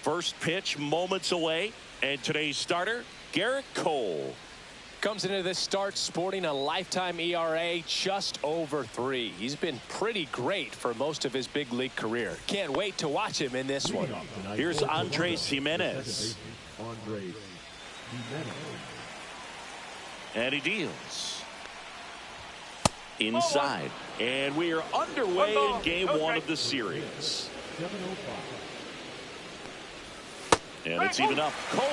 First pitch moments away, and today's starter, Garrett Cole. Comes into this start sporting a lifetime ERA just over 3. He's been pretty great for most of his big league career. Can't wait to watch him in this one. Here's Andres Jimenez. And he deals. Inside. And we are underway in game 1 of the series. And it's even up. Cole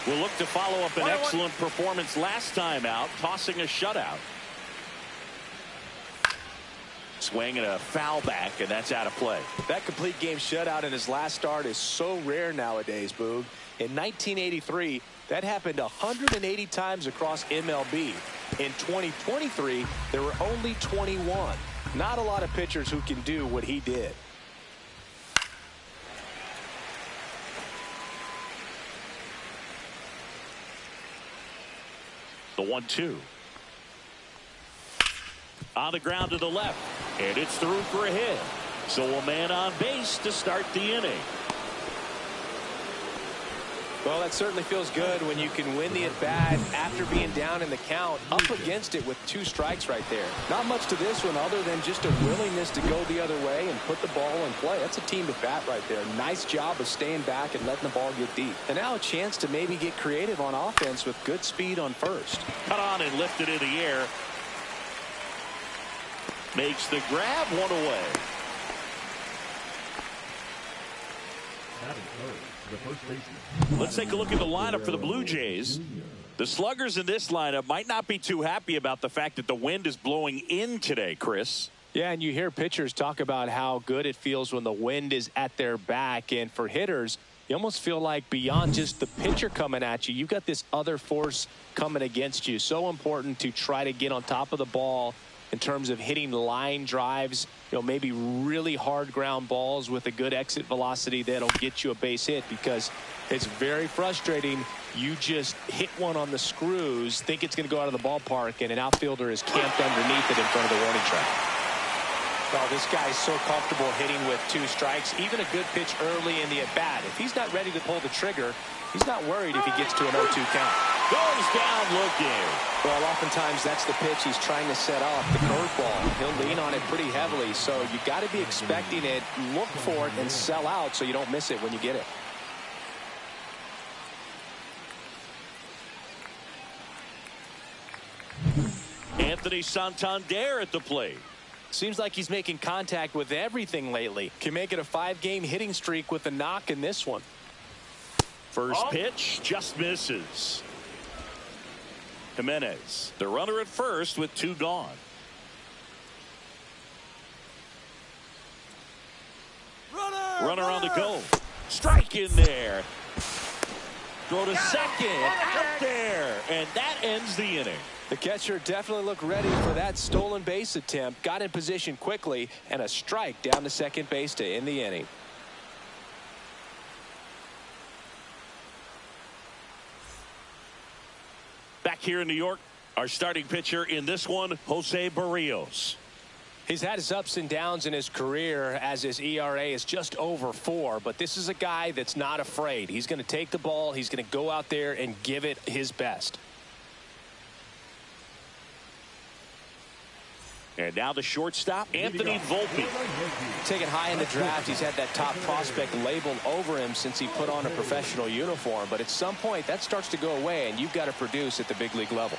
will look to follow up an excellent performance last time out, tossing a shutout. Swing and a foul back, and that's out of play. That complete game shutout in his last start is so rare nowadays, Boog. In 1983, that happened 180 times across MLB. In 2023, there were only 21. Not a lot of pitchers who can do what he did. The 1-2. On the ground to the left. And it's through for a hit. So a man on base to start the inning. Well, that certainly feels good when you can win the at-bat after being down in the count, up against it with 2 strikes right there. Not much to this one other than just a willingness to go the other way and put the ball in play. That's a team at-bat right there. Nice job of staying back and letting the ball get deep. And now a chance to maybe get creative on offense with good speed on first. Cut on and lifted in the air. Makes the grab, 1 away. Let's take a look at the lineup for the Blue Jays. The sluggers in this lineup might not be too happy about the fact that the wind is blowing in today, Chris. Yeah, and you hear pitchers talk about how good it feels when the wind is at their back. And for hitters, you almost feel like beyond just the pitcher coming at you, you've got this other force coming against you. So important to try to get on top of the ball in terms of hitting line drives, maybe really hard ground balls with a good exit velocity that'll get you a base hit, because it's very frustrating. You just hit one on the screws, think it's going to go out of the ballpark, and an outfielder is camped underneath it in front of the warning track. Oh, this guy's so comfortable hitting with 2 strikes, even a good pitch early in the at-bat. If he's not ready to pull the trigger, he's not worried if he gets to an 0-2 count. Goes down looking. Well, oftentimes that's the pitch he's trying to set off, the curveball. He'll lean on it pretty heavily, so you got to be expecting it, look for it, and sell out so you don't miss it when you get it. Anthony Santander at the plate. Seems like he's making contact with everything lately. Can make it a 5-game hitting streak with a knock in this one. First pitch just misses. Jimenez, the runner at first with 2 gone. Runner on the go. Strike in there. Throw to second. Out there. And that ends the inning. The catcher definitely looked ready for that stolen base attempt. Got in position quickly, and a strike down to second base to end the inning. Back here in New York, our starting pitcher in this one, Jose Barrios. He's had his ups and downs in his career as his ERA is just over 4, but this is a guy that's not afraid. He's going to take the ball. He's going to go out there and give it his best. And now the shortstop, Anthony Volpe. Taken high in the draft, he's had that top prospect labeled over him since he put on a professional uniform. But at some point, that starts to go away, and you've got to produce at the big league level.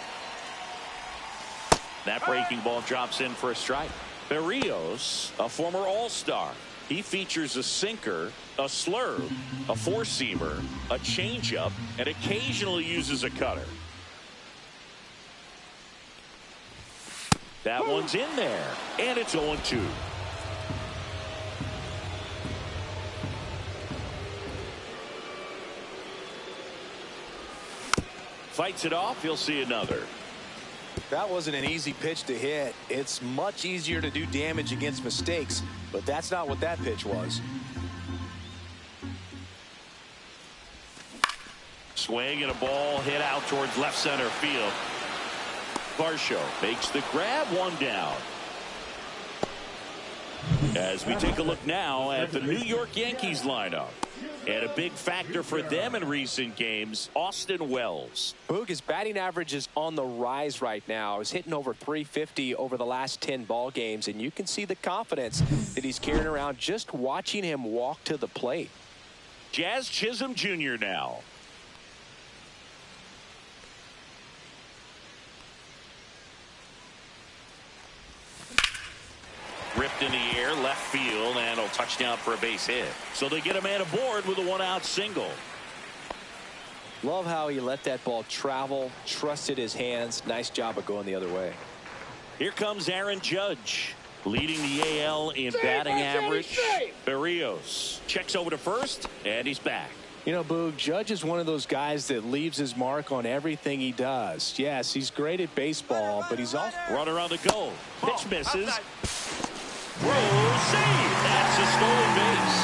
That breaking ball drops in for a strike. Barrios, a former All-Star. He features a sinker, a slurve, a four-seamer, a changeup, and occasionally uses a cutter. That one's in there, and it's 0-2. Fights it off. He'll see another. That wasn't an easy pitch to hit. It's much easier to do damage against mistakes, but that's not what that pitch was. Swing and a ball hit out towards left center field. BirriaShow makes the grab, one down. As we take a look now at the New York Yankees lineup. And a big factor for them in recent games, Austin Wells. Boog, his batting average is on the rise right now. He's hitting over 350 over the last 10 ball games, and you can see the confidence that he's carrying around just watching him walk to the plate. Jazz Chisholm Jr. now. Ripped in the air, left field, and a touchdown for a base hit. So they get a man aboard with a one-out single. Love how he let that ball travel, trusted his hands. Nice job of going the other way. Here comes Aaron Judge, leading the AL in batting average. Berrios checks over to first, and he's back. You know, Boog, Judge is one of those guys that leaves his mark on everything he does. Yes, he's great at baseball, but he's also... Runner on the go. Pitch misses. Throw, save. That's a stolen base.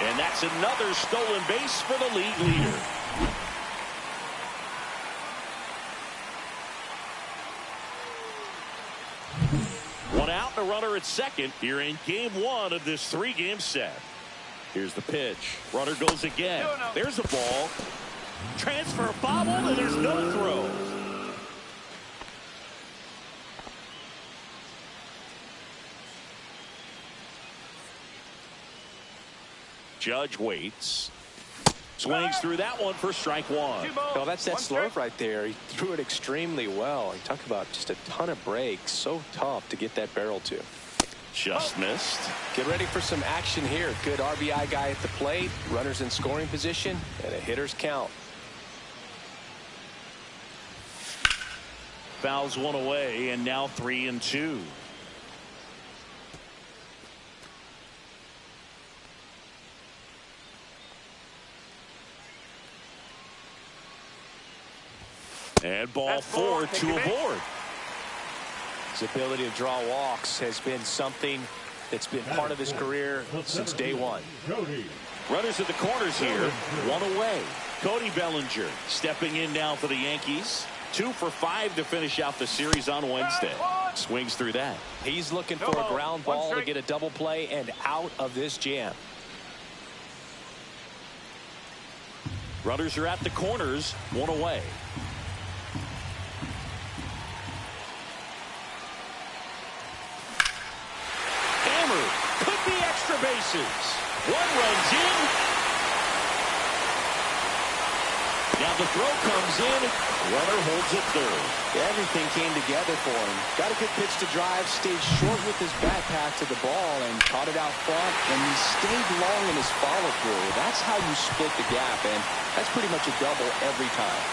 And that's another stolen base for the league leader. One out and a runner at second here in game one of this three-game set. Here's the pitch. Runner goes again. There's a ball. Transfer bobble, and there's no throw. Judge waits. Swings through that one for strike one. Well, that's that slurve right there. He threw it extremely well. He talked about just a ton of breaks. So tough to get that barrel to. Just missed. Get ready for some action here. Good RBI guy at the plate. Runners in scoring position. And a hitter's count. Fouls one away, and now 3-2. And ball four to aboard. His ability to draw walks has been something that's been part of his career since day one. Runners at the corners here. One away. Cody Bellinger stepping in now for the Yankees. 2 for 5 to finish out the series on Wednesday. Swings through that. He's looking for a ground ball to get a double play and out of this jam. Runners are at the corners. One away. Could be extra bases. One runs in. Now the throw comes in. Runner holds it third. Everything came together for him. Got a good pitch to drive, stayed short with his back path to the ball, and caught it out front, and he stayed long in his follow-through. That's how you split the gap, and that's pretty much a double every time.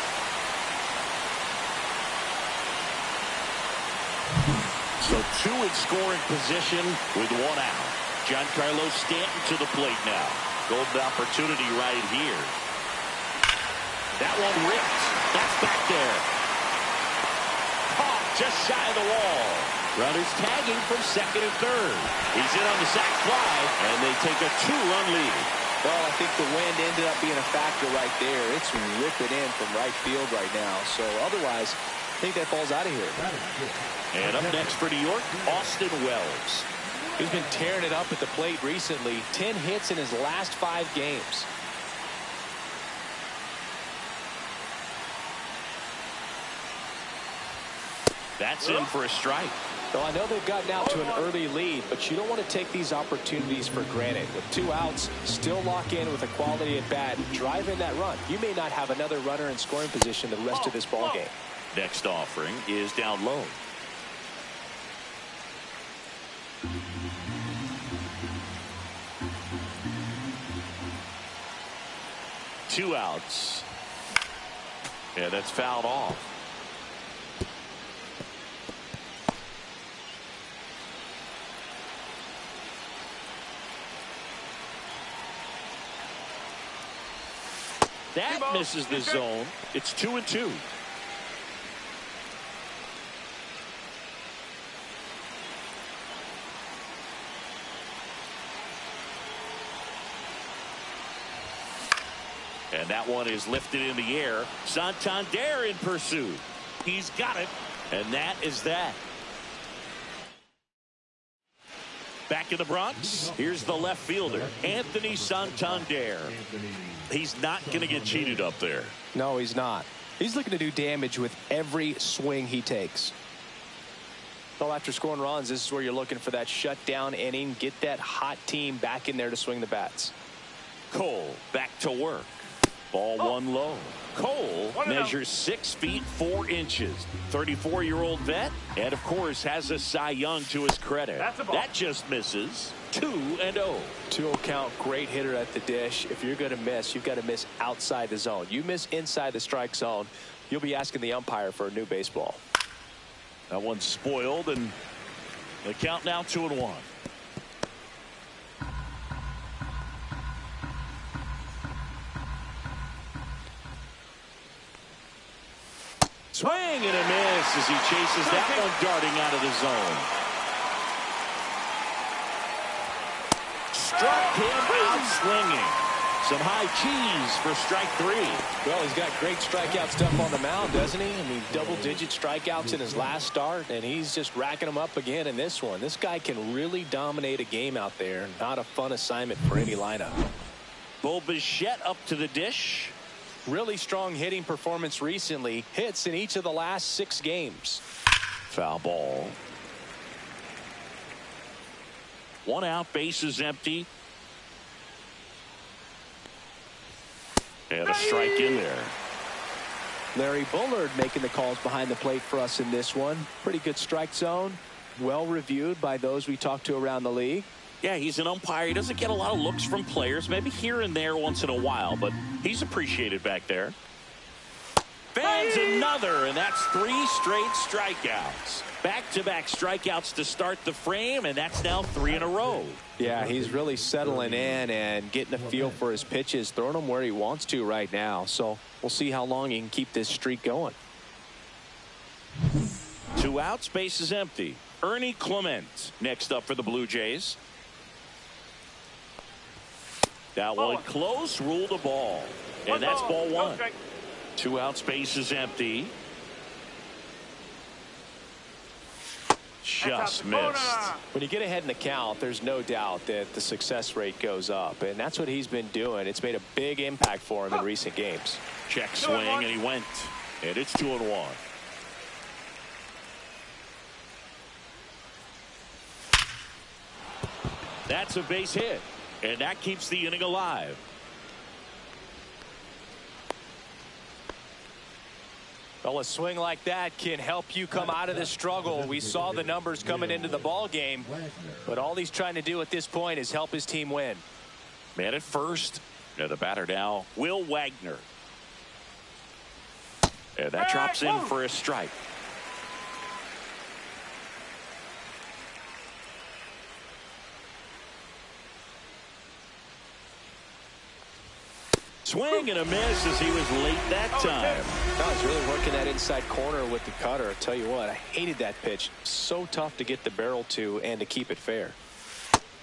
So 2 in scoring position with 1 out. Giancarlo Stanton to the plate now. Golden opportunity right here. That one ripped. That's back there. Caught just shy of the wall. Runners tagging from second and third. He's in on the sac fly, and they take a 2-run lead. Well, I think the wind ended up being a factor right there. It's ripping in from right field right now. So otherwise, I think that ball's out of here. And up next for New York, Austin Wells. He's been tearing it up at the plate recently. 10 hits in his last 5 games. That's in for a strike. Well, I know they've gotten out to an early lead, but you don't want to take these opportunities for granted. With 2 outs, still lock in with a quality at bat, drive in that run. You may not have another runner in scoring position the rest of this ball game. Next offering is down low. Two outs. Yeah, that's fouled off. That misses the zone. It's 2-2. And that one is lifted in the air. Santander in pursuit. He's got it. And that is that. Back in the Bronx, here's the left fielder, Anthony Santander. He's not going to get cheated up there. No, he's not. He's looking to do damage with every swing he takes. Well, after scoring runs, this is where you're looking for that shutdown inning. Get that hot team back in there to swing the bats. Cole back to work. Ball one low. Cole measures 6 feet 4 inches. 34-year-old vet, and of course has a Cy Young to his credit. That just misses. 2-0. 2-0 count. Great hitter at the dish. If you're going to miss, you've got to miss outside the zone. You miss inside the strike zone, you'll be asking the umpire for a new baseball. That one's spoiled, and the count now 2-1. Swing and a miss as he chases that one darting out of the zone. Struck him out swinging. Some high cheese for strike 3. Well, he's got great strikeout stuff on the mound, doesn't he? I mean, double-digit strikeouts in his last start, and he's just racking them up again in this one. This guy can really dominate a game out there. Not a fun assignment for any lineup. Bo Bichette up to the dish. Really strong hitting performance recently. Hits in each of the last 6 games. Foul ball. 1 out, bases empty. And a strike in there. Larry Bullard making the calls behind the plate for us in this one. Pretty good strike zone. Well reviewed by those we talked to around the league. Yeah, he's an umpire. He doesn't get a lot of looks from players, maybe here and there once in a while, but he's appreciated back there. Fans another, and that's 3 straight strikeouts. Back-to-back strikeouts to start the frame, and that's now 3 in a row. Yeah, he's really settling in and getting a feel for his pitches, throwing them where he wants to right now. So we'll see how long he can keep this streak going. 2 outs, bases empty. Ernie Clement next up for the Blue Jays. That one close, ruled a ball. And that's ball 1. 2 outs, bases empty. Just missed. When you get ahead in the count, there's no doubt that the success rate goes up, and that's what he's been doing. It's made a big impact for him in recent games. Check swing, and he went. And it's 2-1. That's a base hit. And that keeps the inning alive. Well, a swing like that can help you come out of the struggle. We saw the numbers coming into the ball game, but all he's trying to do at this point is help his team win. Man at first. And the batter now, Will Wagner. And that drops in for a strike. Swing and a miss as he was late that time. I was really working that inside corner with the cutter. I tell you what, I hated that pitch. So tough to get the barrel to and to keep it fair.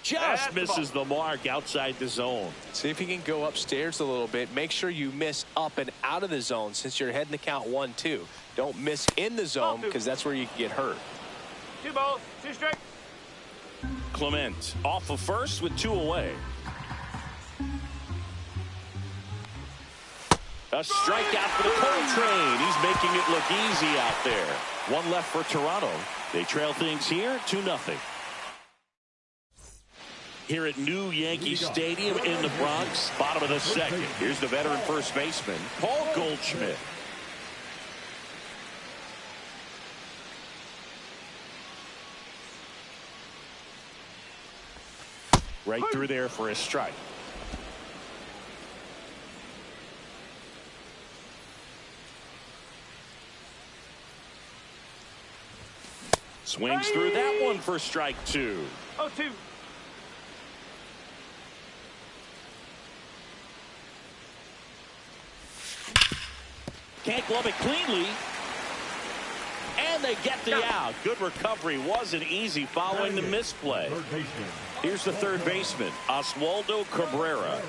Just misses the mark outside the zone. See if you can go upstairs a little bit. Make sure you miss up and out of the zone since you're heading to count 1-2. Don't miss in the zone because that's where you can get hurt. 2 balls, 2 strikes. Clement off of first with 2 away. A strikeout for the Coltrane. He's making it look easy out there. 1 left for Toronto. They trail things here 2-0. Here at New Yankee Stadium in the Bronx, bottom of the 2nd. Here's the veteran first baseman, Paul Goldschmidt. Right through there for a strike. Swings through that one for strike 2. 0-2. Can't glove it cleanly. And they get the out. Good recovery. Wasn't easy following the misplay. Here's the third baseman, Oswaldo Cabrera.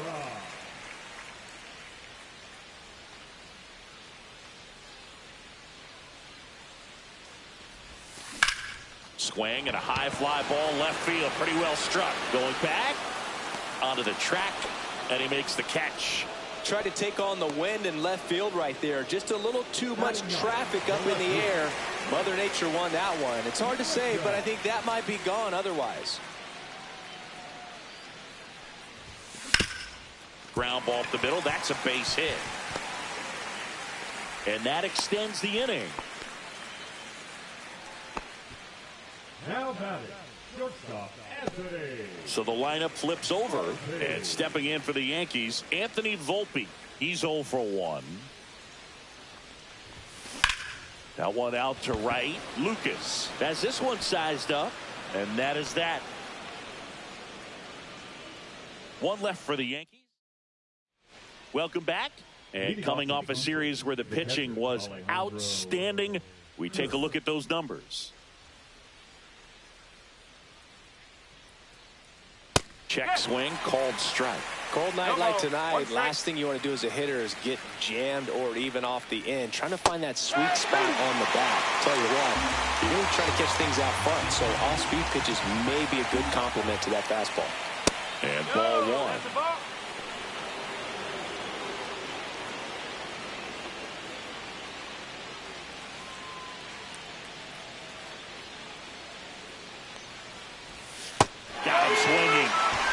swing and a high fly ball left field. Pretty well struck. Going back onto the track, and he makes the catch. Tried to take on the wind in left field right there. Just a little too much traffic up in the air. Mother Nature won that one. It's hard to say, but I think that might be gone otherwise. Ground ball up the middle. That's a base hit. And that extends the inning. Now batting, shortstop Anthony. So the lineup flips over, and stepping in for the Yankees, Anthony Volpe. He's 0 for 1. That one out to right. Lucas has this one sized up, and that is that. One left for the Yankees. Welcome back. And coming off a series where the pitching was outstanding, we take a look at those numbers. Check swing, called strike. Cold night like tonight, last thing you want to do as a hitter is get jammed or even off the end. Trying to find that sweet spot on the bat. Tell you what, you're really trying to catch things out front, so off-speed pitches may be a good complement to that fastball. And ball one. Got him swinging.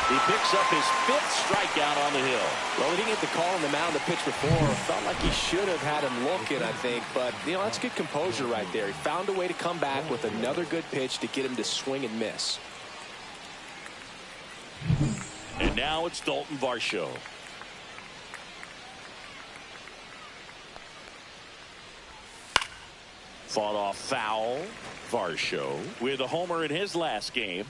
He picks up his 5th strikeout on the hill. Well, he didn't get the call on the mound the pitch before. Felt like he should have had him looking, I think. But, you know, that's good composure right there. He found a way to come back with another good pitch to get him to swing and miss. And now it's Dalton Varsho. Fought off foul. Varsho with a homer in his last game.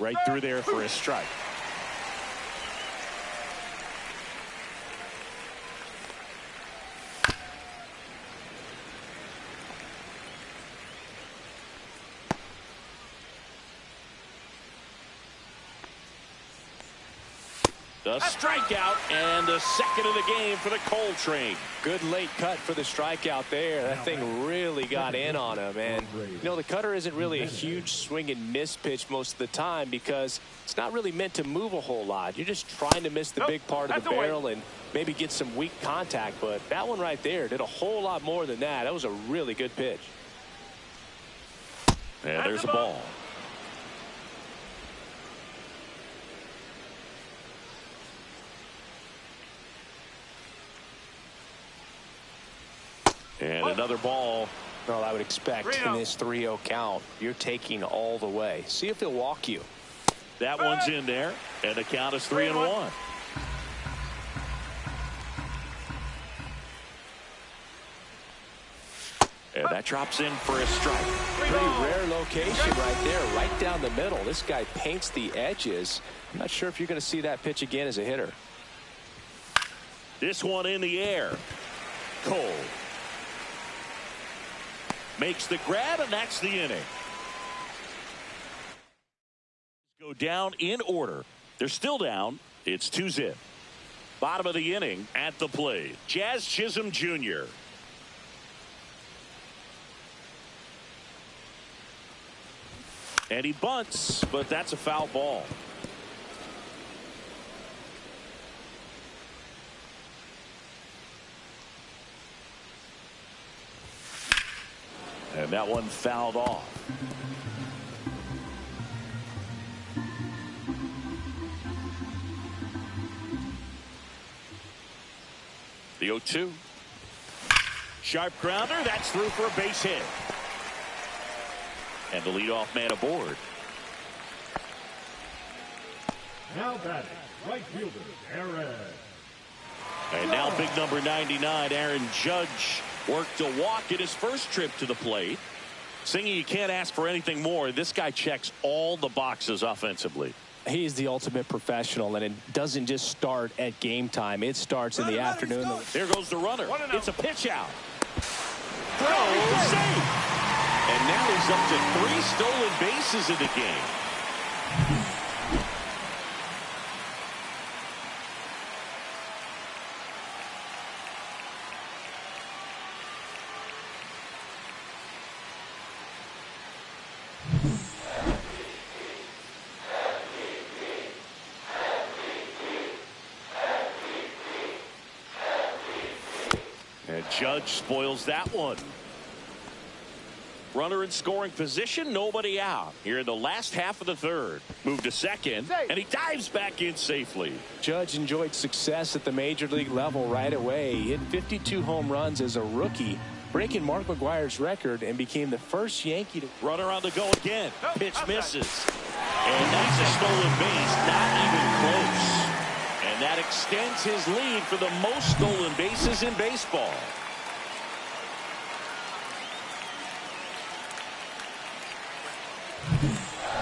Right through there for a strike. The strikeout and the second of the game for the Coltrane. Good late cut for the strikeout there. That thing really got in on him. And, you know, the cutter isn't really a huge swing and miss pitch most of the time because it's not really meant to move a whole lot. You're just trying to miss the big part of the barrel and maybe get some weak contact. But that one right there did a whole lot more than that. That was a really good pitch. And there's a ball. And another ball. Well, I would expect in this 3-0 count, you're taking all the way. See if he'll walk you. That one's in there, and the count is 3-1. And that drops in for a strike. Pretty rare location right there, right down the middle. This guy paints the edges. I'm not sure if you're going to see that pitch again as a hitter. This one in the air. Cole makes the grab, and that's the inning. Go down in order. They're still down. It's 2-0. Bottom of the inning at the plate. Jazz Chisholm Jr. And he bunts, but that's a foul ball. And that one fouled off. The 0-2. Sharp grounder. That's through for a base hit. And the leadoff man aboard. Now batting, right fielder, Aaron. And now big number 99, Aaron Judge, worked a walk in his first trip to the plate. Singing, you can't ask for anything more. This guy checks all the boxes offensively. He's the ultimate professional, and it doesn't just start at game time. It starts in the afternoon. There goes the runner. It's a pitch out. Throw, safe. And now he's up to 3 stolen bases in the game. And Judge spoils that one. Runner in scoring position, nobody out. Here in the last half of the third. Move to second, and he dives back in safely. Judge enjoyed success at the major league level right away. He hit 52 home runs as a rookie, breaking Mark McGwire's record, and became the first Yankee to... Runner on the go again. Pitch misses. And that's a stolen base, not even close. And that extends his lead for the most stolen bases in baseball.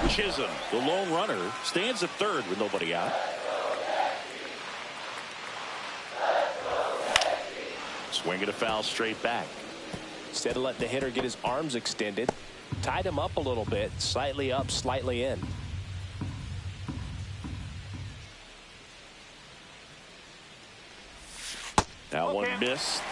Chisholm, the lone runner, stands at third with nobody out. Swing and a foul straight back. Instead of letting the hitter get his arms extended, tied him up a little bit, slightly up, slightly in. That one missed.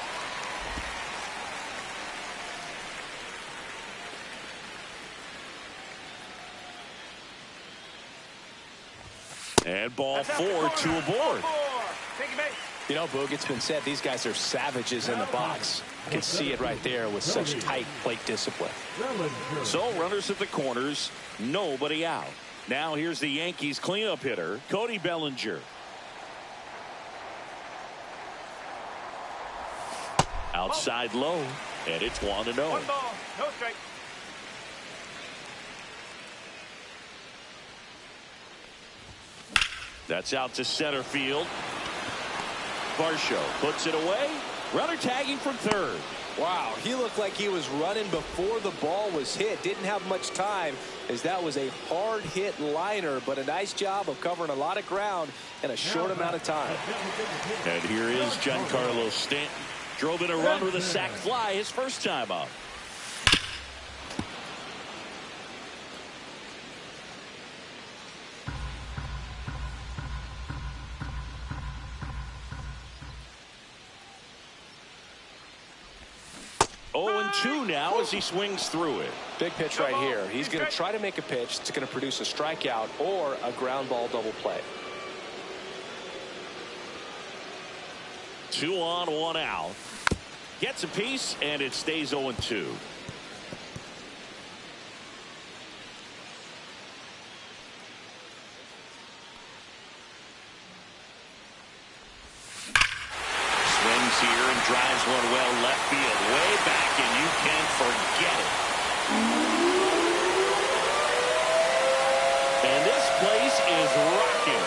And ball four, two aboard. You know, Boog, it's been said these guys are savages in the box. You can see it right there with such tight plate discipline. So runners at the corners, nobody out. Now here's the Yankees cleanup hitter, Cody Bellinger. Outside low, and it's 1-0. One ball, no strike. That's out to center field. BirriaShow puts it away. Runner tagging from third. Wow, he looked like he was running before the ball was hit. Didn't have much time, as that was a hard hit liner, but a nice job of covering a lot of ground in a short amount of time. And here is Giancarlo Stanton. Drove in a run with a sac fly his first time up. Oh, 2 now as he swings through it. Big pitch right here. He's going to try to make a pitch that's going to produce a strikeout or a ground ball double play. 2 on, 1 out. Gets a piece, and it stays 0-2. Swings here and drives one well left field, way back, and you can forget it. And this place is rocking.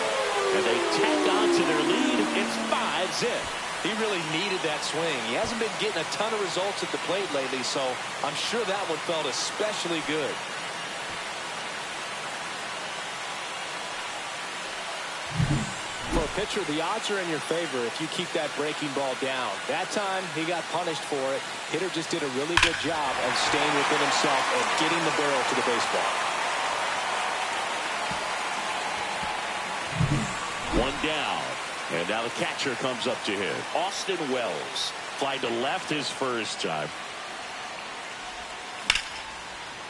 And they tack on to their lead. It's 5-zip. He really needed that swing. He hasn't been getting a ton of results at the plate lately, so I'm sure that one felt especially good. For a pitcher, the odds are in your favor if you keep that breaking ball down. That time, he got punished for it. Hitter just did a really good job of staying within himself and getting the barrel to the baseball. 1 down. And now the catcher comes up to hit. Austin Wells. Fly to left his first time.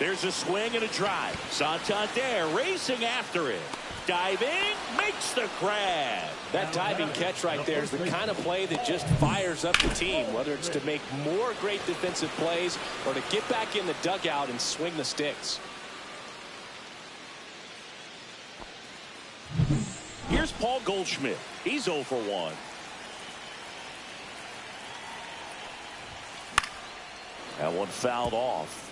There's a swing and a drive. Santander racing after it. Diving, makes the grab. That diving catch right there is the kind of play that just fires up the team, whether it's to make more great defensive plays or to get back in the dugout and swing the sticks. Here's Paul Goldschmidt. He's 0 for 1. That one fouled off.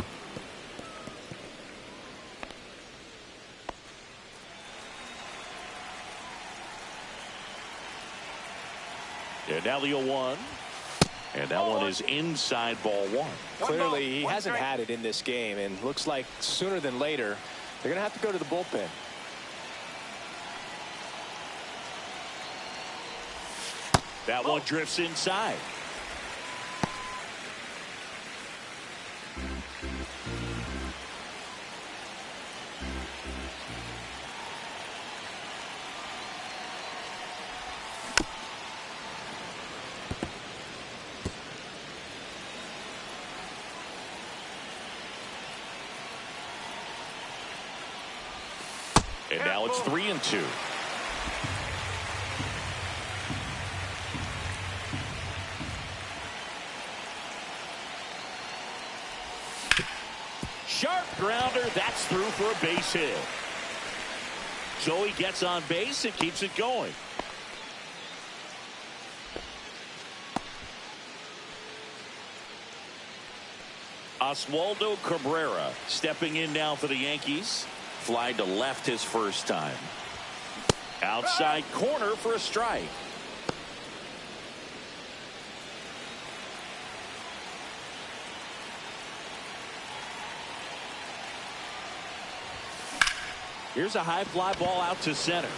And now the 0-1. And that one is inside ball 1. Clearly, he hasn't had it in this game, and looks like sooner than later, they're going to have to go to the bullpen. That one drifts inside. And now it's 3-2. grounder. That's through for a base hit. So he gets on base and keeps it going. Oswaldo Cabrera stepping in now for the Yankees. Fly to left his first time. Outside corner for a strike. Here's a high fly ball out to center.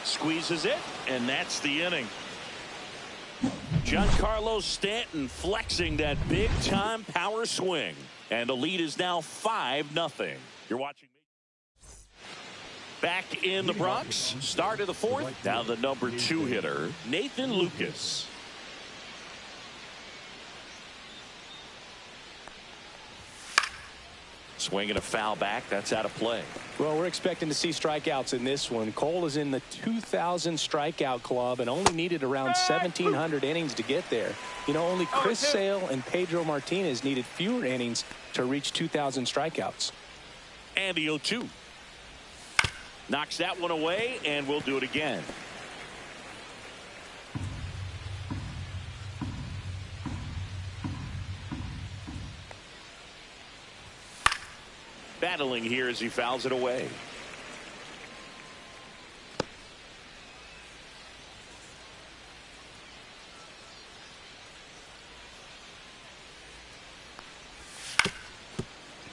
Squeezes it, and that's the inning. Giancarlo Stanton flexing that big-time power swing. And the lead is now 5-0. You're watching. Back in the Bronx, start of the fourth. Now the number 2 hitter, Nathan Lucas. Swinging a foul back. That's out of play. Well, we're expecting to see strikeouts in this one. Cole is in the 2,000 strikeout club and only needed around 1,700 innings to get there. You know, only Chris Sale and Pedro Martinez needed fewer innings to reach 2,000 strikeouts. And the 0-2. Knocks that one away, and we'll do it again. Battling here as he fouls it away.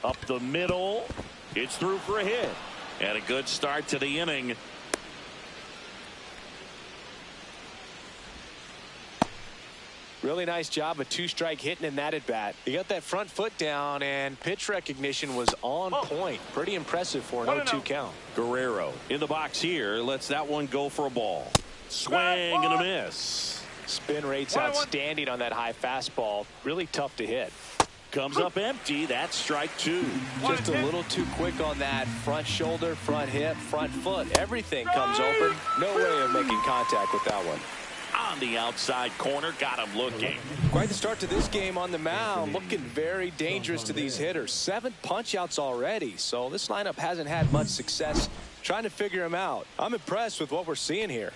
Up the middle. It's through for a hit. And a good start to the inning. Really nice job of 2-strike hitting in that at bat. He got that front foot down, and pitch recognition was on point. Pretty impressive for an 0-2 count. Guerrero in the box here. Lets that one go for a ball. Swing and a miss. Spin rate's outstanding on that high fastball. Really tough to hit. Comes up empty. That's strike 2. Just a little too quick on that front shoulder, front hip, front foot. Everything comes open. No way of making contact with that one. On the outside corner, got him looking. Quite the start to this game on the mound. Looking very dangerous to these hitters. 7 punch-outs already, so this lineup hasn't had much success trying to figure him out. I'm impressed with what we're seeing here.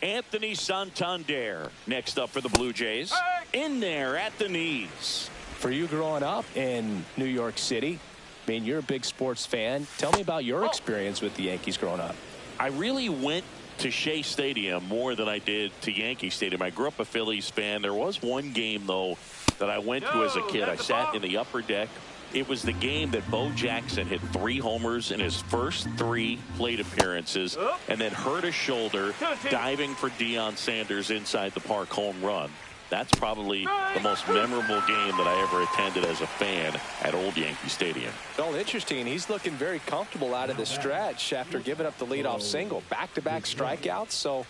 Anthony Santander next up for the Blue Jays. In there at the knees. For you growing up in New York City, I mean, you're a big sports fan. Tell me about your experience with the Yankees growing up. I really went to Shea Stadium more than I did to Yankee Stadium. I grew up a Phillies fan. There was one game, though, that I went to as a kid. I sat in the upper deck. It was the game that Bo Jackson hit 3 homers in his first 3 plate appearances and then hurt his shoulder diving for Deion Sanders inside the park home run. That's probably the most memorable game that I ever attended as a fan at Old Yankee Stadium. Well, interesting. He's looking very comfortable out of the stretch after giving up the leadoff single. Back-to-back strikeouts, so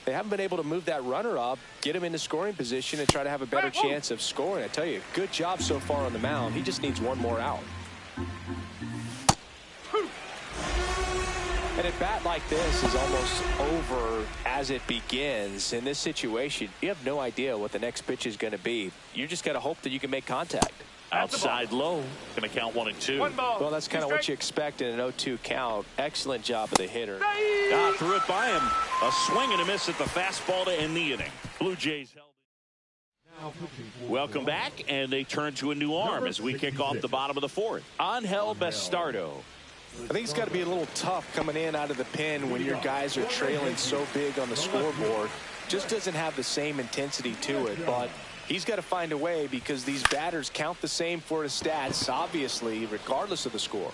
they haven't been able to move that runner up, get him into scoring position, and try to have a better chance of scoring. I tell you, good job so far on the mound. He just needs one more out. And a bat like this is almost over as it begins. In this situation, you have no idea what the next pitch is going to be. You just got to hope that you can make contact. Outside low. Going to count 1 and 2. Well, that's kind of what you expect in an 0-2 count. Excellent job of the hitter. Threw it by him. A swing and a miss at the fastball to end the inning. Blue Jays held it. Welcome back, and they turn to a new arm as we kick off the bottom of the 4th. Angel Bastardo. I think it's got to be a little tough coming in out of the pen when your guys are trailing so big on the scoreboard. Just doesn't have the same intensity to it, but he's got to find a way because these batters count the same for his stats, obviously, regardless of the score.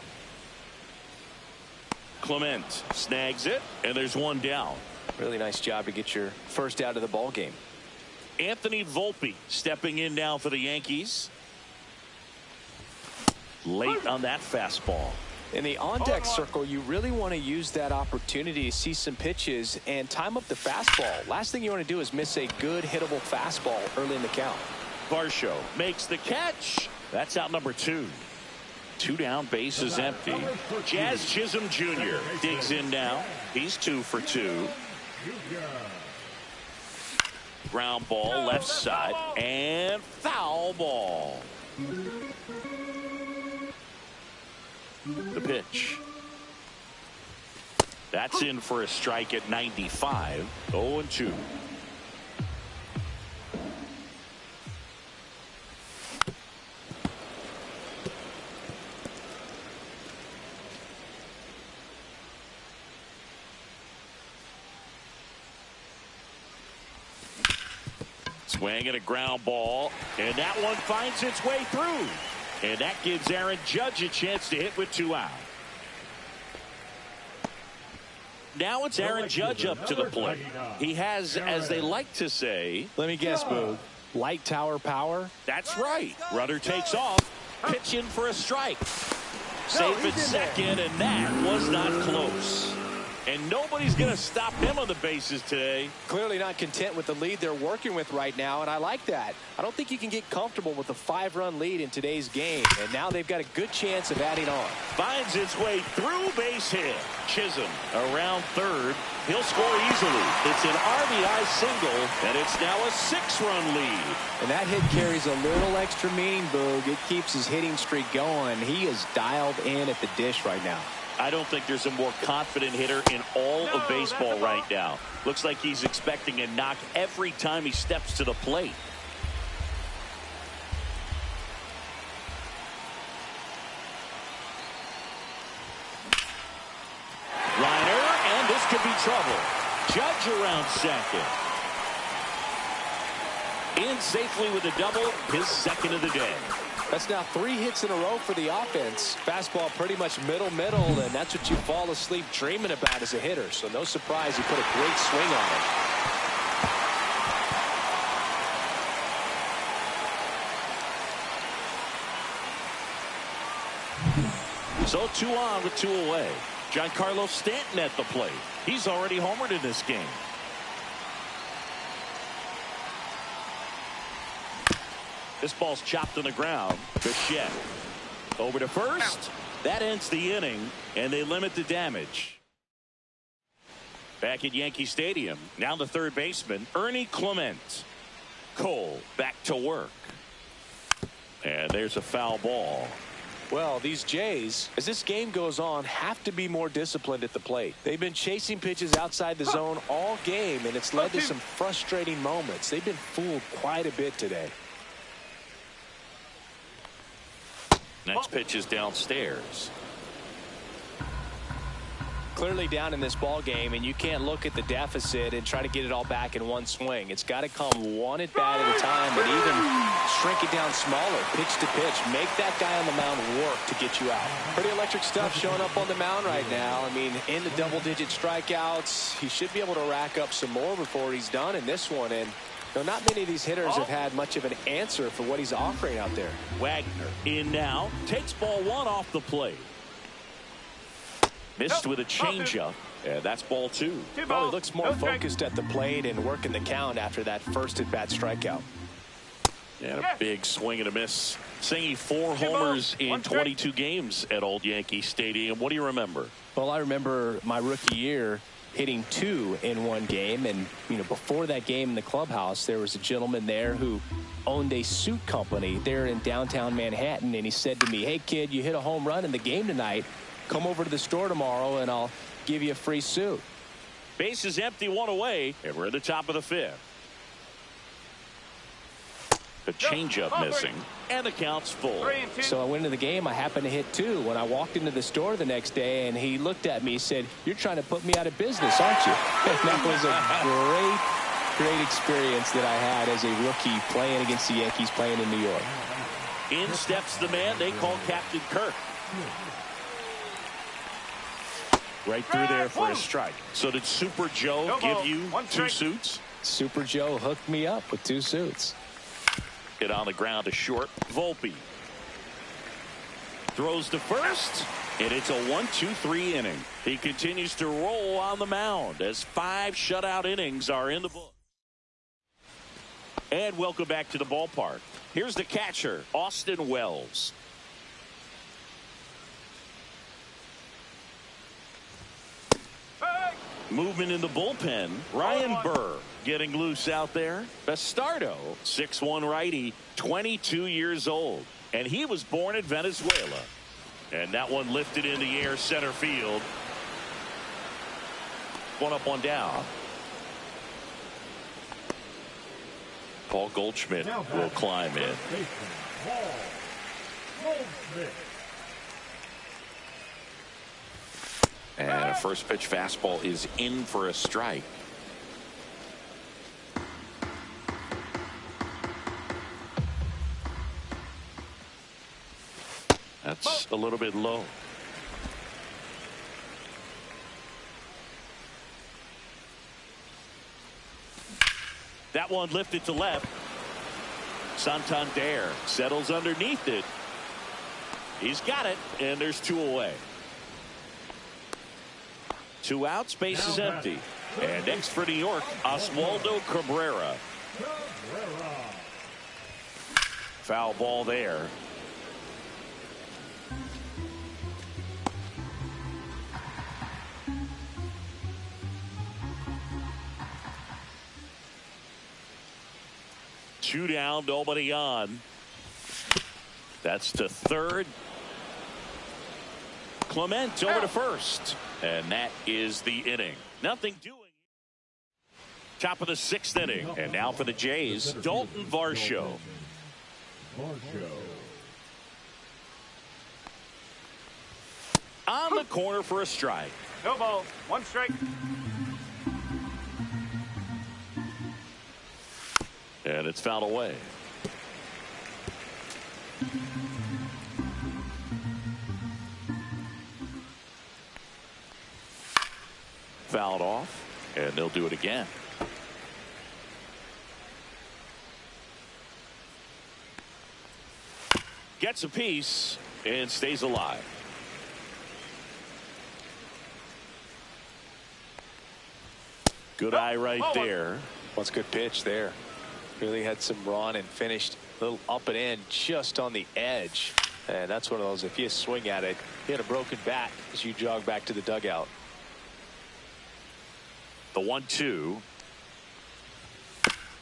Clement snags it, and there's one down. Really nice job to get your first out of the ball game. Anthony Volpe stepping in now for the Yankees. Late on that fastball. In the on-deck circle, you really want to use that opportunity to see some pitches and time up the fastball. Last thing you want to do is miss a good hittable fastball early in the count. BirriaShow makes the catch. That's out number 2. 2 down, base is empty. Jazz Chisholm Jr. digs in now. He's 2 for 2. Ground ball left side and foul ball. The pitch. That's in for a strike at 95. 0-2. Swing and a ground ball, and that one finds its way through. And that gives Aaron Judge a chance to hit with 2 out. Now it's Aaron Judge up to the plate. He has, as they like to say, let me guess, Boog, light tower power? That's right. Runner takes off, pitch in for a strike. Safe at second, and that was not close. And nobody's going to stop him on the bases today. Clearly not content with the lead they're working with right now, and I like that. I don't think you can get comfortable with a 5-run lead in today's game, and now they've got a good chance of adding on. Finds its way through, base hit. Chisholm around third. He'll score easily. It's an RBI single, and it's now a 6-run lead. And that hit carries a little extra meaning, Boog. It keeps his hitting streak going. He is dialed in at the dish right now. I don't think there's a more confident hitter in all of baseball right now. Looks like he's expecting a knock every time he steps to the plate. Liner, and this could be trouble. Judge around second. In safely with a double, his second of the day. That's now 3 hits in a row for the offense. Fastball pretty much middle, and that's what you fall asleep dreaming about as a hitter. So no surprise he put a great swing on it. So 2 on with 2 away. Giancarlo Stanton at the plate. He's already homered in this game. This ball's chopped on the ground. Bichette over to first. That ends the inning, and they limit the damage. Back at Yankee Stadium, now the third baseman, Ernie Clement. Cole back to work. And there's a foul ball. Well, these Jays, as this game goes on, have to be more disciplined at the plate. They've been chasing pitches outside the zone all game, and it's led to some frustrating moments. They've been fooled quite a bit today. Next pitch is downstairs. Clearly down in this ball game, and you can't look at the deficit and try to get it all back in one swing. It's got to come one at bat at a time, and even shrink it down smaller, pitch to pitch. Make that guy on the mound work to get you out. Pretty electric stuff showing up on the mound right now. I mean, in the double-digit strikeouts, he should be able to rack up some more before he's done in this one. And not many of these hitters have had much of an answer for what he's offering out there. Wagner in now, takes ball 1 off the plate. Missed with a changeup, and that's ball 2. Probably looks more focused at the plate and working the count after that first at-bat strikeout. And a big swing and a miss. Singing 4 homers in 22 games at Old Yankee Stadium. What do you remember? Well, I remember my rookie year hitting 2 in one game, and before that game in the clubhouse, there was a gentleman there who owned a suit company there in downtown Manhattan, and he said to me, "Hey kid, you hit a home run in the game tonight. Come over to the store tomorrow and I'll give you a free suit." Base is empty, 1 away, and we're at the top of the 5th. The changeup missing, and the count's full. So I went into the game. I happened to hit 2 when I walked into the store the next day, and he looked at me and said, "You're trying to put me out of business, aren't you?" And that was a great experience that I had as a rookie playing against the Yankees, playing in New York. In steps the man they call Captain Kirk. Right through there for a strike. So did Super Joe give you 2 suits? Super Joe hooked me up with 2 suits. Hit on the ground to short. Volpe throws to first, and it's a 1-2-3 inning. He continues to roll on the mound as 5 shutout innings are in the book. And welcome back to the ballpark. Here's the catcher, Austin Wells. Movement in the bullpen. Ryan Burr getting loose out there. Bastardo, 6'1" righty, 22 years old. And he was born in Venezuela. And that one lifted in the air center field. One up, one down. Paul Goldschmidt will climb in. And a first pitch fastball is in for a strike. That's a little bit low. That one lifted to left. Santander settles underneath it. He's got it, and there's two away. 2 outs, base is empty. And next for New York, Oswaldo Cabrera. Foul ball there. Two down, nobody on. That's to third. Clement over to first. And that is the inning. Nothing doing. Top of the 6th inning. And now for the Jays, Dalton Varsho. On the corner for a strike. No ball. 1 strike. And it's fouled away. Fouled off, and they'll do it again. Gets a piece and stays alive. Good eye right there. What's good pitch there. Really had some run and finished a little up and in just on the edge. And that's one of those, if you swing at it, you had a broken bat as you jog back to the dugout. The 1-2.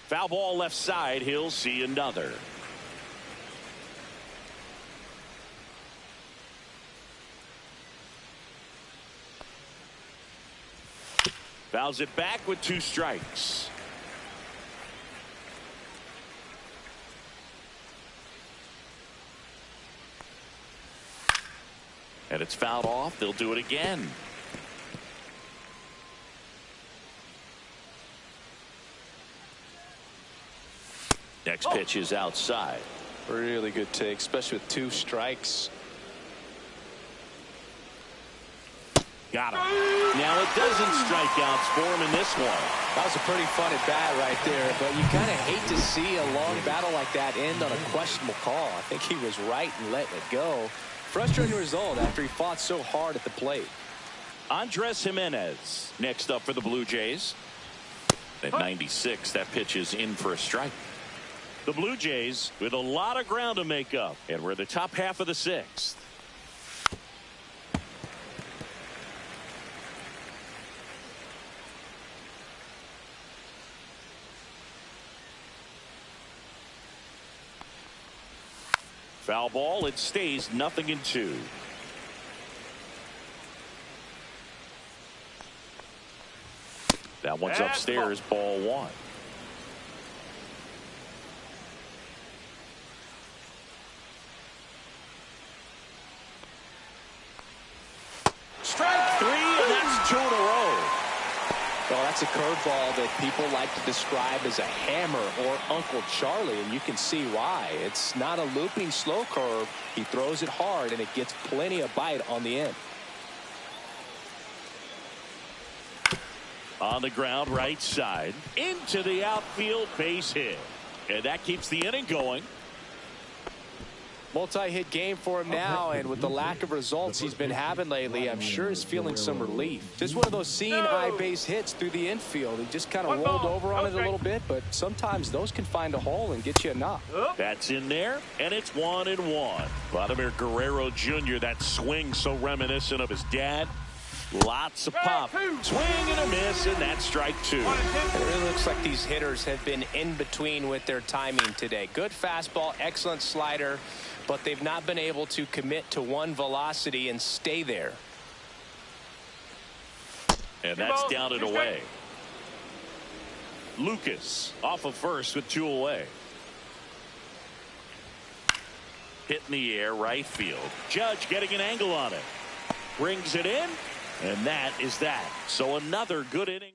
Foul ball left side. He'll see another. Fouls it back with 2 strikes. And it's fouled off. They'll do it again. Next pitch is outside. Really good take, especially with 2 strikes. Got him. Now it doesn't strike outs for him in this one. That was a pretty fun at bat right there, but you kind of hate to see a long battle like that end on a questionable call. I think he was right in letting it go. Frustrating result after he fought so hard at the plate. Andres Jimenez next up for the Blue Jays. At 96, that pitch is in for a strike. The Blue Jays with a lot of ground to make up, and we're the top half of the 6th. Foul ball. It stays 0-2. That one's upstairs. Ball 1. Strike 3, and that's 2 in a row. Well, that's a curveball that people like to describe as a hammer or Uncle Charlie, and you can see why. It's not a looping slow curve. He throws it hard, and it gets plenty of bite on the end. On the ground, right side, into the outfield, base hit. And that keeps the inning going. Multi-hit game for him now, and with the lack of results he's been having lately, I'm sure he's feeling some relief. Just one of those seeing eye base hits through the infield. He just kind of rolled over on it a little bit, but sometimes those can find a hole and get you a knock. That's in there, and it's 1-1. Vladimir Guerrero Jr., that swing so reminiscent of his dad. Lots of pop. Swing and a miss, and that's strike two. It really looks like these hitters have been in between with their timing today. Good fastball, excellent slider, but they've not been able to commit to one velocity and stay there. And that's down and away. Lucas off of first with 2 away. Hit in the air, right field. Judge getting an angle on it. Brings it in, and that is that. So another good inning.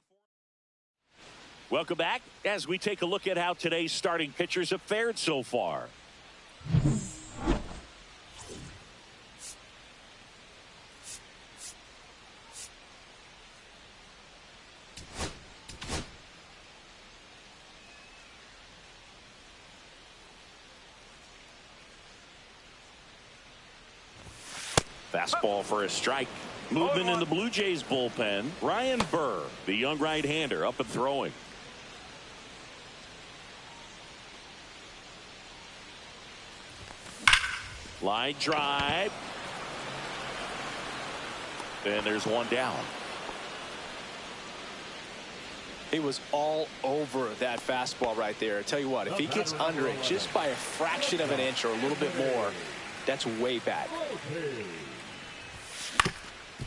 Welcome back as we take a look at how today's starting pitchers have fared so far. Fastball for a strike. Movement in the Blue Jays bullpen. Ryan Burr, the young right-hander, up and throwing. Line drive. And there's one down. He was all over that fastball right there. I tell you what, if he gets under it just by a fraction of an inch or a little bit more, that's way back.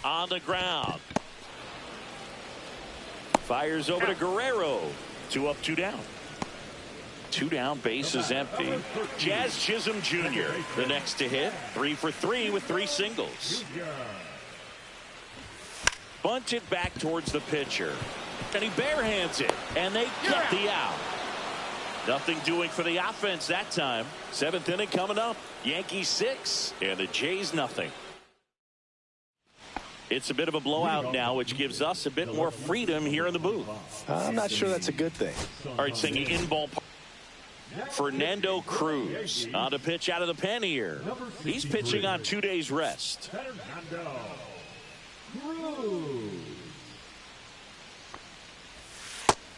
On the ground. Fires over to Guerrero. 2 up, 2 down. 2 down, base is empty. Jazz Chisholm Jr. the next to hit. 3 for 3 with 3 singles. Bunted back towards the pitcher. And he barehands it. And they get the out. Nothing doing for the offense that time. 7th inning coming up. Yankees 6 and the Jays nothing. It's a bit of a blowout now, which gives us a bit more freedom here in the booth. I'm not sure that's a good thing. All right, singing in ball. Fernando Cruz on a pitch out of the pen here. He's pitching on 2 days rest.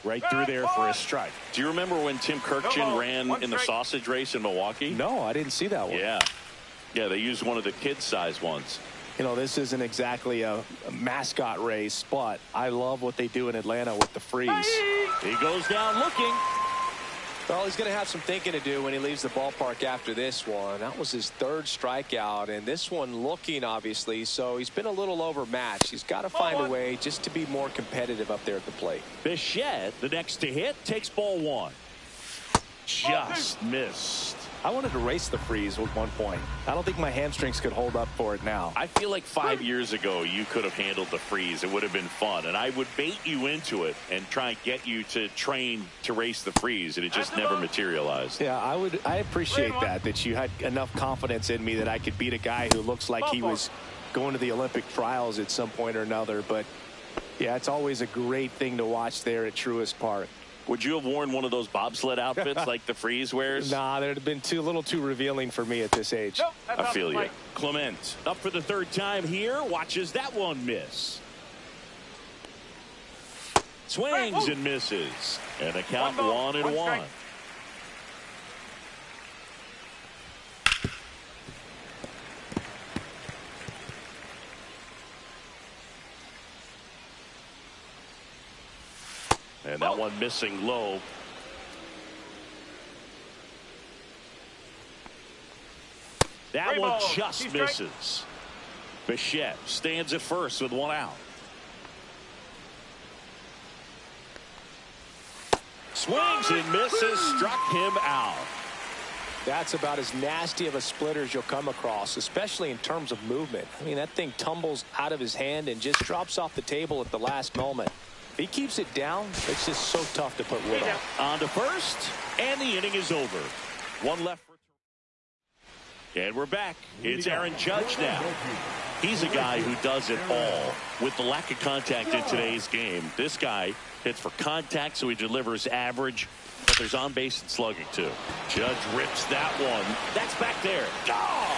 Right through there for a strike. Do you remember when Tim Kirkjian ran in the sausage race in Milwaukee? No, I didn't see that one. Yeah, they used one of the kid-size ones. You know, this isn't exactly a mascot race, but I love what they do in Atlanta with the freeze. He goes down looking. Well, he's going to have some thinking to do when he leaves the ballpark after this one. That was his 3rd strikeout, and this one looking, obviously, so he's been a little overmatched. He's got to find a way just to be more competitive up there at the plate. Bichette, the next to hit, takes ball 1. Just missed. I wanted to race the freeze at one point. I don't think my hamstrings could hold up for it now. I feel like 5 years ago you could have handled the freeze. It would have been fun, and I would bait you into it and try and get you to train to race the freeze, and it just never materialized. Yeah, I appreciate that you had enough confidence in me that I could beat a guy who looks like he was going to the Olympic trials at some point or another. But yeah, it's always a great thing to watch there at Truist Park. Would you have worn one of those bobsled outfits like the freeze wears? Nah, they'd have been a little too revealing for me at this age. Nope, I feel you. Clement up for the 3rd time here. Watches that one miss. Swings and misses. And a count 1-1. And that one missing low. That one just misses. Bichette stands at first with 1 out. Swings and misses. Struck him out. That's about as nasty of a splitter as you'll come across, especially in terms of movement. I mean, that thing tumbles out of his hand and just drops off the table at the last moment. If he keeps it down, it's just so tough to put wood on. On to first, and the inning is over. 1 left. And we're back. It's Aaron Judge now. He's a guy who does it all. With the lack of contact in today's game, this guy hits for contact, so he delivers average, but there's on base and slugging too. Judge rips that one. That's back there. Gone!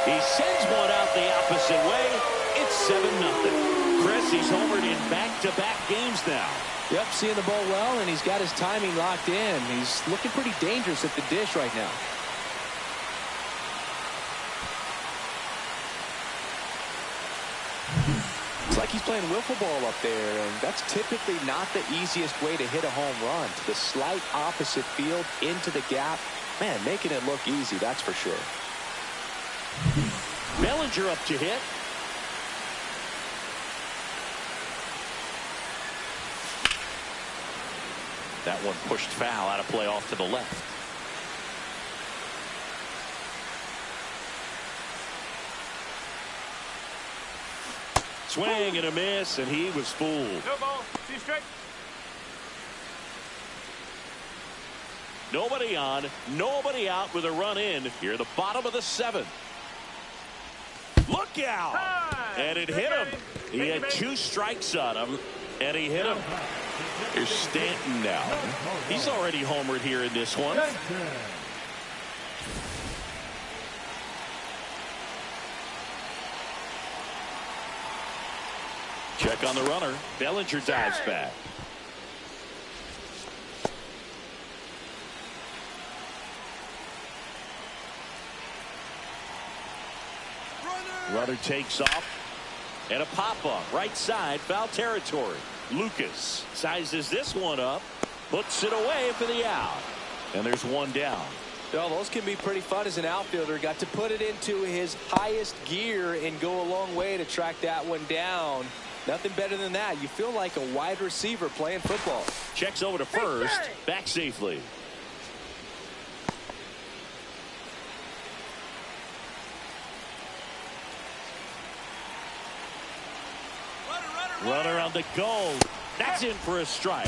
He sends one out the opposite way. It's 7-0. Chris, he's homered in back-to-back games now. Yep, seeing the ball well, and he's got his timing locked in. He's looking pretty dangerous at the dish right now. It's like he's playing wiffle ball up there, and that's typically not the easiest way to hit a home run. To the slight opposite field, into the gap. Man, making it look easy, that's for sure. Bellinger up to hit. That one pushed foul, out of play off to the left. Swing and a miss, and he was fooled. No ball. 2 strike. Nobody on, nobody out with a run in here at the bottom of the 7th. Look out! And it hit him. He had 2 strikes on him, and he hit him. Here's Stanton now. He's already homered here in this one. Check on the runner. Bellinger dives back. Runner takes off. And a pop-up. Right side. Foul territory. Lucas sizes this one up. Puts it away for the out. And there's one down. Well, those can be pretty fun as an outfielder. Got to put it into his highest gear and go a long way to track that one down. Nothing better than that. You feel like a wide receiver playing football. Checks over to first. Back safely. Runner on the goal. That's in for a strike.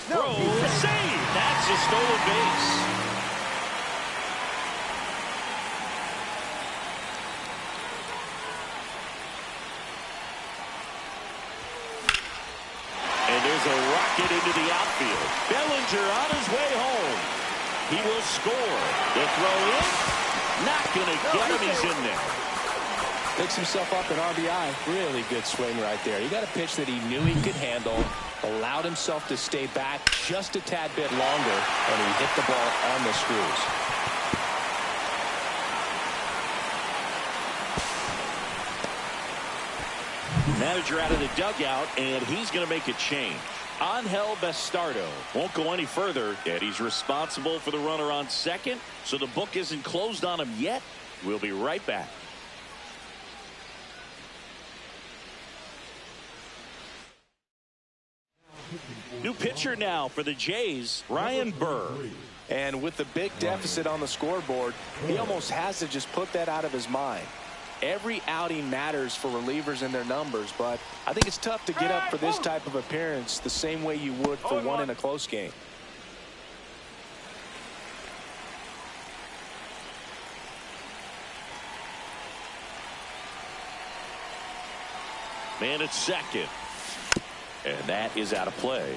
Throw, save. That's a stolen base. And there's a rocket into the outfield. Bellinger on his way home. He will score. The throw in. Not going to get him. He's in there. Picks himself up an RBI. Really good swing right there. He got a pitch that he knew he could handle, allowed himself to stay back just a tad bit longer, and he hit the ball on the screws. Manager out of the dugout, and he's going to make a change. Angel Bastardo won't go any further, and he's responsible for the runner on second, so the book isn't closed on him yet. We'll be right back. New pitcher now for the Jays, Ryan Burr. And with the big deficit on the scoreboard, he almost has to just put that out of his mind. Every outing matters for relievers and their numbers, but I think it's tough to get up for this type of appearance the same way you would for one in a close game. Man at second. And that is out of play.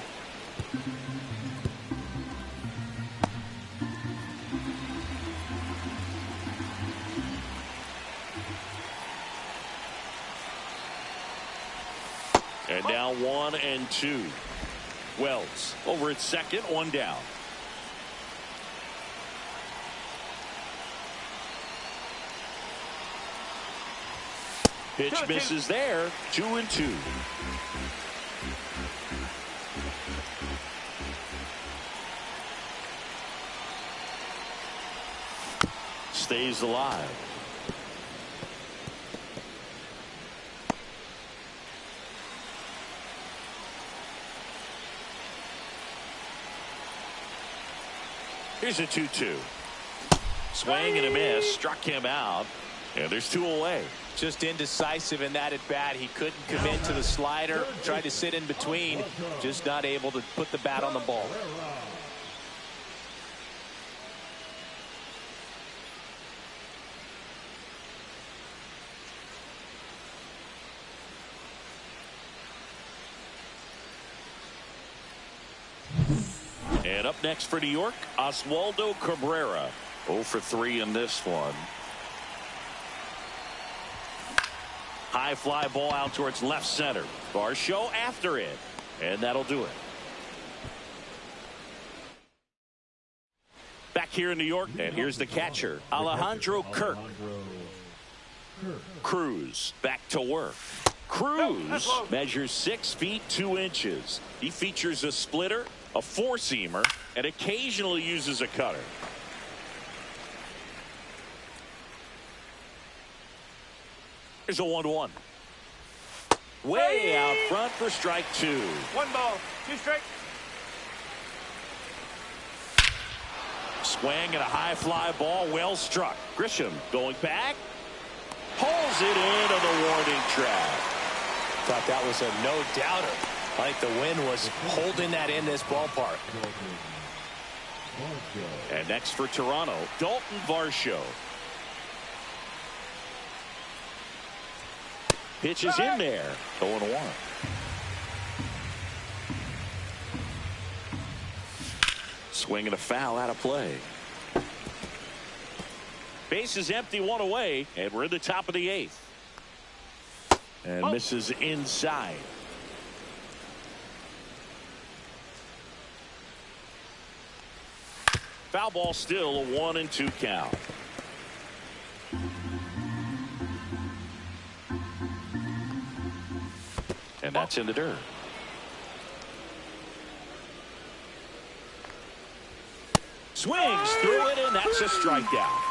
And now 1 and 2. Wells over at second, 1 down. Pitch misses there, 2 and 2. Stays alive. Here's a 2-2. Swing and a miss. Struck him out. And there's 2 away. Just indecisive in that at bat. He couldn't commit to the slider. Tried to sit in between. Just not able to put the bat on the ball. And up next for New York, Oswaldo Cabrera. 0 for 3 in this one. High fly ball out towards left center. BirriaShow after it. And that'll do it. Back here in New York, and here's the catcher, Alejandro Kirk. Cruz back to work. Cruz measures 6 feet 2 inches. He features a splitter, a four-seamer, and occasionally uses a cutter. Here's a 1-1. Way out front for strike 2. 1 ball, 2 strikes. Swing and a high fly ball, well struck. Grisham going back. Pulls it into the warning track. Thought that was a no-doubter. I think the wind was holding that in this ballpark. And next for Toronto, Dalton Varsho. Pitches in there. 0-1. Swing and a foul out of play. Base is empty, 1 away, and we're in the top of the 8th. And misses inside. Foul ball still, a 1-2 count. And that's in the dirt. Swings through it, and that's a strikeout.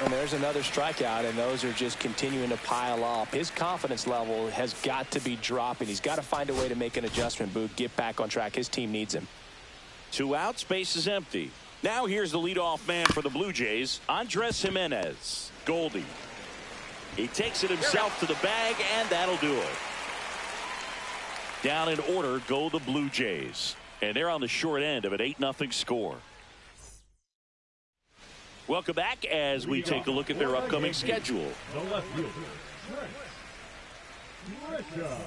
And there's another strikeout, and those are just continuing to pile up. His confidence level has got to be dropping. He's got to find a way to make an adjustment, Boog, get back on track. His team needs him. 2 outs, base is empty. Now here's the leadoff man for the Blue Jays, Andres Gimenez. Goldie. He takes it himself to the bag, and that'll do it. Down in order go the Blue Jays. And they're on the short end of an 8-0 score. Welcome back as we take a look at their upcoming schedule. The left fielder, BirriaShow.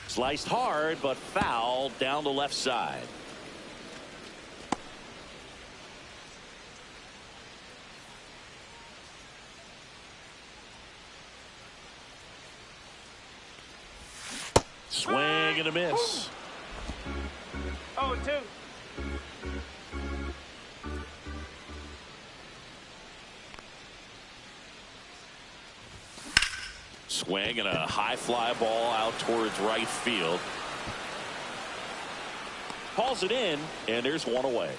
Sliced hard, but foul down the left side. Swing and a miss. 0-2. Swing and a high fly ball out towards right field. Hauls it in, and there's 1 away.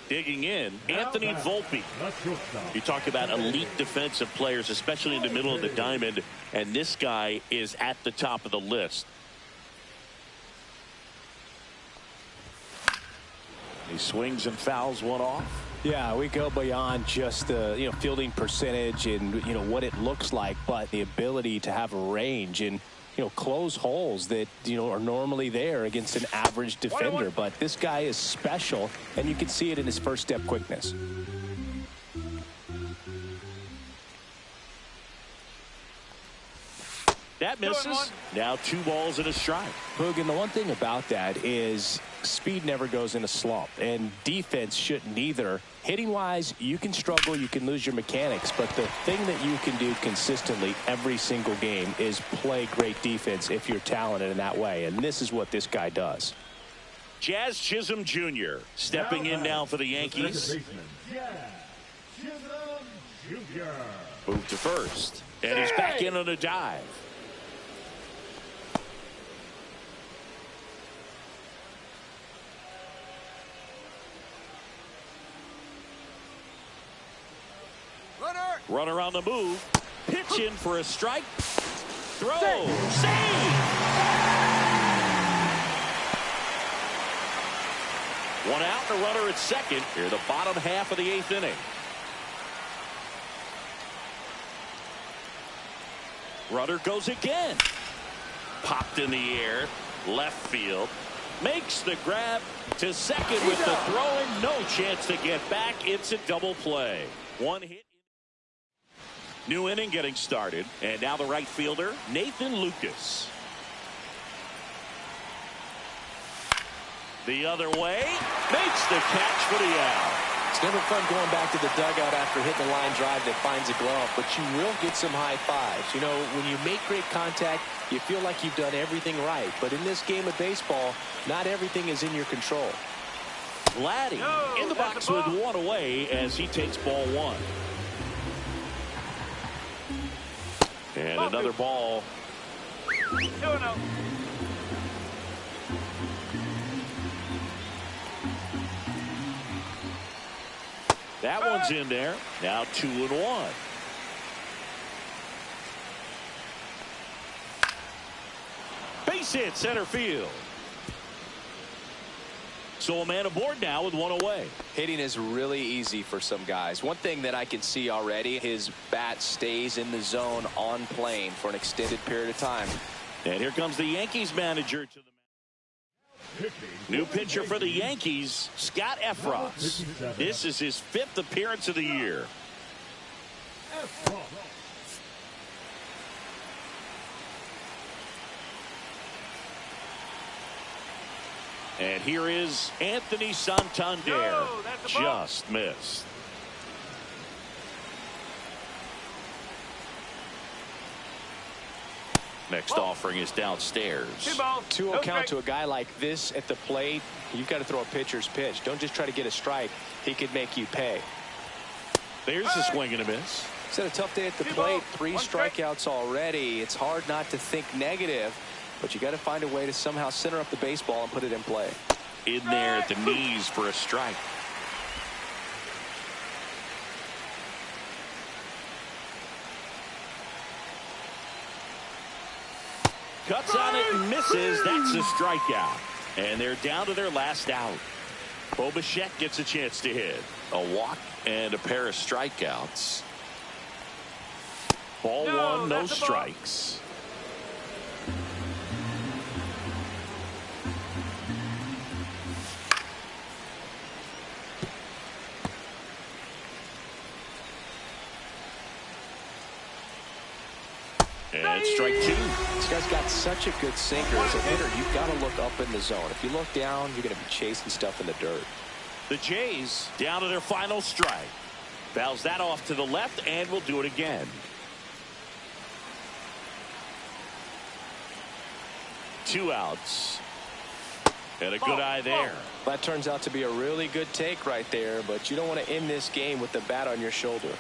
Digging in, Anthony Volpe. You talk about elite defensive players, especially in the middle of the diamond, and this guy is at the top of the list. He swings and fouls 1 off. Yeah, we go beyond just the fielding percentage and what it looks like, but the ability to have a range and close holes that are normally there against an average defender. But this guy is special, and you can see it in his first step quickness. That misses. Now 2 balls and a strike. Boog, and the one thing about that is speed never goes in a slump, and defense shouldn't either. Hitting wise, you can struggle, you can lose your mechanics, but the thing that you can do consistently every single game is play great defense if you're talented in that way, and this is what this guy does. Jazz Chisholm Jr. stepping in now for the Yankees. Move to first, and he's back in on a dive. Runner on the move. Pitch in for a strike. Throw. Save. One out, the runner at second. Here, the bottom half of the 8th inning. Runner goes again. Popped in the air. Left field. Makes the grab to second with the throw in. No chance to get back. It's a double play. 1 hit. New inning getting started, and now the right fielder, Nathan Lucas. The other way, makes the catch for the out. It's never fun going back to the dugout after hitting a line drive that finds a glove, but you will get some high fives. You know, when you make great contact, you feel like you've done everything right. But in this game of baseball, not everything is in your control. Vladdy in the box with one away as he takes ball one. And another ball. 2-0. That one's in there. Now 2-1. Base hit center field. So a man aboard now with one away. Hitting is really easy for some guys. One thing that I can see already, his bat stays in the zone on plane for an extended period of time. And here comes the Yankees manager to the new pitcher for the Yankees, Scott Efros. This is his 5th appearance of the year. And here is Anthony Santander. Just missed. Next offering is downstairs. 2-0 count to a guy like this at the plate. You've got to throw a pitcher's pitch. Don't just try to get a strike. He could make you pay. There's a swing and a miss. It's had a tough day at the plate. 3 strikeouts already. It's hard not to think negative, but you got to find a way to somehow center up the baseball and put it in play. In there at the knees for a strike. Cuts on it and misses. That's a strikeout. And they're down to their last out. Bo Bichette gets a chance to hit. A walk and a pair of strikeouts. Ball one, no strikes. And strike 2. This guy's got such a good sinker. As a hitter, you've got to look up in the zone. If you look down, you're going to be chasing stuff in the dirt. The Jays down to their final strike. Fouls that off to the left and will do it again. 2 outs. And a good eye there. That turns out to be a really good take right there, but you don't want to end this game with the bat on your shoulder.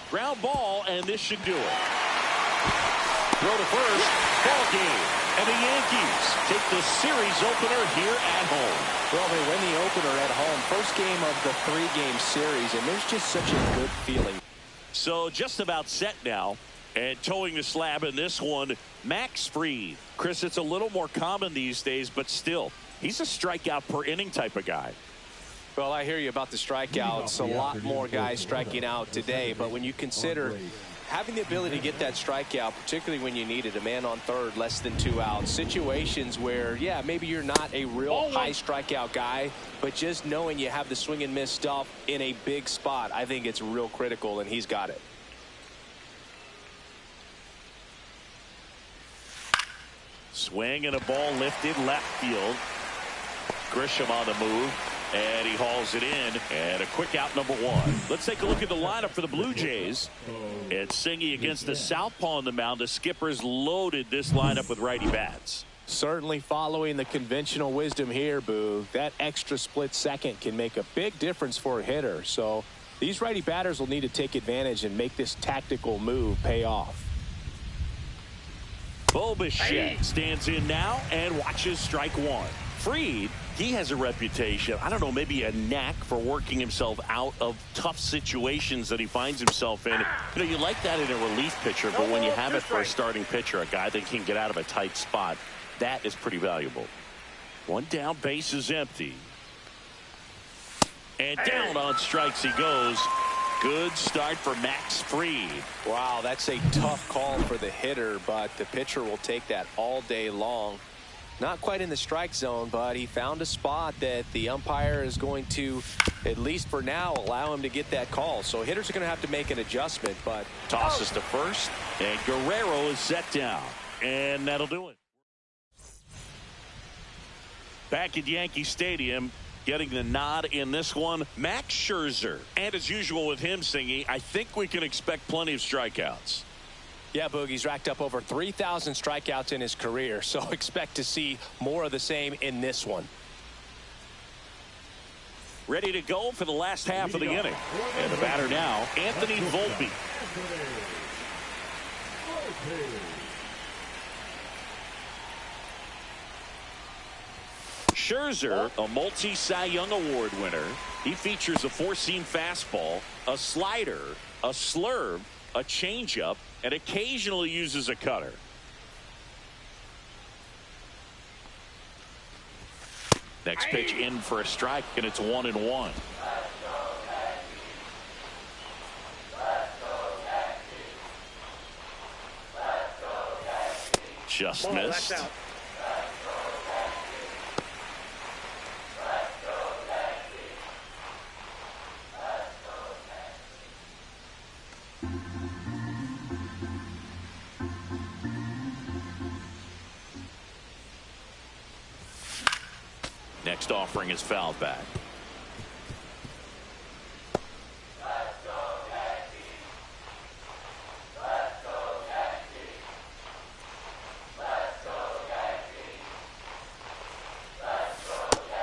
Ground ball, and this should do it. Throw to first. Ball game. And the Yankees take the series opener here at home. Well, they win the opener at home. First game of the 3-game series, and there's just such a good feeling. So just about set now. And towing the slab in this one, Max Fried. Chris, it's a little more common these days, but still, he's a strikeout per inning type of guy. Well, I hear you about the strikeouts. A lot more guys striking out today, but when you consider having the ability to get that strikeout, particularly when you need it, a man on third, less than 2 outs, situations where, yeah, maybe you're not a real high strikeout guy, but just knowing you have the swing and miss stuff in a big spot, I think it's real critical, and he's got it. Swing and a ball lifted left field. Grisham on the move. And he hauls it in. And a quick out, number 1. Let's take a look at the lineup for the Blue Jays. And Singy against the southpaw on the mound. The Skippers loaded this lineup with righty bats. Certainly following the conventional wisdom here, Boo. That extra split second can make a big difference for a hitter. So these righty batters will need to take advantage and make this tactical move pay off. Bo Bichette stands in now and watches strike 1. Fried, he has a reputation, I don't know, maybe a knack for working himself out of tough situations that he finds himself in. You know, you like that in a relief pitcher, but when you have it for a starting pitcher, a guy that can get out of a tight spot, that is pretty valuable. 1 down, base is empty. And down on strikes he goes. Good start for Max Fried. Wow, that's a tough call for the hitter, but the pitcher will take that all day long. Not quite in the strike zone, but he found a spot that the umpire is going to, at least for now, allow him to get that call. So hitters are going to have to make an adjustment, but tosses to first, and Guerrero is set down, and that'll do it. Back at Yankee Stadium, Getting the nod in this one, Max Scherzer. And as usual with him singing, I think we can expect plenty of strikeouts. Yeah, Boogie's racked up over 3,000 strikeouts in his career, so expect to see more of the same in this one. Ready to go for the last half of the inning. And the batter now, Anthony Volpe. Scherzer, a multi-Cy Young Award winner. He features a four-seam fastball, a slider, a slurve, a changeup, and occasionally uses a cutter. Next pitch in for a strike, and it's 1-1. Just missed. Next offering is fouled back.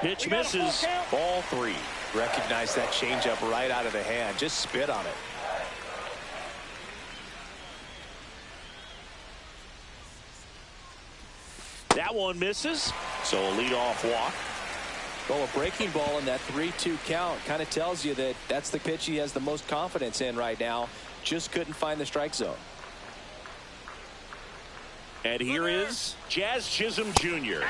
Pitch misses. Ball 3. Recognize that changeup right out of the hand. Just spit on it. That one misses. So a leadoff walk. Well, a breaking ball in that 3-2 count kind of tells you that that's the pitch he has the most confidence in right now. Just couldn't find the strike zone. And here is Jazz Chisholm Jr.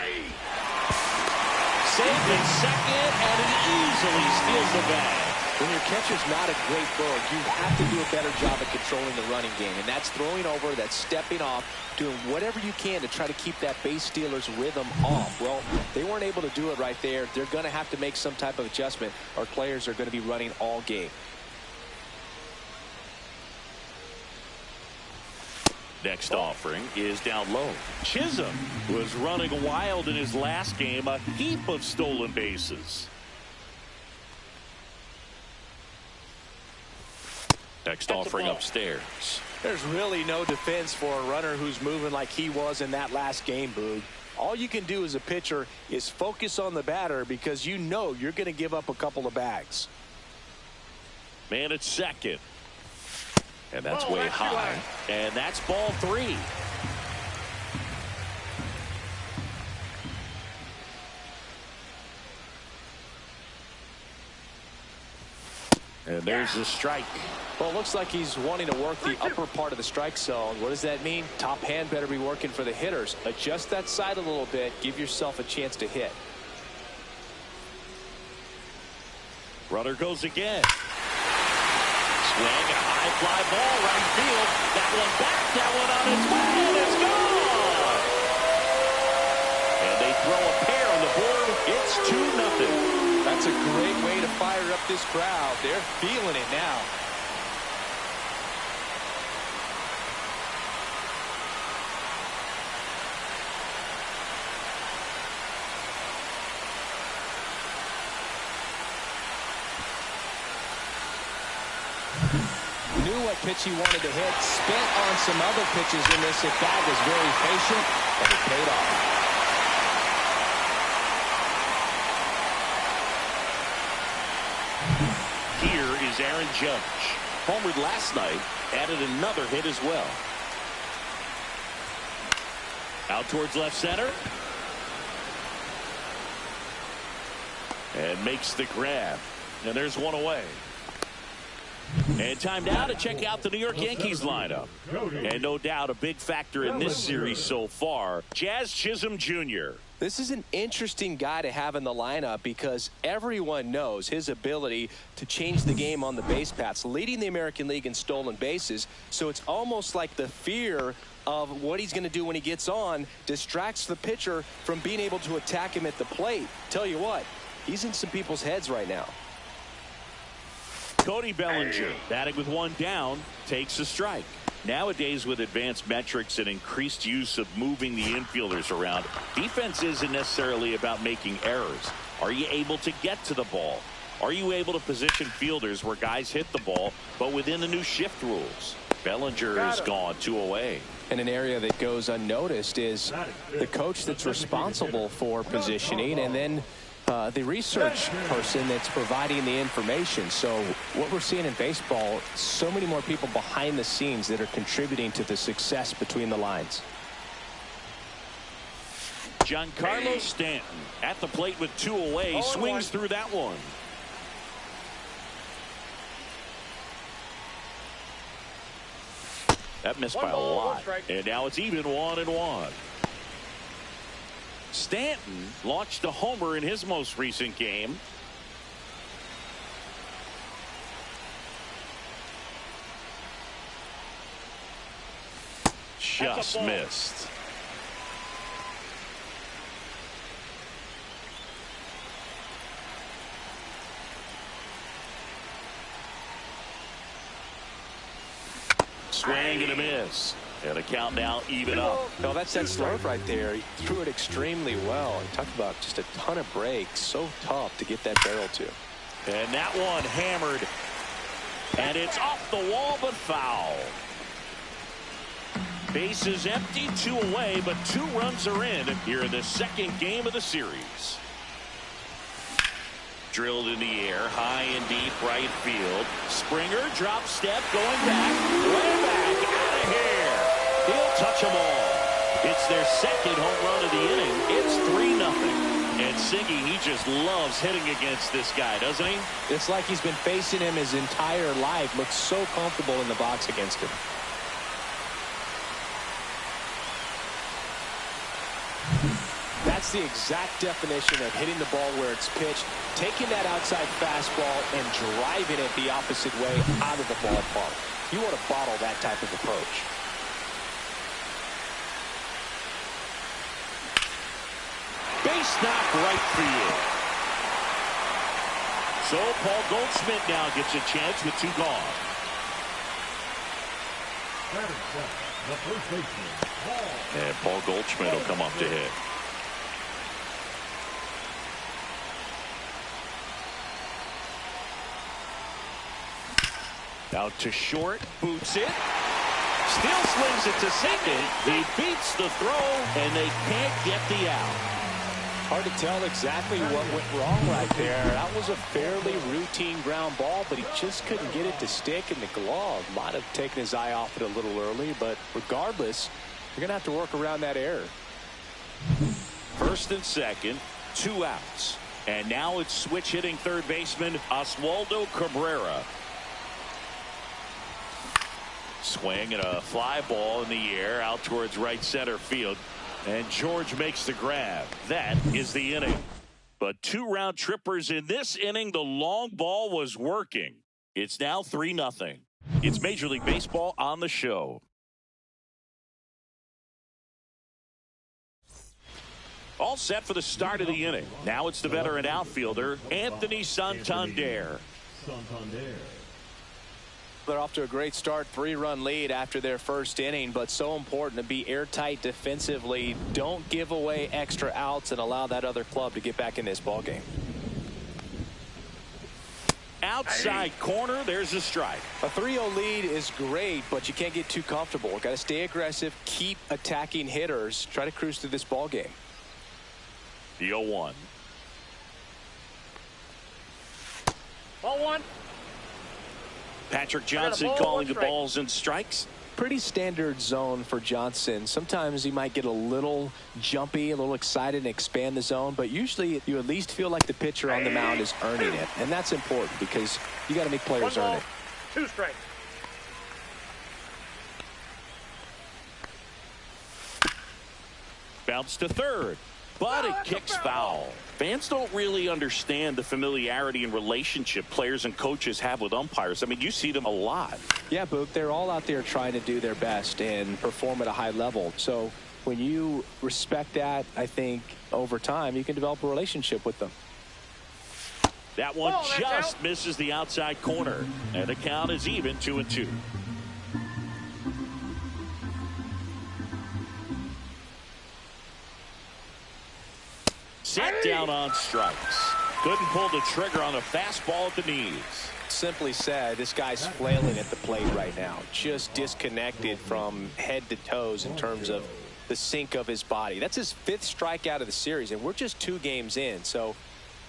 Saved in second, and he easily steals the bag. When your catcher's not a great thrower, you have to do a better job at controlling the running game. And that's throwing over, that's stepping off, doing whatever you can to try to keep that base stealer's rhythm off. Well, they weren't able to do it right there. They're going to have to make some type of adjustment. Our players are going to be running all game. Next offering is down low. Chisholm was running wild in his last game, a heap of stolen bases. Next offering upstairs. There's really no defense for a runner who's moving like he was in that last game, Boog. All you can do as a pitcher is focus on the batter because you know you're going to give up a couple of bags. Man at second. And that's way high. And that's ball 3. And there's the strike. Well, it looks like he's wanting to work the upper part of the strike zone. What does that mean? Top hand better be working for the hitters. Adjust that side a little bit. Give yourself a chance to hit. Runner goes again. Swing, a high fly ball, right field. That one back, that one on its way, and it's gone! And they throw a pair on the board. It's 2-0. That's a great way to fire up this crowd. They're feeling it now. Knew what pitch he wanted to hit, spent on some other pitches in this at bat, was very patient, and it paid off. Here is Aaron Judge. Homered last night, added another hit as well. Out towards left center. And makes the grab. And there's one away. And time now to check out the New York Yankees lineup. And no doubt a big factor in this series so far, Jazz Chisholm Jr. This is an interesting guy to have in the lineup because everyone knows his ability to change the game on the base paths, leading the American League in stolen bases. So it's almost like the fear of what he's going to do when he gets on distracts the pitcher from being able to attack him at the plate. Tell you what, he's in some people's heads right now. Cody Bellinger, batting with one down, takes a strike. Nowadays, with advanced metrics and increased use of moving the infielders around, defense isn't necessarily about making errors. Are you able to get to the ball? Are you able to position fielders where guys hit the ball, but within the new shift rules? Bellinger is gone, 2 away. And an area that goes unnoticed is the coach that's responsible for positioning, and then the research person that's providing the information. So what we're seeing in baseball, so many more people behind the scenes that are contributing to the success between the lines. Giancarlo Stanton at the plate with 2 away, swings through that one. That missed by a lot. And now it's even 1-1. Stanton launched a homer in his most recent game. Just missed. Swing and a miss. And a count now even up. No, that's that slurve right there. He threw it extremely well. He talked about just a ton of breaks. So tough to get that barrel to. And that one hammered. And it's off the wall, but foul. Bases empty, 2 away, but 2 runs are in here in the second game of the series. Drilled in the air, high and deep right field. Springer drop step going back, way back, out of here. He'll touch them all. It's their second home run of the inning. It's 3-0. And Siggy, he just loves hitting against this guy, doesn't he? It's like he's been facing him his entire life. Looks so comfortable in the box against him. That's the exact definition of hitting the ball where it's pitched, taking that outside fastball and driving it the opposite way out of the ballpark. You want to bottle that type of approach. Base knock right field. So Paul Goldschmidt now gets a chance with 2 gone. The first baseman, Paul. And Paul Goldschmidt will come up to hit. Out to short, boots it. Still swings it to second. He beats the throw, and they can't get the out. Hard to tell exactly what went wrong right there. That was a fairly routine ground ball, but he just couldn't get it to stick in the glove. Might have taken his eye off it a little early, but regardless, you're going to have to work around that error. First and second, 2 outs. And now it's switch hitting third baseman Oswaldo Cabrera. Swing and a fly ball in the air out towards right center field. And George makes the grab. That is the inning. But 2 round trippers in this inning. The long ball was working. It's now 3-0. It's Major League Baseball on the show. All set for the start of the inning. Now it's the veteran outfielder, Anthony Santander. They're off to a great start, 3-run lead after their first inning, but so important to be airtight defensively. Don't give away extra outs and allow that other club to get back in this ballgame. Outside corner, there's a strike. A 3-0 lead is great, but you can't get too comfortable. Got to stay aggressive, keep attacking hitters, try to cruise through this ballgame. The 0-1. Ball 1. Patrick Johnson calling the balls and strikes. Pretty standard zone for Johnson. Sometimes he might get a little jumpy, a little excited and expand the zone, but usually you at least feel like the pitcher on the mound is earning it, and that's important because you got to make players earn it. 2 strikes. Bounce to third, but it kicks foul. Fans don't really understand the familiarity and relationship players and coaches have with umpires. I mean, you see them a lot. Yeah, Boog, they're all out there trying to do their best and perform at a high level. So when you respect that, I think over time you can develop a relationship with them. That one just misses the outside corner, and the count is even 2-2. set down on strikes. Couldn't pull the trigger on a fastball at the knees. Simply said, this guy's flailing at the plate right now. Just disconnected from head to toes in terms of the sink of his body. That's his 5th strikeout of the series, and we're just 2 games in. So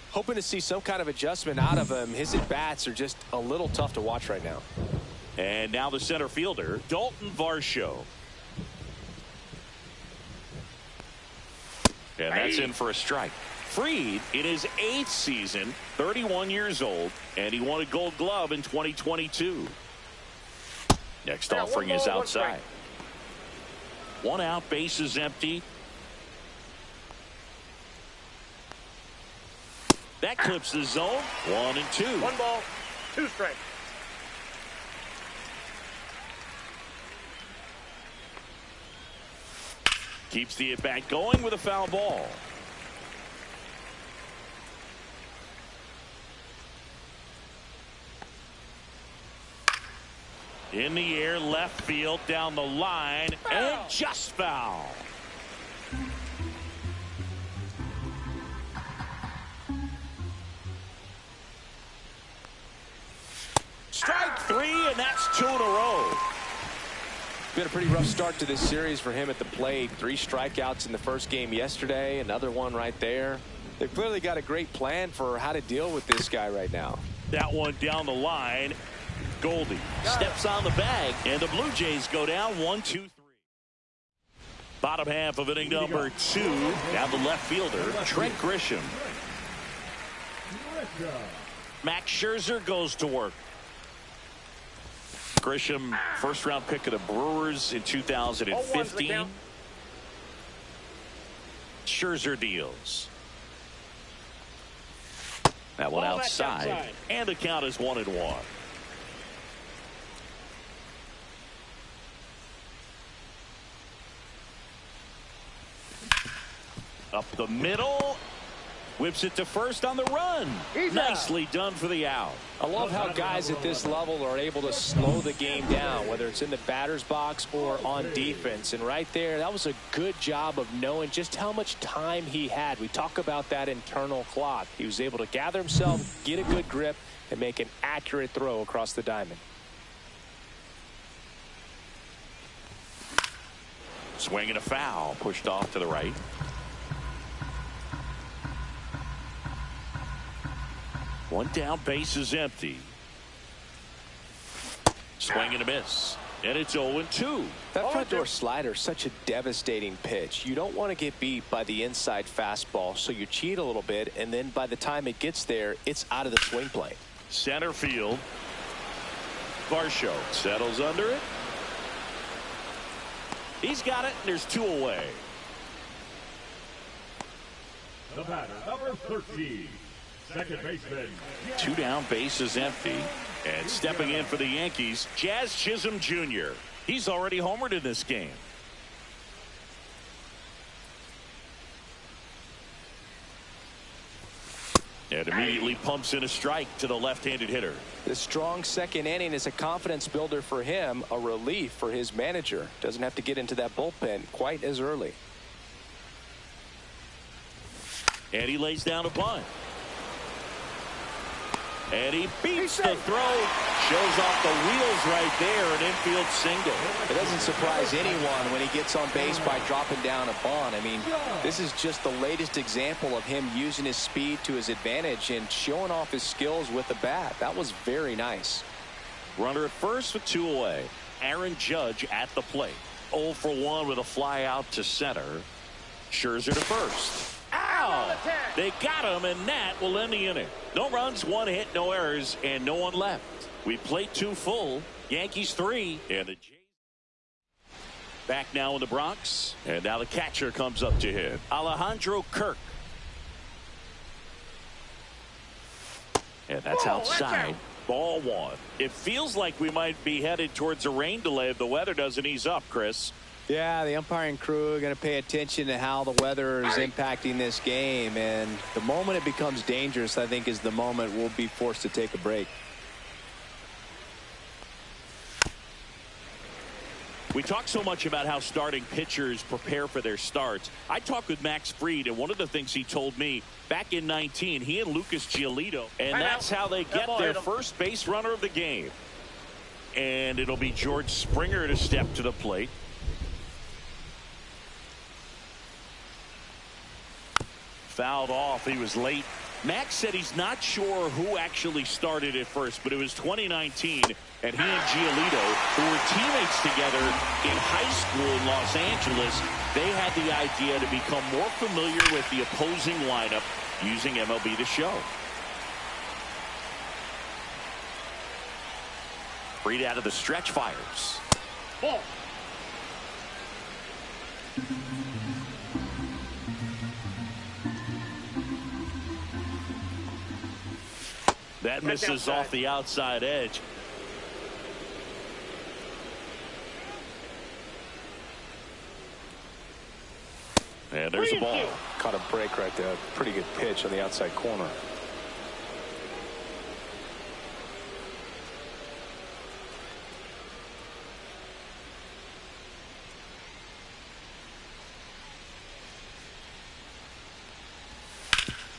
hoping to see some kind of adjustment out of him. His at-bats are just a little tough to watch right now. And now the center fielder, Dalton Varsho. And that's in for a strike. Fried in his 8th season, 31 years old, and he won a Gold Glove in 2022. Next offering is outside. 1 out, base is empty. That clips the zone. 1 and 2. 1 ball, 2 strikes. Keeps the at-bat going with a foul ball. In the air, left field, down the line, and just foul. Strike 3, and that's 2 in a row. Been a pretty rough start to this series for him at the plate. 3 strikeouts in the first game yesterday, another one right there. They've clearly got a great plan for how to deal with this guy right now. That one down the line. Goldie steps on the bag, and the Blue Jays go down 1-2-3. Bottom half of inning number 2. Now the left fielder, Trent Grisham. Max Scherzer goes to work. Grisham, first-round pick of the Brewers in 2015. Scherzer deals. That one outside, and the count is 1-1. Up the middle, whips it to first on the run. Nicely done for the out. I love how guys at this level are able to slow the game down, whether it's in the batter's box or on defense. And right there, that was a good job of knowing just how much time he had. We talk about that internal clock. He was able to gather himself, get a good grip, and make an accurate throw across the diamond. Swing and a foul, pushed off to the right. One down, base is empty. Swing and a miss. And it's 0-2. That front door slider is such a devastating pitch. You don't want to get beat by the inside fastball, so you cheat a little bit, and then by the time it gets there, it's out of the swing plane. Center field. Varsho settles under it. He's got it, and there's 2 away. The batter, number 13. Second baseman. 2 down, base is empty. And stepping in for the Yankees, Jazz Chisholm Jr. He's already homered in this game. And immediately pumps in a strike to the left-handed hitter. The strong second inning is a confidence builder for him, a relief for his manager. Doesn't have to get into that bullpen quite as early. And he lays down a bunt. And he beats the throw. Shows off the wheels right there. An infield single. It doesn't surprise anyone when he gets on base by dropping down a bunt. I mean, this is just the latest example of him using his speed to his advantage and showing off his skills with the bat. That was very nice. Runner at first with 2 away. Aaron Judge at the plate. 0 for 1 with a fly out to center. Scherzer to first. Ow! They got him, and that will end the inning. No runs, 1 hit, no errors, and no one left. We played 2 full. Yankees 3, and the Jays back now in the Bronx. And now the catcher comes up to hit. Alejandro Kirk. And that's outside. Ball 1. It feels like we might be headed towards a rain delay if the weather doesn't ease up, Chris. Yeah, the umpiring crew are going to pay attention to how the weather is impacting this game. And the moment it becomes dangerous, I think, is the moment we'll be forced to take a break. We talk so much about how starting pitchers prepare for their starts. I talked with Max Fried, and one of the things he told me back in 19, he and Lucas Giolito, and that's how they get their first base runner of the game. And it'll be George Springer to step to the plate. Fouled off. He was late. Max said he's not sure who actually started at first, but it was 2019, and he and Giolito, who were teammates together in high school in Los Angeles, they had the idea to become more familiar with the opposing lineup using MLB The Show. Fried out of the stretch, fires. Ball. That misses off the outside edge. And there's a ball. Caught a break right there. Pretty good pitch on the outside corner.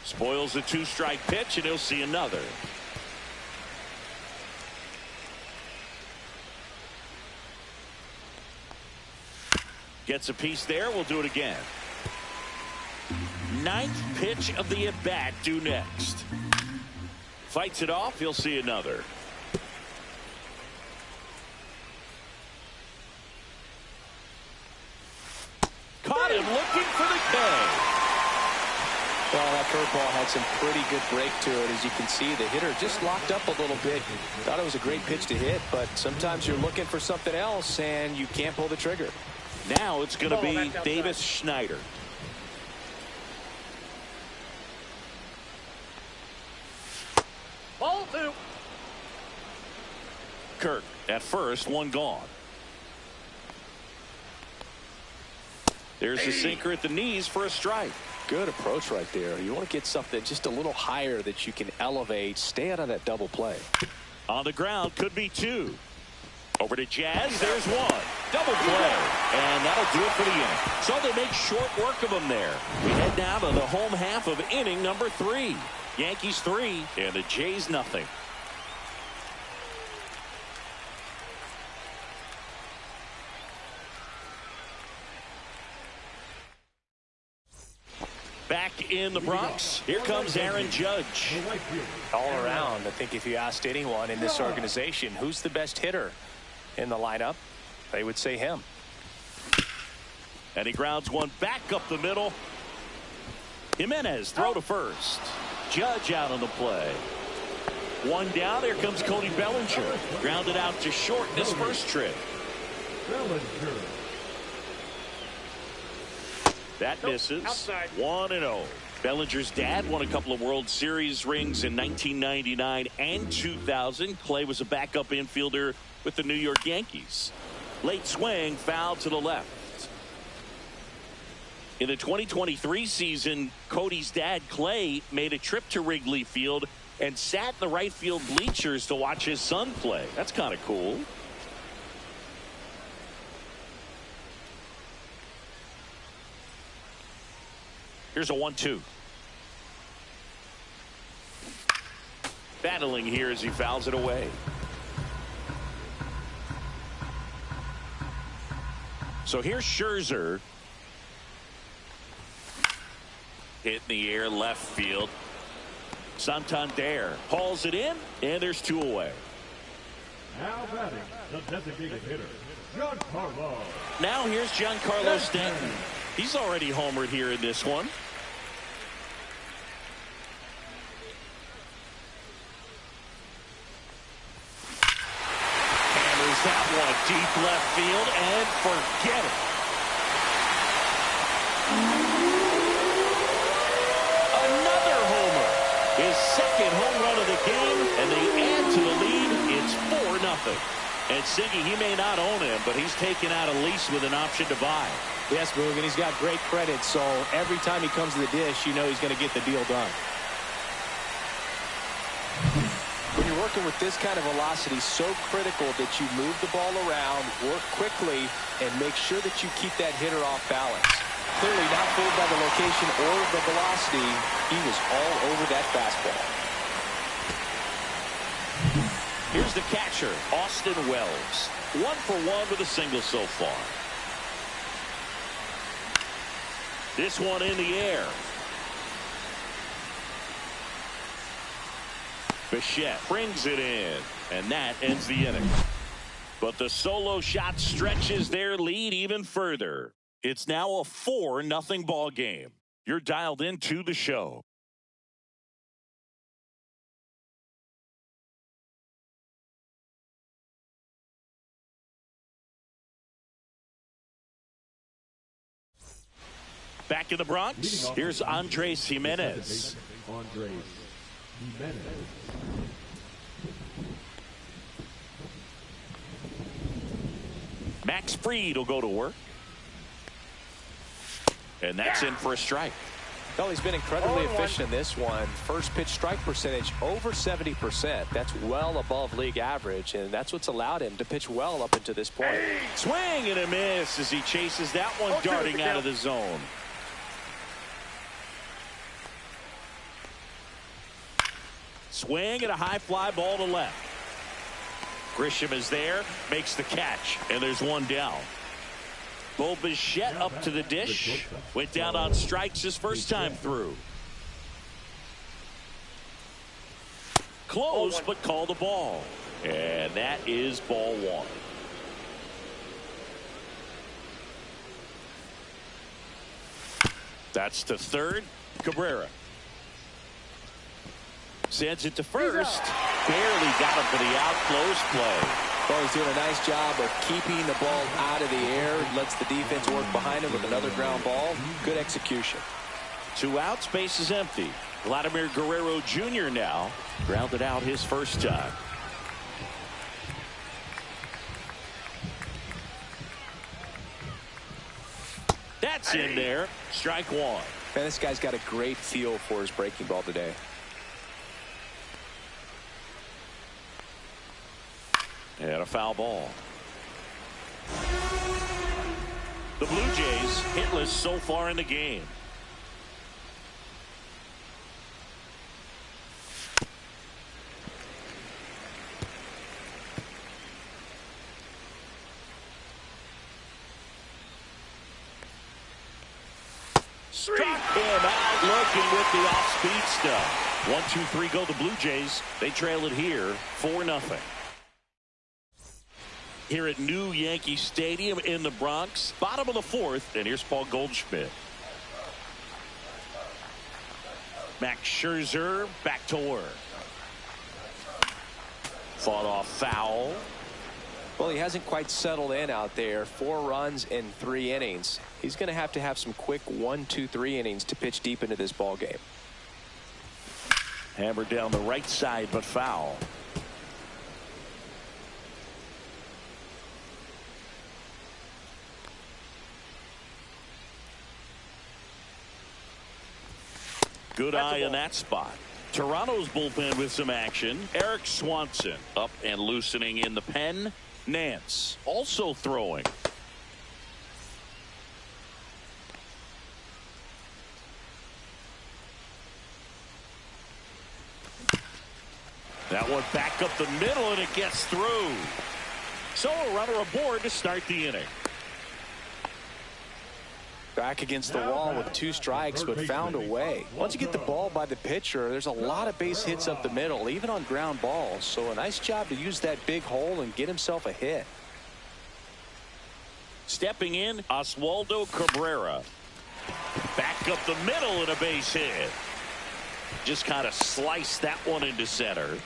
Spoils a two-strike pitch, and he'll see another. Gets a piece there. We'll do it again. Ninth pitch of the at-bat due next. Fights it off. He'll see another. Caught him looking for the K. Well, that curveball had some pretty good break to it. As you can see, the hitter just locked up a little bit. Thought it was a great pitch to hit, but sometimes you're looking for something else, and you can't pull the trigger. Now it's going to be Davis Schneider. Ball 2. Kirk at first, one gone. There's the sinker at the knees for a strike. Good approach right there. You want to get something just a little higher that you can elevate. Stay out of that double play. On the ground, could be two. Over to Jazz. There's one. Double play. And that'll do it for the inning. So they make short work of them there. We head now to the home half of inning number 3. Yankees 3 and the Jays nothing. Back in the Bronx, here comes Aaron Judge. All around, I think if you asked anyone in this organization who's the best hitter in the lineup, they would say him. And he grounds one back up the middle. Jimenez throw to first. Judge out on the play. One down. Here comes Cody Bellinger. Grounded out to short in his first trip. That misses. 1-0. Bellinger's dad won a couple of World Series rings in 1999 and 2000. Clay was a backup infielder with the New York Yankees. Late swing, foul to the left. In the 2023 season, Cody's dad, Clay, made a trip to Wrigley Field and sat in the right field bleachers to watch his son play. That's kind of cool. Here's a 1-2. Battling here as he fouls it away. So here's Scherzer. Hit in the air, left field. Santander hauls it in, and there's 2 away. Now batting, the designated hitter, Giancarlo. Now here's Giancarlo Stanton. He's already homered here in this one. Hammers that one deep left field, and forget it. Another homer. His second home run of the game, and they add to the lead. It's 4-0. And Siggy, he may not own him, but he's taken out a lease with an option to buy. Yes, Boog, and he's got great credit, so every time he comes to the dish, you know he's going to get the deal done. When you're working with this kind of velocity, so critical that you move the ball around, work quickly, and make sure that you keep that hitter off balance. Clearly not fooled by the location or the velocity. He was all over that fastball. Here's the catcher, Austin Wells. 1 for 1 with a single so far. This one in the air. Bichette brings it in, and that ends the inning. But the solo shot stretches their lead even further. It's now a 4-0 ball game. You're dialed into the show. Back in the Bronx, here's Andres Jimenez. Andres Jimenez. Max Fried will go to work. And that's in for a strike. Well, he's been incredibly efficient in this one. First pitch strike percentage over 70%. That's well above league average, and that's what's allowed him to pitch well up until this point. Swing and a miss as he chases that one darting out of the zone. Swing and a high fly ball to left. Grisham is there, makes the catch, and there's one down. Bo Bichette up to the dish. Went down on strikes his first time through. Close, but called the ball. And that is ball 1. That's to third. Cabrera sends it to first. Barely got him for the out. Close play. Well, he's doing a nice job of keeping the ball out of the air. Lets the defense work behind him with another ground ball. Good execution. 2 outs, base is empty. Vladimir Guerrero Jr. now grounded out his first time. That's in there. Strike 1. Man, this guy's got a great feel for his breaking ball today. And a foul ball. The Blue Jays hitless so far in the game. Struck him out looking with the off-speed stuff. 1-2-3 go the Blue Jays. They trail it here 4-0. Here at New Yankee Stadium in the Bronx, bottom of the 4th, and here's Paul Goldschmidt. Max Scherzer back to work. Fought off foul. Well, he hasn't quite settled in out there. 4 runs in 3 innings. He's going to have some quick 1-2-3 innings to pitch deep into this ball game. Hammered down the right side, but foul. Good eye in that spot. Toronto's bullpen with some action. Eric Swanson up and loosening in the pen. Nance also throwing. That one back up the middle, and it gets through. So a runner aboard to start the inning. Back against the wall with 2 strikes, but found a way. Once you get the ball by the pitcher, there's a lot of base hits up the middle, even on ground balls. So a nice job to use that big hole and get himself a hit. Stepping in, Oswaldo Cabrera. Back up the middle and a base hit. Just kind of sliced that one into center.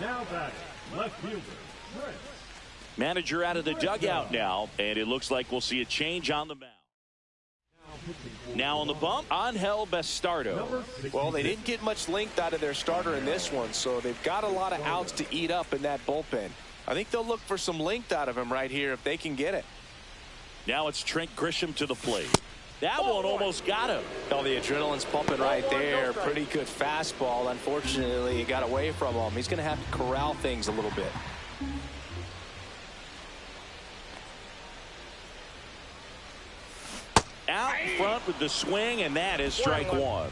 Now batting, left fielder, Chris. Manager out of the dugout now, and it looks like we'll see a change on the mound. Now on the bump, Angel Bastardo. Well, they didn't get much length out of their starter in this one, so they've got a lot of outs to eat up in that bullpen. I think they'll look for some length out of him right here if they can get it. Now it's Trent Grisham to the plate. That one almost got him. Oh, the adrenaline's pumping right there. Pretty good fastball. Unfortunately, it got away from him. He's going to have to corral things a little bit. Out front with the swing, and that is strike one.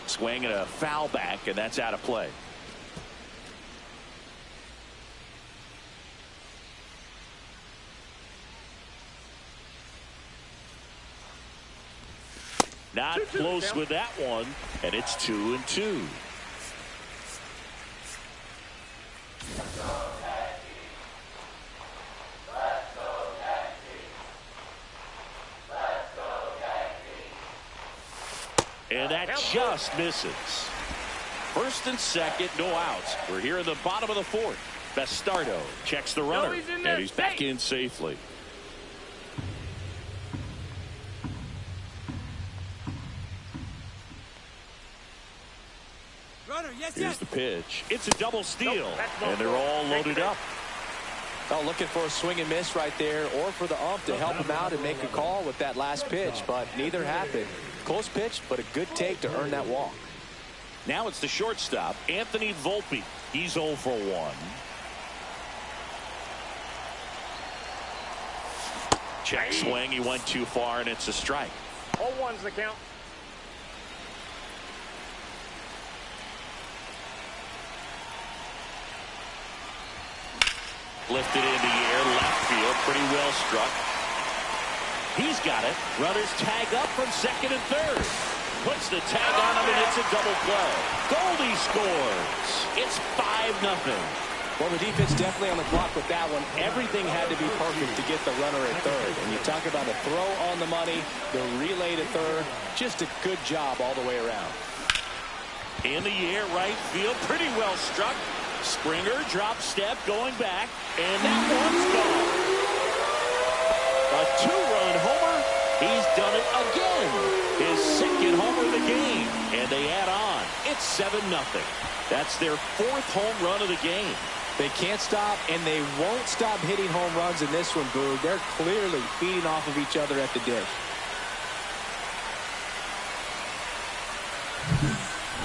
Swing and a foul back, and that's out of play. Not close with that one, and it's 2-2. And that just misses. First and second, no outs. We're here in the bottom of the fourth. Bastardo checks the runner, and he's back in safely. Here's the pitch. It's a double steal, and they're all loaded up. Oh, looking for a swing and miss right there, or for the ump to help him out and make a call with that last pitch, but neither happened. Close pitch, but a good take to earn that walk. Now it's the shortstop, Anthony Volpe. He's 0 for 1. Check swing. He went too far, and it's a strike. 0-1's the count. Lifted in the air, left field, pretty well struck. He's got it. Runners tag up from second and third. Puts the tag on him, and it's a double play. Goldie scores. It's 5-0. Well, the defense definitely on the clock with that one. Everything had to be perfect to get the runner at third. And you talk about a throw on the money, the relay to third. Just a good job all the way around. In the air, right field, pretty well struck. Springer drop step going back, and that one's gone. A 2-run homer. He's done it again. His second homer of the game, and they add on. It's 7-0. That's their 4th home run of the game. They can't stop, and they won't stop hitting home runs in this one, Boog. They're clearly feeding off of each other at the dish.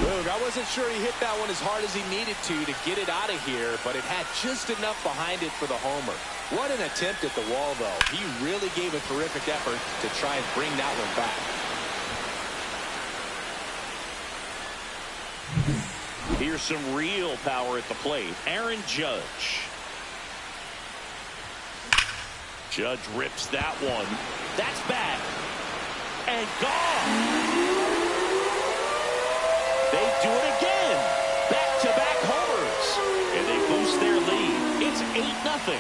Boog, I wasn't sure he hit that one as hard as he needed to get it out of here, but it had just enough behind it for the homer. What an attempt at the wall, though. He really gave a terrific effort to try and bring that one back. Here's some real power at the plate. Aaron Judge. Judge rips that one. That's back. And gone. They do it again. Back-to-back homers. And they boost their lead. It's 8-0.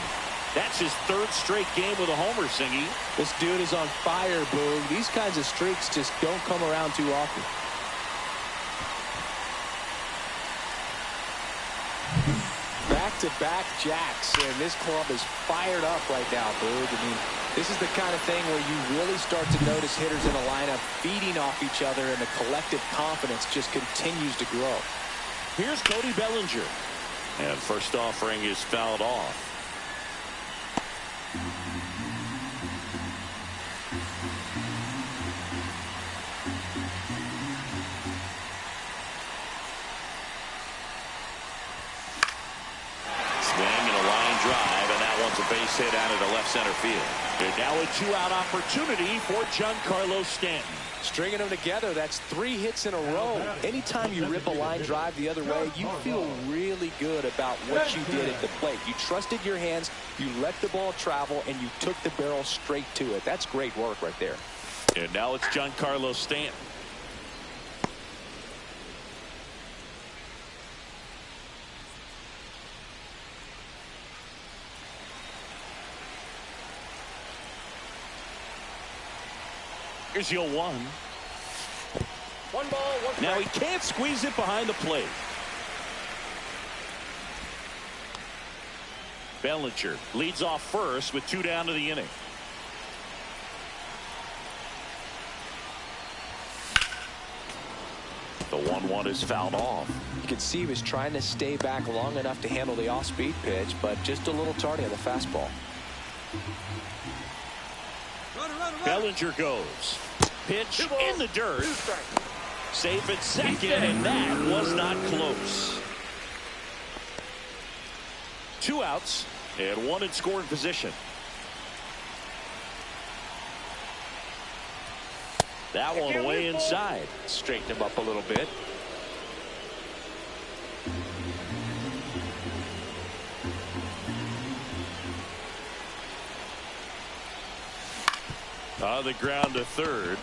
That's his 3rd straight game with a homer, Singy. This dude is on fire, Boog. These kinds of streaks just don't come around too often. Back-to-back jacks, and this club is fired up right now, Boog. I mean, this is the kind of thing where you really start to notice hitters in a lineup feeding off each other, and the collective confidence just continues to grow. Here's Cody Bellinger. And first offering is fouled off. A base hit out of the left center field. And now a 2-out opportunity for Giancarlo Stanton. Stringing them together, that's 3 hits in a row. Anytime you rip a line drive the other way, you feel really good about what you did at the plate. You trusted your hands, you let the ball travel, and you took the barrel straight to it. That's great work right there. And now it's Giancarlo Stanton. Here's your 1. 1 ball, 1 strike. Now he can't squeeze it behind the plate. Bellinger leads off first with 2 down to the inning. The 1-1 is fouled off. You could see he was trying to stay back long enough to handle the off-speed pitch, but just a little tardy on the fastball. Bellinger goes. Pitch in the dirt. Safe at second, and that was not close. 2 outs and 1 in scoring position. That one way inside. Straighten him up a little bit. On the ground to third.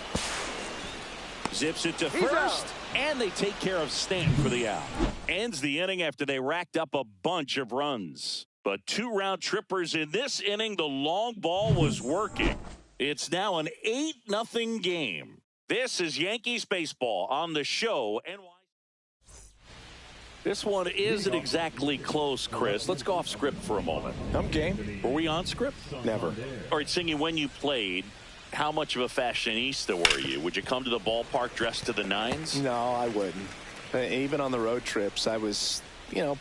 Zips it to first, and they take care of Stanton for the out. Ends the inning after they racked up a bunch of runs. But 2 round trippers in this inning. The long ball was working. It's now an 8-0 game. This is Yankees baseball on the show. This one isn't exactly close, Chris. Let's go off script for a moment. I'm game. Were we on script? Never. All right, Singy, when you played, how much of a fashionista were you? Would you come to the ballpark dressed to the nines? No, I wouldn't. Even on the road trips, I was,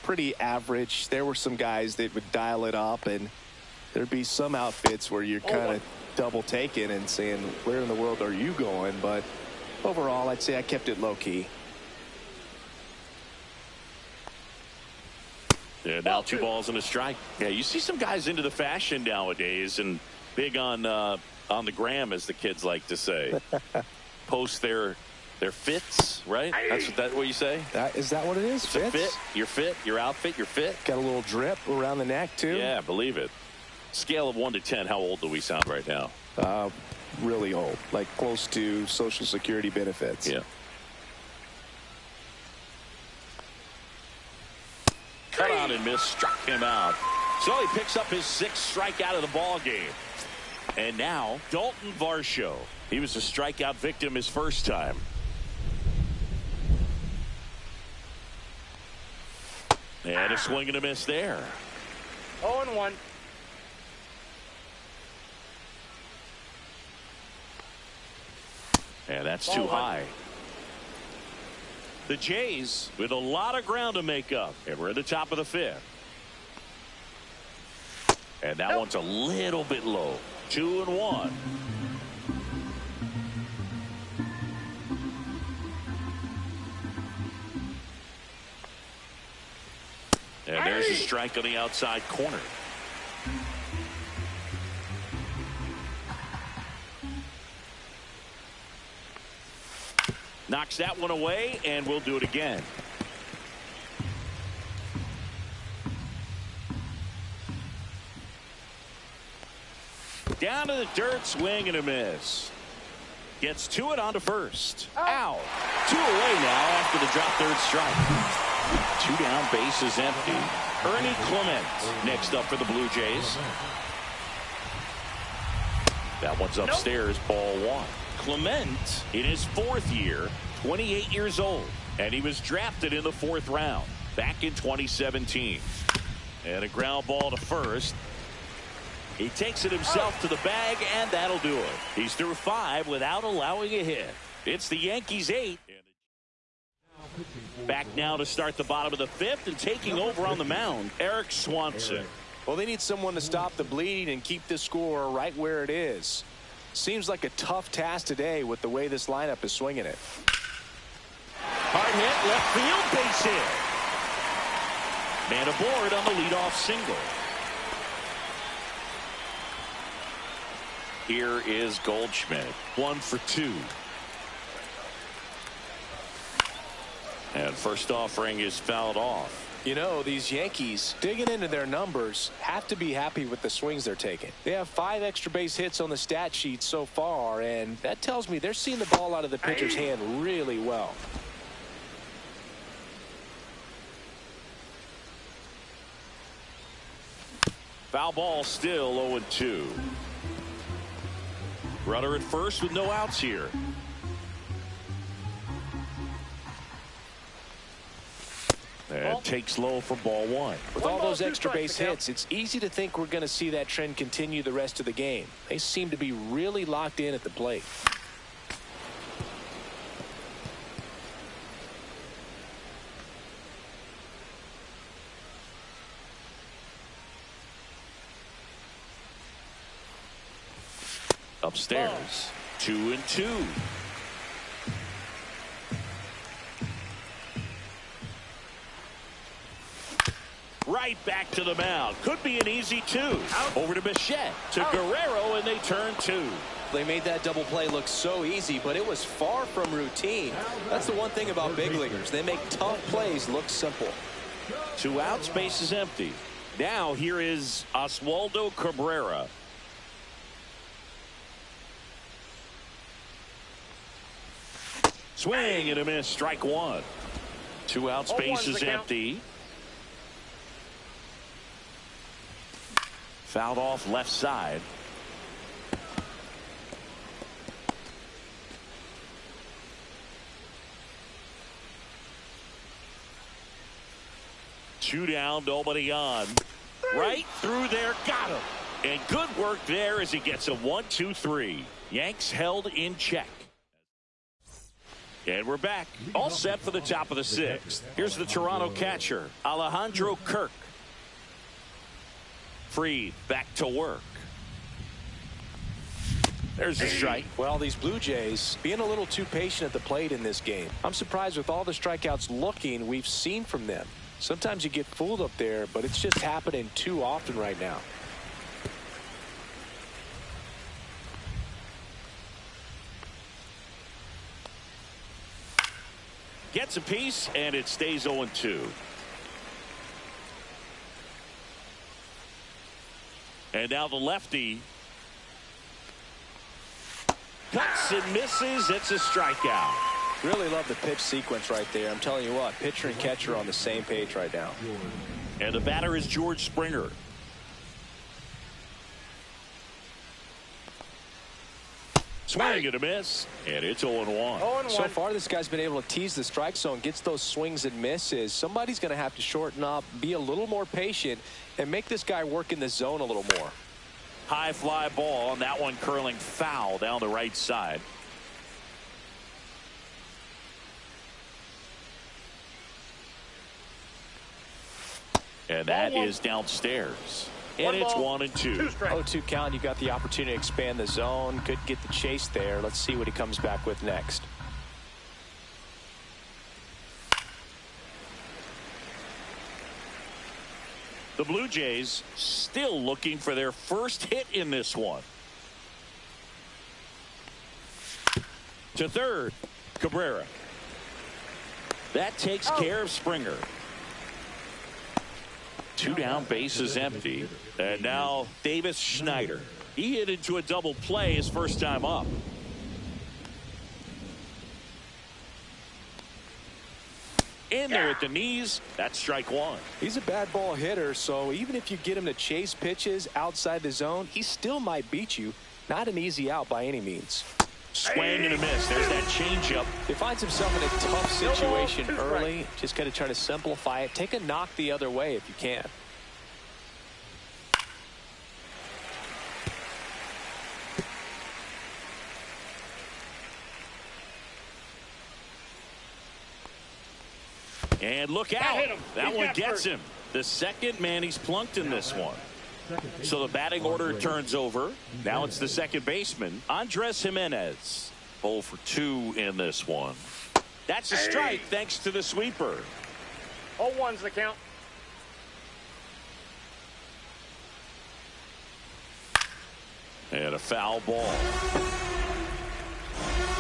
pretty average. There were some guys that would dial it up, and there'd be some outfits where you're kind of double taking and saying, where in the world are you going? But overall, I'd say I kept it low key. Yeah, now 2 balls and a strike. Yeah, you see some guys into the fashion nowadays and big on the gram, as the kids like to say. Post their fits, right? That's what you say? Is that what it is? It's fit, your fit, your outfit, your fit. Got a little drip around the neck, too. Yeah, believe it. Scale of 1 to 10, how old do we sound right now? Really old, like close to Social Security benefits. Yeah. Cut out and miss, struck him out. So he picks up his 6th strikeout of the ball game. And now Dalton Varsho. He was a strikeout victim his first time. And a swing and a miss there. 0-1. And that's too high. The Jays with a lot of ground to make up. And we're at the top of the 5th. And that one's a little bit low. 2-1. And there's a strike on the outside corner. Knocks that one away, and we'll do it again. Down to the dirt, swing and a miss. Gets to it onto first. Out. 2 away now after the drop third strike. 2 down, bases empty. Ernie Clement next up for the Blue Jays. That one's upstairs, ball 1. Clement in his 4th year, 28 years old, and he was drafted in the 4th round back in 2017. And a ground ball to first. He takes it himself to the bag, and that'll do it. He's through 5 without allowing a hit. It's the Yankees 8. Back now to start the bottom of the 5th, and taking over on the mound, Eric Swanson. Well, they need someone to stop the bleeding and keep this score right where it is. Seems like a tough task today with the way this lineup is swinging it. Hard hit, left field, base hit. Man aboard on the leadoff single. Here is Goldschmidt. 1 for 2. And first offering is fouled off. You know, these Yankees, digging into their numbers, have to be happy with the swings they're taking. They have 5 extra base hits on the stat sheet so far, and that tells me they're seeing the ball out of the pitcher's hand really well. Foul ball, still 0-2. Runner at first with no outs here. And takes low for ball 1. With all those extra base hits, it's easy to think we're going to see that trend continue the rest of the game. They seem to be really locked in at the plate. Upstairs, 2-2. Right back to the mound. Could be an easy 2. Over to Bichette, to Guerrero, and they turn 2. They made that double play look so easy, but it was far from routine. That's the one thing about big leaguers. They make tough plays look simple. 2 outs, base is empty. Now here is Oswaldo Cabrera. Swing and a miss, strike 1. 2 outs, base is empty. Fouled off left side. Two down, nobody on. Right through there, got him. And good work there as he gets a 1-2-3. Yanks held in check. And we're back. All set for the top of the 6th. Here's the Toronto catcher, Alejandro Kirk. Freed, back to work. There's the strike. Well, these Blue Jays being a little too patient at the plate in this game. I'm surprised with all the strikeouts we've seen from them. Sometimes you get fooled up there, but it's just happening too often right now. Gets a piece, and it stays 0-2. And now the lefty cuts and misses. It's a strikeout. Really love the pitch sequence right there. I'm telling you what, pitcher and catcher are on the same page right now. And the batter is George Springer. Swing and a miss, and it's 0-1. So far, this guy's been able to tease the strike zone, gets those swings and misses. Somebody's going to have to shorten up, be a little more patient, and make this guy work in the zone a little more. High fly ball, and that one curling foul down the right side. And that is downstairs. And it's 1-2. 0-2 count. You got the opportunity to expand the zone. Could get the chase there. Let's see what he comes back with next. The Blue Jays still looking for their first hit in this one. To third, Cabrera. That takes care of Springer. 2 down, base is empty. And now Davis Schneider. He hit into a double play his first time up. In there at the knees. That's strike 1. He's a bad ball hitter, so even if you get him to chase pitches outside the zone, he still might beat you. Not an easy out by any means. Swing and a miss. There's that changeup. He finds himself in a tough situation early. Just got to try to simplify it. Take a knock the other way if you can. And look out. That one gets him. The second man he's plunked in this one. So the batting order turns over. Now it's the second baseman, Andres Jimenez. 0 for 2 in this one. That's a strike thanks to the sweeper. 0-1's the count. And a foul ball.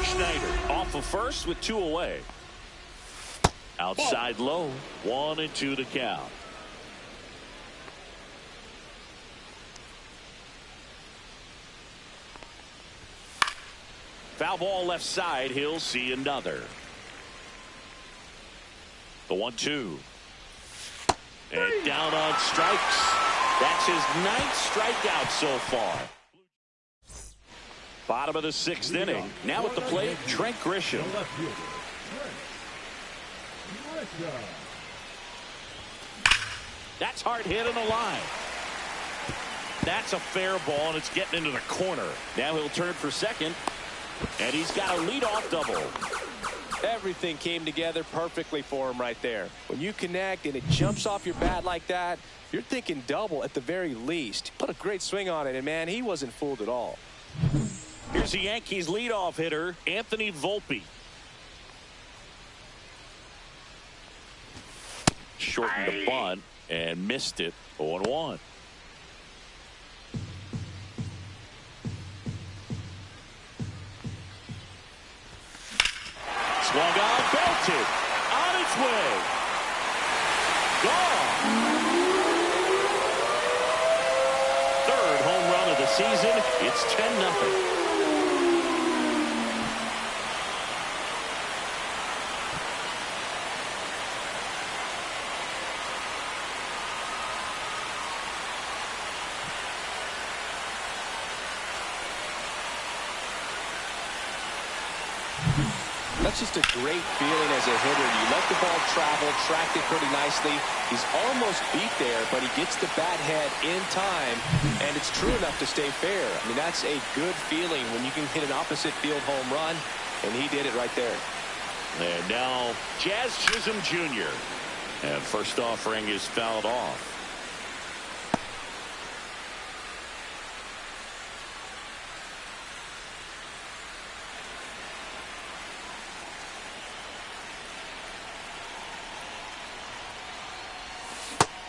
Schneider off of first with 2 away. Outside low. 1-2 to count. Foul ball left side. He'll see another. The 1-2. And down on strikes. That's his 9th strikeout so far. Bottom of the 6th inning. Now at the plate, Trent Grisham. That's hard hit in the line. That's a fair ball, and it's getting into the corner. Now he'll turn for second. And he's got a leadoff double. Everything came together perfectly for him right there. When you connect and it jumps off your bat like that, you're thinking double at the very least. Put a great swing on it, and man, he wasn't fooled at all. Here's the Yankees leadoff hitter, Anthony Volpe. Shortened the bunt and missed it. 0-1. Swung on, belted. On its way. Gone. Third home run of the season. It's 10-0. That's just a great feeling as a hitter. You let the ball travel, tracked it pretty nicely. He's almost beat there, but he gets the bat head in time, and it's true enough to stay fair. I mean, that's a good feeling when you can hit an opposite field home run, and he did it right there. And now Jazz Chisholm Jr. And first offering is fouled off.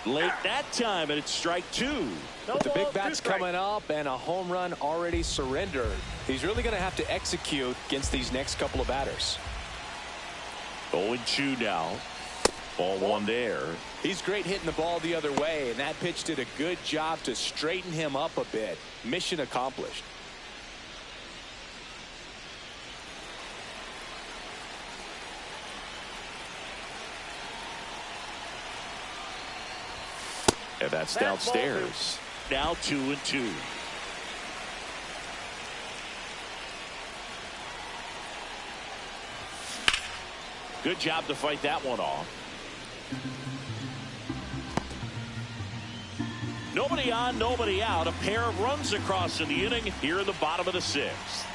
Late that time, and it's strike two. With the big bats coming up and a home run already surrendered, he's really going to have to execute against these next couple of batters. 0-2 now. Ball one there. He's great hitting the ball the other way, and that pitch did a good job to straighten him up a bit. Mission accomplished. And that's downstairs. Now 2-2. Good job to fight that one off. Nobody on, nobody out. A pair of runs across in the inning here in the bottom of the sixth.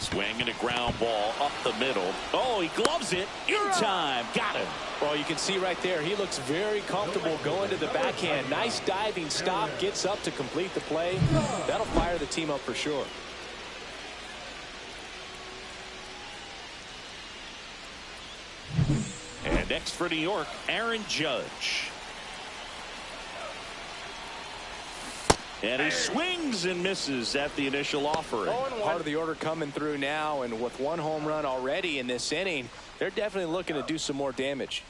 Swing and a ground ball up the middle. Oh, he gloves it in time. Got him. Well, you can see right there, he looks very comfortable going to the backhand. Nice diving stop, gets up to complete the play. That'll fire the team up for sure. And next for New York, Aaron Judge. And he swings and misses at the initial offering. Part of the order coming through now, and with one home run already in this inning, they're definitely looking to do some more damage.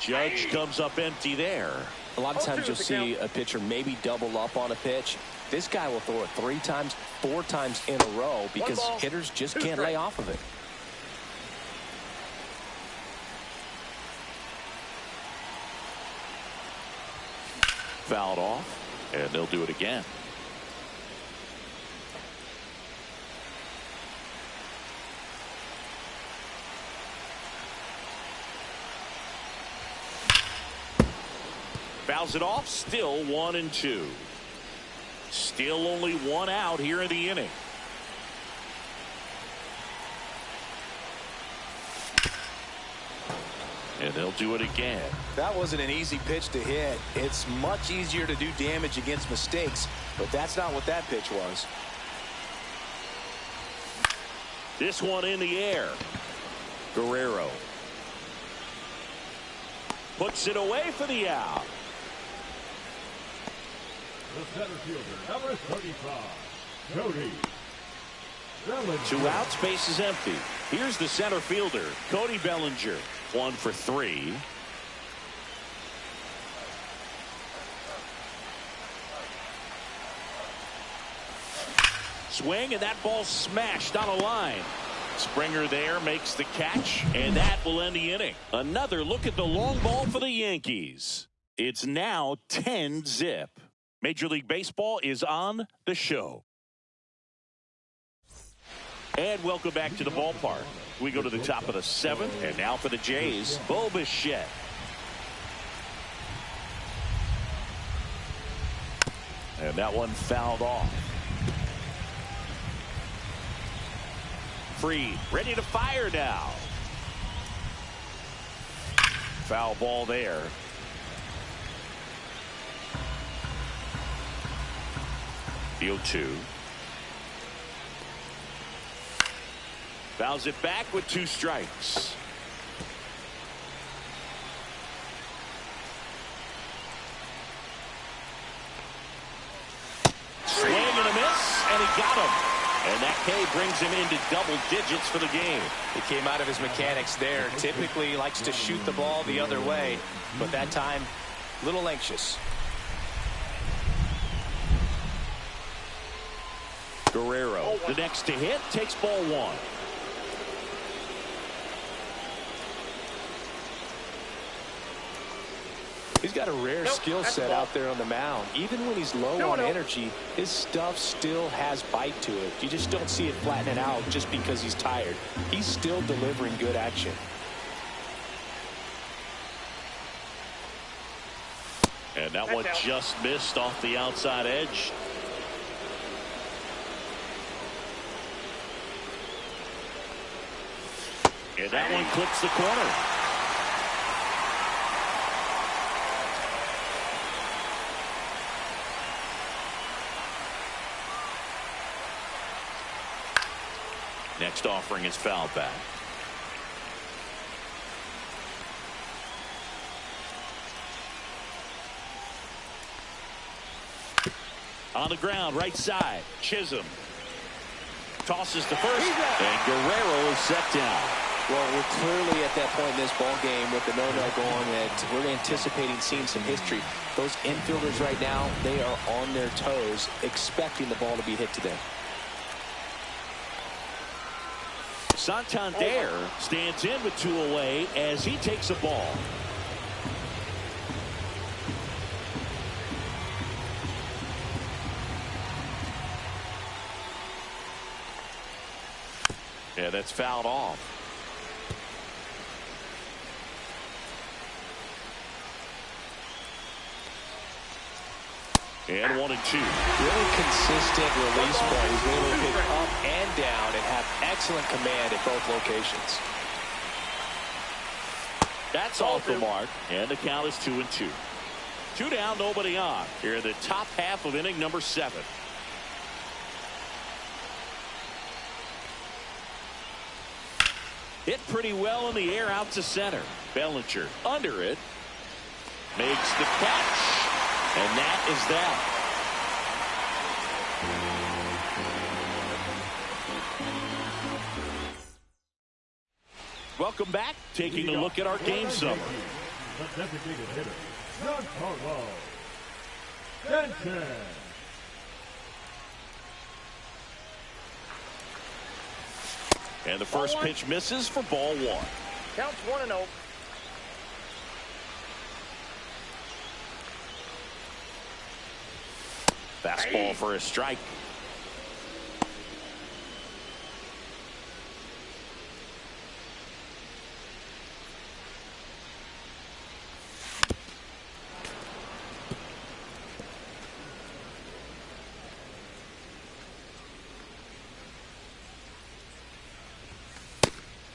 Judge comes up empty there. A lot of times you'll see a pitcher maybe double up on a pitch. This guy will throw it 3 times, 4 times in a row because hitters just can't lay off of it. Fouled off, and they'll do it again. Fouls it off, still 1-2. Still only one out here in the inning. And they'll do it again. That wasn't an easy pitch to hit. It's much easier to do damage against mistakes, but that's not what that pitch was. This one in the air. Guerrero puts it away for the out. The center fielder, number 35, Cody Bellinger. 2 outs, base is empty. Here's the center fielder, Cody Bellinger. 1 for 3. Swing, and that ball smashed on a line. Springer there makes the catch, and that will end the inning. Another look at the long ball for the Yankees. It's now 10-0. Major League Baseball is on the show. And welcome back to the ballpark. We go to the top of the 7th, and now for the Jays, Bo Bichette. And that one fouled off. Freed, ready to fire now. Foul ball there. The 0-2. Fouls it back with 2 strikes. Swing and a miss, and he got him. And that K brings him into double digits for the game. He came out of his mechanics there. Typically likes to shoot the ball the other way, but that time, a little anxious. Guerrero, the next to hit, takes ball 1. He's got a rare skill set out there on the mound. Even when he's low on energy, his stuff still has bite to it. You just don't see it flattening out just because he's tired. He's still delivering good action. And that one just missed off the outside edge. And that one clips the corner. Next offering is fouled back. On the ground, right side, Chisholm tosses to first, and Guerrero is set down. Well, we're clearly at that point in this ball game with the no-no going that we're anticipating seeing some history. Those infielders right now, they are on their toes, expecting the ball to be hit today. Santander stands in with 2 away as he takes a ball. Yeah, that's fouled off. And 1 and 2. Really consistent release play. He's able to pick up and down and have excellent command at both locations. That's off the mark, and the count is 2 and 2. 2 down, nobody on. Here in the top half of inning number 7. Hit pretty well in the air out to center. Bellinger under it. Makes the catch. And that is that. Welcome back. Taking a look at our game summary. The designated hitter, Giancarlo Stanton. And the first pitch misses for ball 1. Counts 1-0. Fastball for a strike.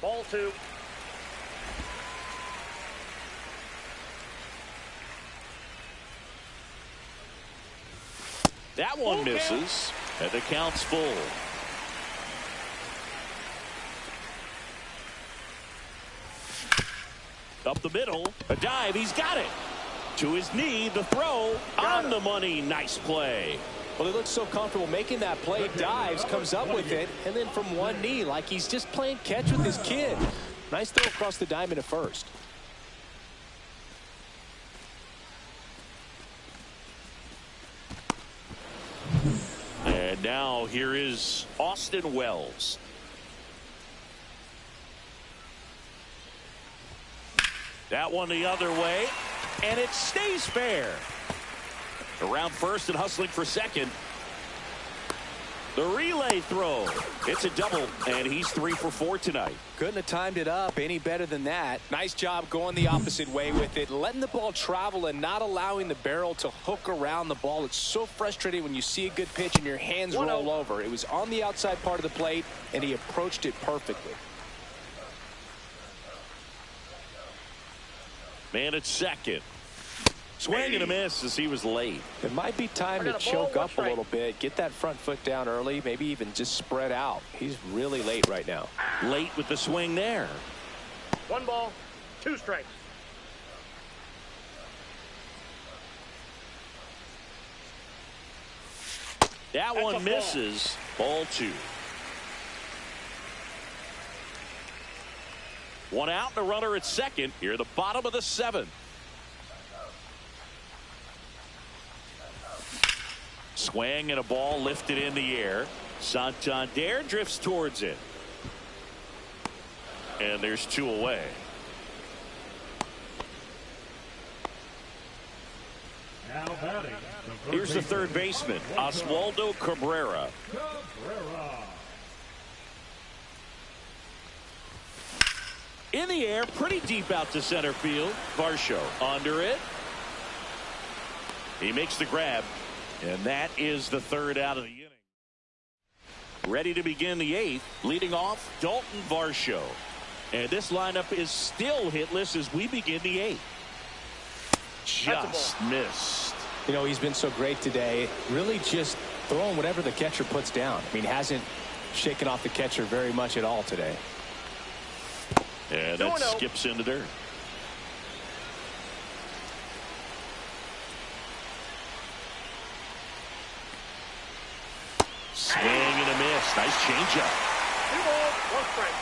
Ball 2. That one misses, and the count's full. Up the middle, a dive, he's got it. To his knee, the throw, on the money, nice play. Well, he looks so comfortable making that play, dives, comes up with it, and then from one knee, like he's just playing catch with his kid. Nice throw across the diamond at first. And now here is Austin Wells. That one the other way, and it stays fair. Around first and hustling for second. The relay throw. It's a double, and he's 3 for 4 tonight. Couldn't have timed it up any better than that. Nice job going the opposite way with it, letting the ball travel and not allowing the barrel to hook around the ball. It's so frustrating when you see a good pitch and your hands roll over. It was on the outside part of the plate, and he approached it perfectly. Man at second. Swing and a miss as he was late. It might be time to choke up a little bit, get that front foot down early, maybe even just spread out. He's really late right now. Late with the swing there. 1 ball, 2 strikes. That one misses. Ball 2. 1 out and a runner at second. Here at the bottom of the 7th. Swing and a ball lifted in the air. Santander drifts towards it. And there's 2 away. Now batting. Here's the third baseman, Oswaldo Cabrera. In the air, pretty deep out to center field. BirriaShow under it. He makes the grab. And that is the 3rd out of the inning. Ready to begin the 8th. Leading off, Dalton BirriaShow. And this lineup is still hitless as we begin the 8th. Just missed. You know, he's been so great today. Really just throwing whatever the catcher puts down. I mean, hasn't shaken off the catcher very much at all today. And that skips into dirt. Swing and a miss. Nice changeup. 2 balls, 1 strike.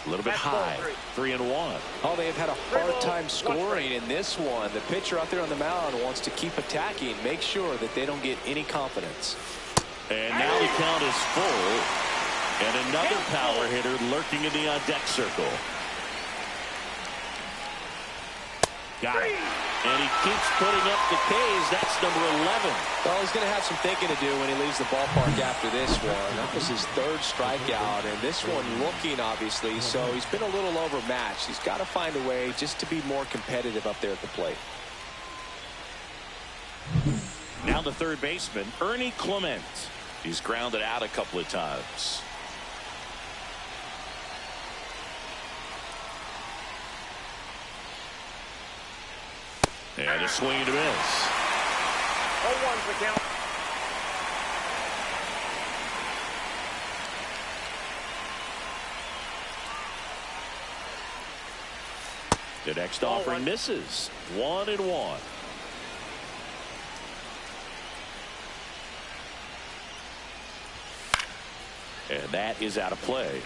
A little bit high. 3-1. Oh, they've had a hard time scoring in this one. The pitcher out there on the mound wants to keep attacking, make sure that they don't get any confidence. And now the count is full. And another power hitter lurking in the on-deck circle. Got it. And he keeps putting up the Ks. That's number 11. Well, he's going to have some thinking to do when he leaves the ballpark after this one. That was his 3rd strikeout, and this one looking, obviously, so he's been a little overmatched. He's got to find a way just to be more competitive up there at the plate. Now the third baseman, Ernie Clement. He's grounded out a couple of times. And a swing and a miss. 0-1's the count. The next offering misses. 1-1. And that is out of play.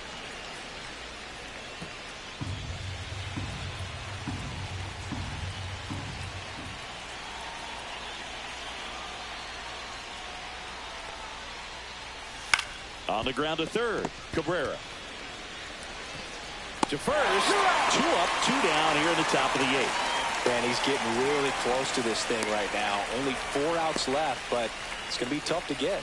On the ground to third, Cabrera. To first, 2 up, 2 down here in the top of the 8th. And he's getting really close to this thing right now. Only 4 outs left, but it's going to be tough to get.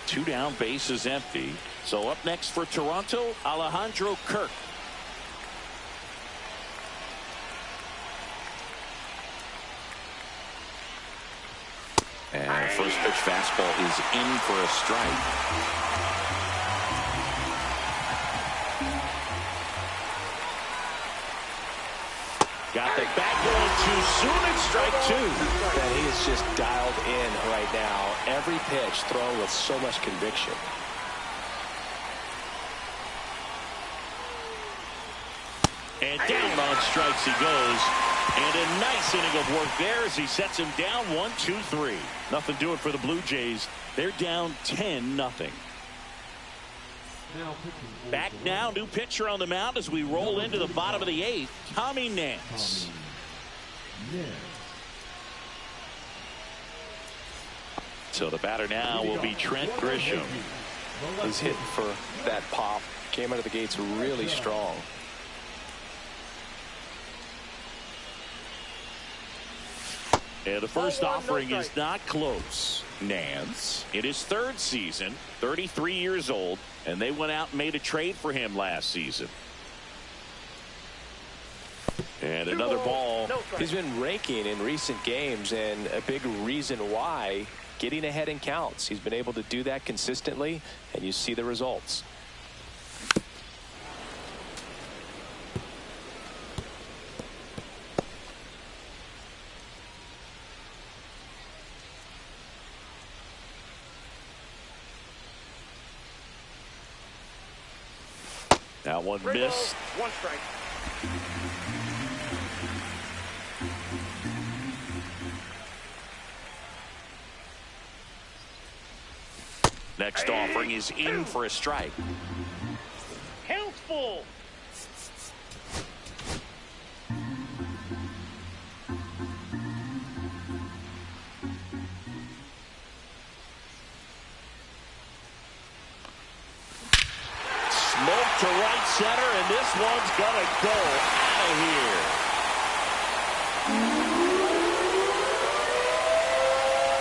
2 down, bases empty. So up next for Toronto, Alejandro Kirk. And first pitch fastball is in for a strike. Got the back going too soon. It's strike 2. And he is just dialed in right now. Every pitch thrown with so much conviction. And down on strikes he goes. And a nice inning of work there as he sets him down 1-2-3. Nothing doing for the Blue Jays. They're down 10-0. Back now, new pitcher on the mound as we roll into the bottom of the 8th, Tommy Nance. So the batter now will be Trent Grisham. He's hitting for that pop. Came out of the gates really strong. And the first offering is not close. Nance, in his 3rd season, 33 years old, and they went out and made a trade for him last season. And another ball. He's been raking in recent games, and a big reason why getting ahead in counts. He's been able to do that consistently, and you see the results. That one missed. One strike. Next offering is in for a strike. Count's full. Smoke to right center, and this one's gonna go out of here.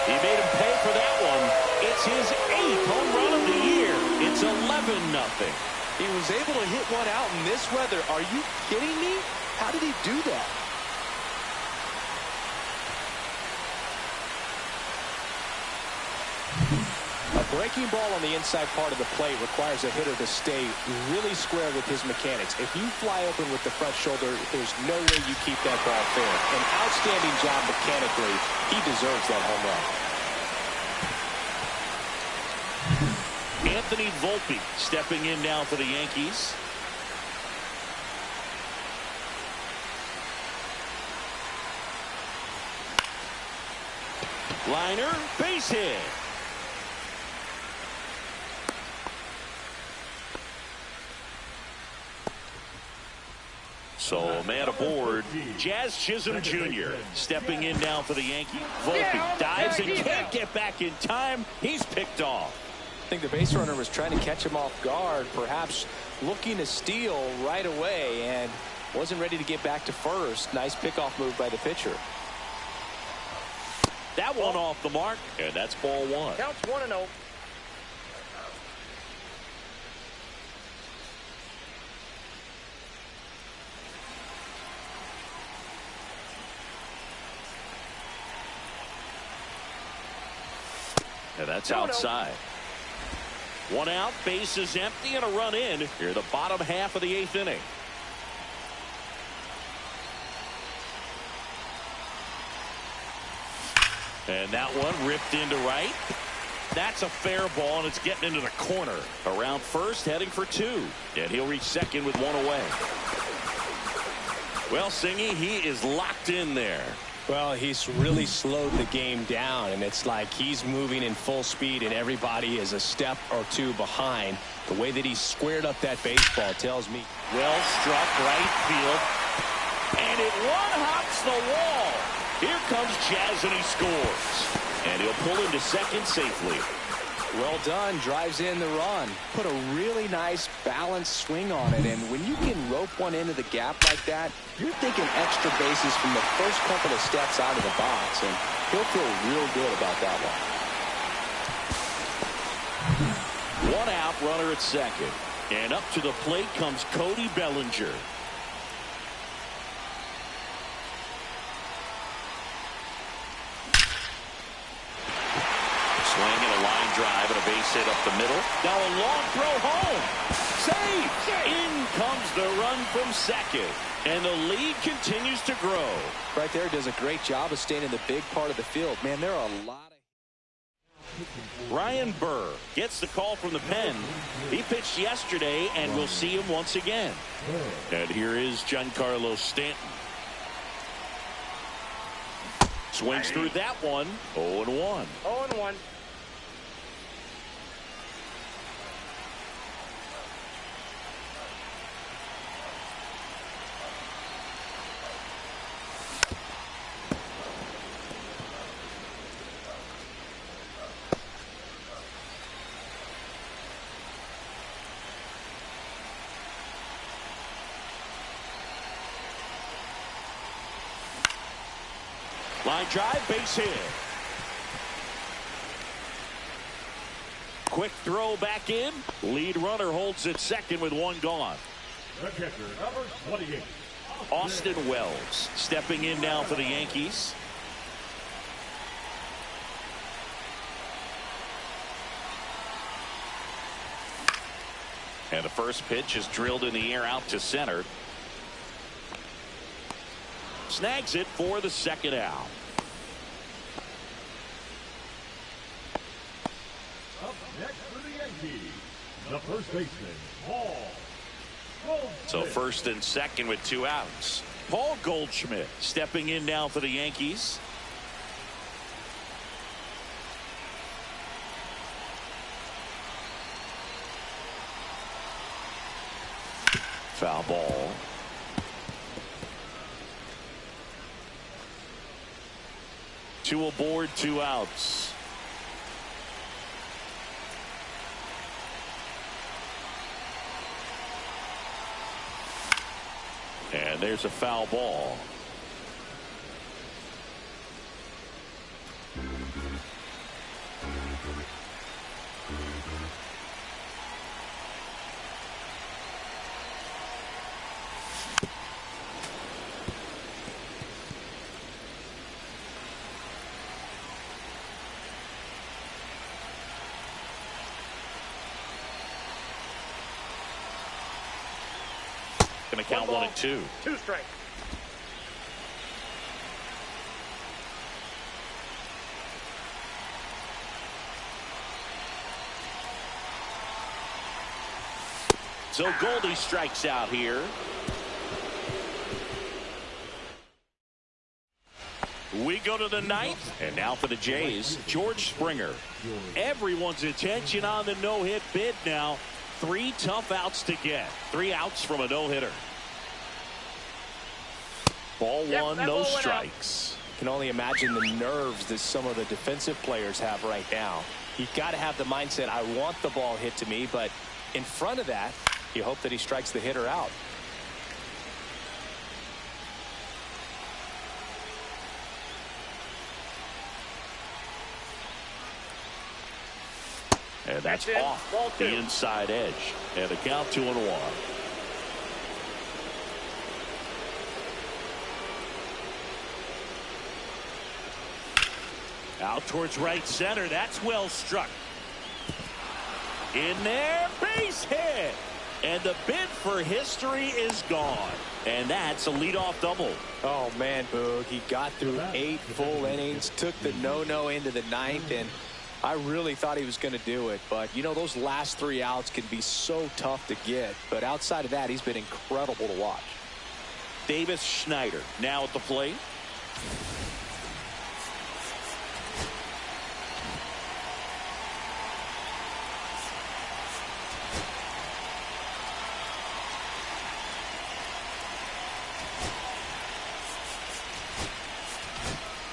He made him pay for that one. It's his 8th home run of the year. It's 11-0. He was able to hit one out in this weather. Are you kidding me? How did he do that? A breaking ball on the inside part of the plate requires a hitter to stay really square with his mechanics. If you fly open with the front shoulder, there's no way you keep that ball fair. An outstanding job mechanically. He deserves that home run. Anthony Volpe stepping in now for the Yankees. Liner, base hit. So a man aboard, Jazz Chisholm Jr. stepping in now for the Yankees. Volpe dives and can't get back in time. He's picked off. I think the base runner was trying to catch him off guard, perhaps looking to steal right away, and wasn't ready to get back to first. Nice pickoff move by the pitcher. That one off the mark, and that's ball one. Counts 1-0. And that's outside. One out, base is empty, and a run in. Here, the bottom half of the 8th inning. And that one ripped into right. That's a fair ball, and it's getting into the corner. Around first, heading for 2. And he'll reach second with 1 away. Well, Singy, he is locked in there. Well, he's really slowed the game down, and it's like he's moving in full speed, and everybody is a step or 2 behind. The way that he squared up that baseball tells me. Well struck right field, and it one-hops the wall. Here comes Jazz, and he scores. And he'll pull into second safely. Well done. Drives in the run. Put a really nice balanced swing on it. And when you can rope one into the gap like that, you're thinking extra bases from the first couple of steps out of the box. And he'll feel real good about that one. 1 out, runner at second. And up to the plate comes Cody Bellinger. Swing and a line drive and a base hit up the middle. Now a long throw home. Save! In comes the run from second. And the lead continues to grow. Right there, does a great job of staying in the big part of the field. Man, there are a lot of... Ryan Burr gets the call from the pen. He pitched yesterday, and we'll see him once again. And here is Giancarlo Stanton. Swings through that one. 0-1. 0-1. Line drive, base hit. Quick throw back in. Lead runner holds at second with 1 gone. The catcher, number 28. Austin Wells stepping in now for the Yankees. And the first pitch is drilled in the air out to center. Snags it for the second out. Up next for the Yankees, the first baseman, Paul Goldschmidt. So first and second with 2 outs. Paul Goldschmidt stepping in now for the Yankees. Foul ball. Two aboard, 2 outs. And there's a foul ball. Going to count 1 and 2. 2 strikes. So Goldie strikes out here. We go to the 9th, and now for the Jays, George Springer. Everyone's attention on the no-hit bid now. 3 tough outs to get. 3 outs from a no-hitter. Ball 1, no strikes. Can only imagine the nerves that some of the defensive players have right now. You've got to have the mindset, I want the ball hit to me, but in front of that, you hope that he strikes the hitter out. And that's off the inside edge. And a count 2-1. Out towards right center. That's well struck. In there, base hit. And the bid for history is gone. And that's a leadoff double. Oh, man, Boog. He got through 8 full innings, took the no-no into the 9th, and I really thought he was going to do it. But, you know, those last 3 outs can be so tough to get. But outside of that, he's been incredible to watch. Davis Schneider now at the plate.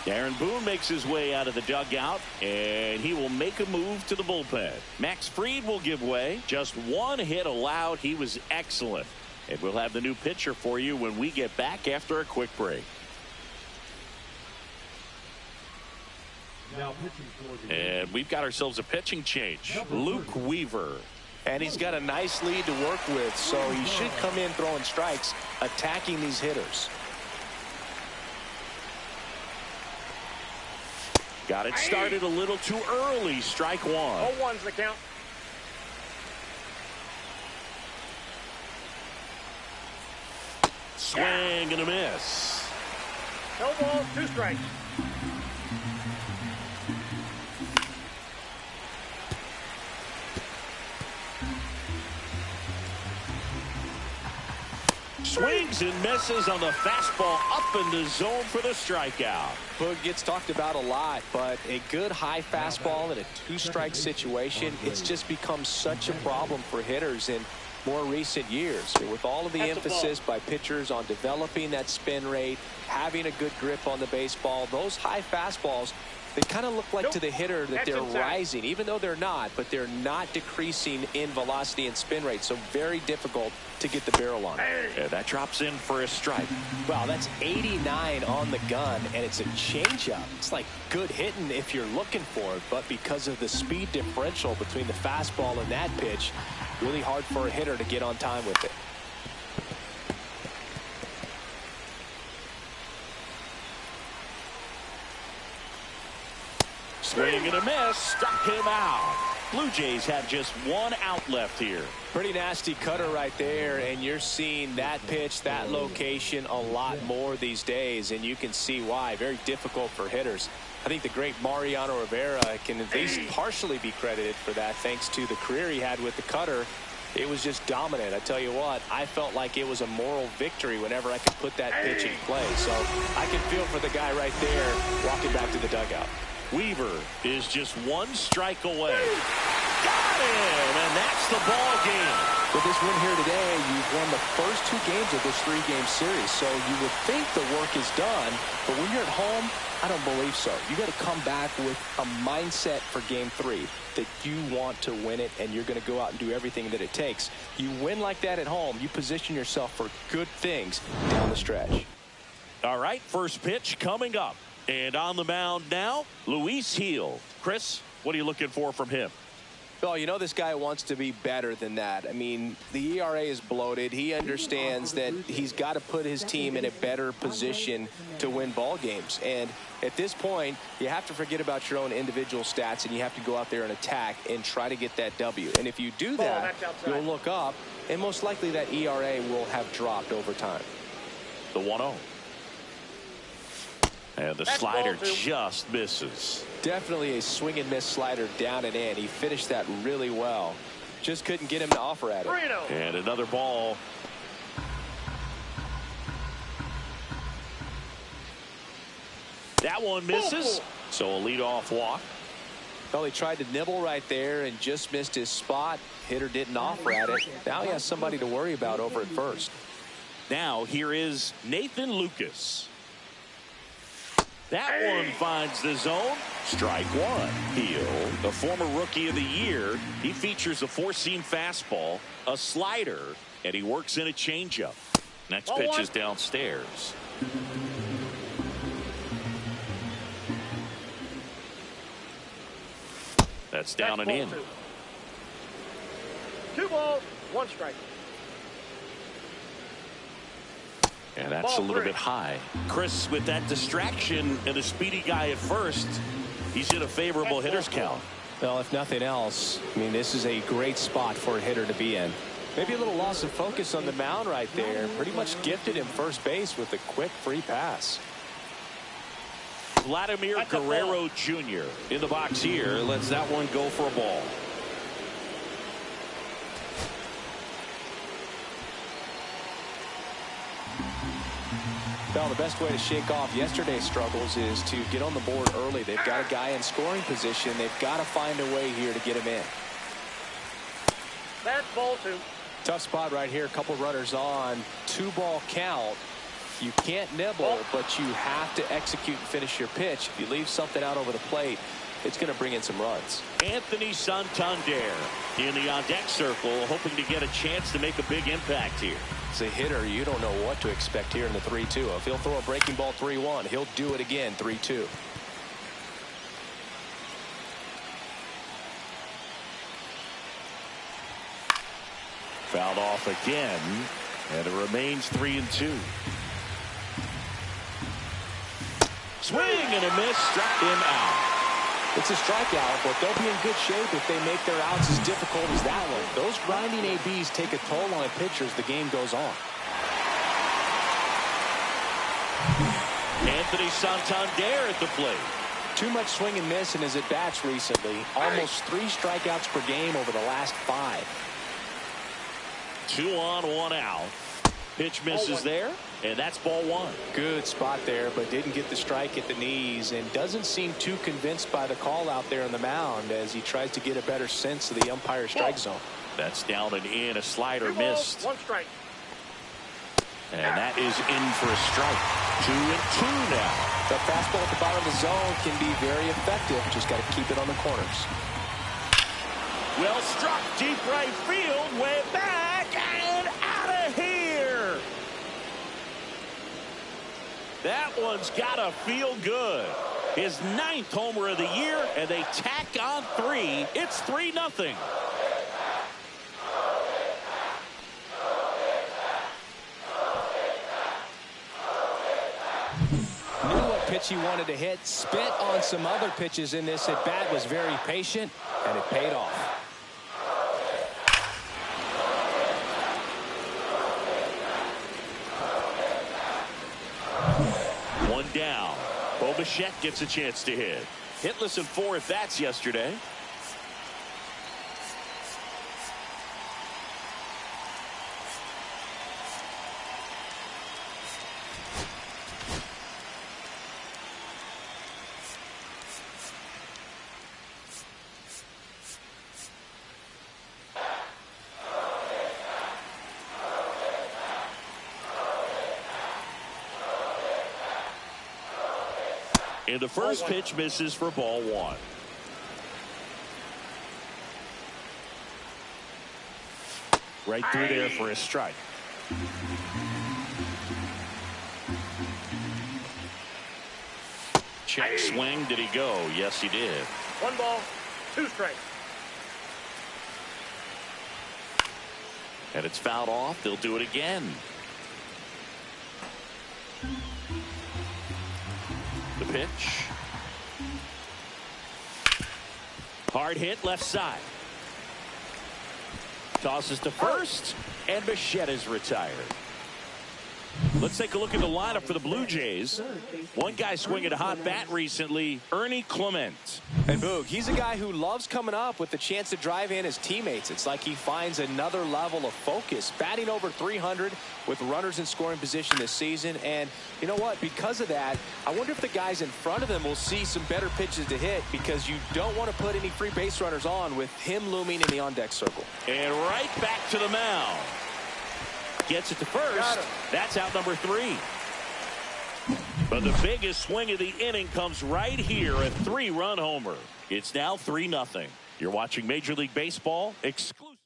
Aaron Boone makes his way out of the dugout, and he will make a move to the bullpen. Max Fried will give way. Just 1 hit allowed. He was excellent. And we'll have the new pitcher for you when we get back after a quick break. Now pitching for the And we've got ourselves a pitching change. Luke Weaver. And he's got a nice lead to work with, so he should come in throwing strikes, attacking these hitters. Got it started a little too early. Strike 1. 0-1's the count. Swing and a miss. No balls, 2 strikes. Swings and misses on the fastball up in the zone for the strikeout. Boog gets talked about a lot, but a good high fastball in a 2-strike situation, it's just become such a problem for hitters in more recent years. With all of the emphasis by pitchers on developing that spin rate, having a good grip on the baseball, those high fastballs, they kind of look like to the hitter that they're rising, even though they're not, but they're not decreasing in velocity and spin rate, so very difficult to get the barrel on. Yeah, that drops in for a strike. Wow, that's 89 on the gun, and it's a changeup. It's like good hitting if you're looking for it, but because of the speed differential between the fastball and that pitch, really hard for a hitter to get on time with it. Swing and a miss. Struck him out. Blue Jays have just one out left here. Pretty nasty cutter right there, and you're seeing that pitch, that location a lot more these days, and you can see why. Very difficult for hitters. I think the great Mariano Rivera can at least partially be credited for that, thanks to the career he had with the cutter. It was just dominant. I tell you what, I felt like it was a moral victory whenever I could put that pitch in play. So I can feel for the guy right there walking back to the dugout. Weaver is just one strike away. Got him, and that's the ball game. With this win here today, you've won the first 2 games of this 3-game series. So you would think the work is done, but when you're at home, I don't believe so. You got to come back with a mindset for game 3 that you want to win it, and you're going to go out and do everything that it takes. You win like that at home, you position yourself for good things down the stretch. All right, first pitch coming up. And on the mound now, Luis Gil. Chris, what are you looking for from him? Well, you know this guy wants to be better than that. I mean, the ERA is bloated. He understands that he's got to put his team in a better position to win ball games. And at this point, you have to forget about your own individual stats, and you have to go out there and attack and try to get that W. And if you do that, you'll look up, and most likely that ERA will have dropped over time. The 1-0. And the slider just misses. Definitely a swing and miss slider down and in. He finished that really well. Just couldn't get him to offer at it. And another ball. That one misses. So a leadoff walk. Well, he tried to nibble right there and just missed his spot. Hitter didn't offer at it. Now he has somebody to worry about over at first. Now here is Nathan Lucas. That one finds the zone. Strike one. Gil, the former rookie of the year. He features a 4-seam fastball, a slider, and he works in a changeup. Next pitch is downstairs. That's down and in. 2 balls, 1 strike. And that's a little bit high. Chris, with that distraction and a speedy guy at first, he's in a favorable hitter's count. Well, if nothing else, I mean, this is a great spot for a hitter to be in. Maybe a little loss of focus on the mound right there. Pretty much gifted him first base with a quick free pass. Vladimir Guerrero Jr. in the box here. Lets that one go for a ball. Well, the best way to shake off yesterday's struggles is to get on the board early. They've got a guy in scoring position. They've got to find a way here to get him in. That's ball 2. Tough spot right here. A couple runners on. 2-ball count. You can't nibble, but you have to execute and finish your pitch. If you leave something out over the plate, it's going to bring in some runs. Anthony Santander in the on-deck circle, hoping to get a chance to make a big impact here. As a hitter, you don't know what to expect here in the 3-2. If he'll throw a breaking ball 3-1, he'll do it again 3-2. Fouled off again, and it remains 3-2. Swing and a miss, struck him out. It's a strikeout, but they'll be in good shape if they make their outs as difficult as that one. Those grinding ABs take a toll on a pitcher as the game goes on. Anthony Santander at the plate. Too much swing and miss in his at-bats recently. Almost 3 strikeouts per game over the last 5. 2 on, 1 out. Pitch misses there, and that's ball 1. Good spot there, but didn't get the strike at the knees, and doesn't seem too convinced by the call out there on the mound as he tries to get a better sense of the umpire's strike zone. That's down and in. A slider 2 balls, missed. 1 strike. And that is in for a strike. 2-2 now. The fastball at the bottom of the zone can be very effective. Just got to keep it on the corners. Well struck, deep right field, way back and out of here. That one's got to feel good. His 9th homer of the year, and they tack on 3. It's 3-0. Knew what pitch he wanted to hit. Spit on some other pitches in this at bat. Was very patient. And it paid off. One down. Bichette gets a chance to hit. Hitless in 4 at-bats yesterday. And the first pitch misses for ball 1. Right through there for a strike. Check swing. Did he go? Yes, he did. 1 ball, 2 strikes. And it's fouled off. They'll do it again. The pitch. Hard hit left side. Tosses to first, and Bichette is retired. Let's take a look at the lineup for the Blue Jays. One guy swinging a hot bat recently, Ernie Clement. And Boog, he's a guy who loves coming up with the chance to drive in his teammates. It's like he finds another level of focus. Batting over 300 with runners in scoring position this season. And you know what? Because of that, I wonder if the guys in front of them will see some better pitches to hit, because you don't want to put any free base runners on with him looming in the on-deck circle. And right back to the mound. Gets it to first. That's out number 3. But the biggest swing of the inning comes right here, a 3-run homer. It's now 3-0. You're watching Major League Baseball exclusive.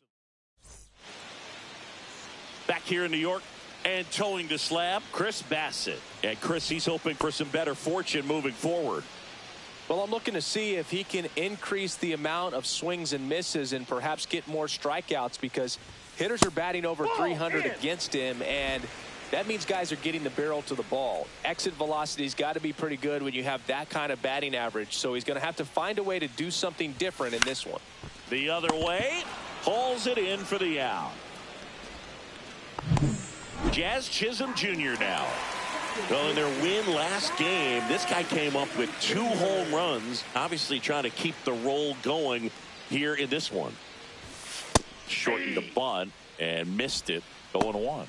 Back here in New York and towing the slab, Chris Bassett. And Chris, he's hoping for some better fortune moving forward. Well, I'm looking to see if he can increase the amount of swings and misses and perhaps get more strikeouts, because hitters are batting over 300 against him, and that means guys are getting the barrel to the ball. Exit velocity's got to be pretty good when you have that kind of batting average, so he's going to have to find a way to do something different in this one. The other way, hauls it in for the out. Jazz Chisholm Jr. now. Well, in their win last game, this guy came up with 2 home runs, obviously trying to keep the roll going here in this one. Shortened the bunt and missed it, 0-1.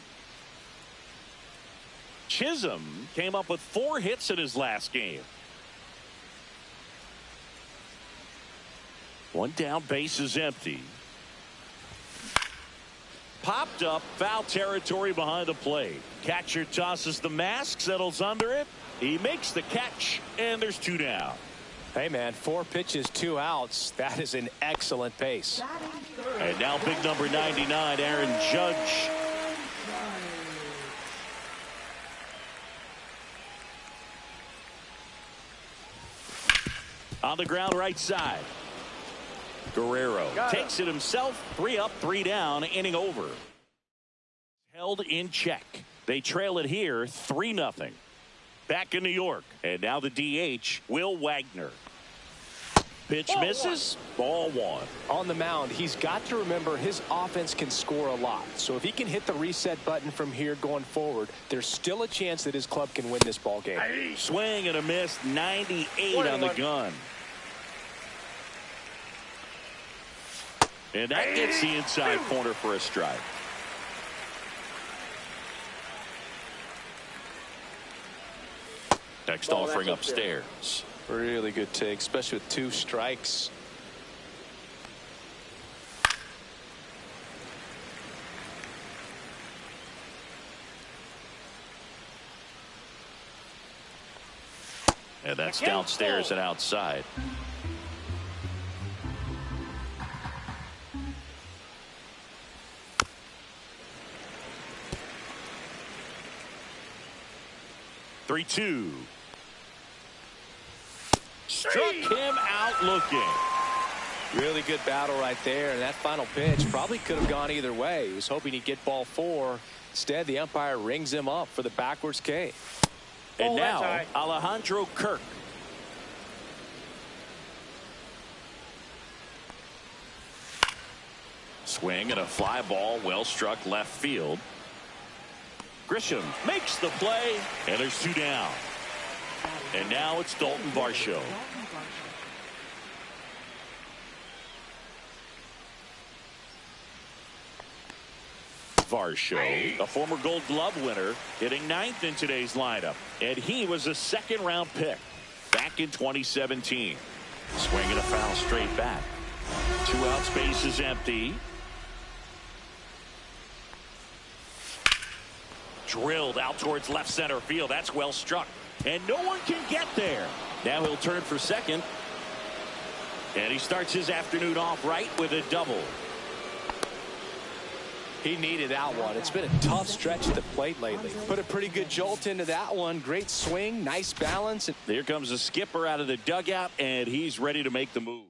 Chisholm came up with 4 hits in his last game. 1 down, base is empty. Popped up, foul territory behind the plate. Catcher tosses the mask, settles under it. He makes the catch, and there's 2 down. Hey, man, 4 pitches, 2 outs. That is an excellent pace. And now big number 99, Aaron Judge. On the ground right side. Guerrero takes it himself. 3 up, 3 down, inning over. Held in check. They trail it here 3-0. Back in New York. And now the DH, Will Wagner. Pitch misses. Ball 1. On the mound, he's got to remember his offense can score a lot. So if he can hit the reset button from here going forward, there's still a chance that his club can win this ball game. Swing and a miss. 98 on the gun. And that gets the inside corner for a strike. Next offering upstairs. Really good take, especially with 2 strikes. And that's downstairs and outside. Three-two. Struck him out looking. Really good battle right there, and that final pitch probably could have gone either way. He was hoping he'd get ball 4. Instead, the umpire rings him up for the backwards K. And now Alejandro Kirk. Swing and a fly ball well struck left field. Grisham makes the play, and there's 2 down. And now it's Dalton Varsho. Varsho, a former Gold Glove winner, hitting 9th in today's lineup. And he was a second-round pick back in 2017. Swinging a foul straight back. 2 outs, base is empty. Drilled out towards left center field. That's well struck. And no one can get there. Now he'll turn for second. And he starts his afternoon off right with a double. He needed that one. It's been a tough stretch at the plate lately. Put a pretty good jolt into that one. Great swing, nice balance. Here comes the skipper out of the dugout, and he's ready to make the move.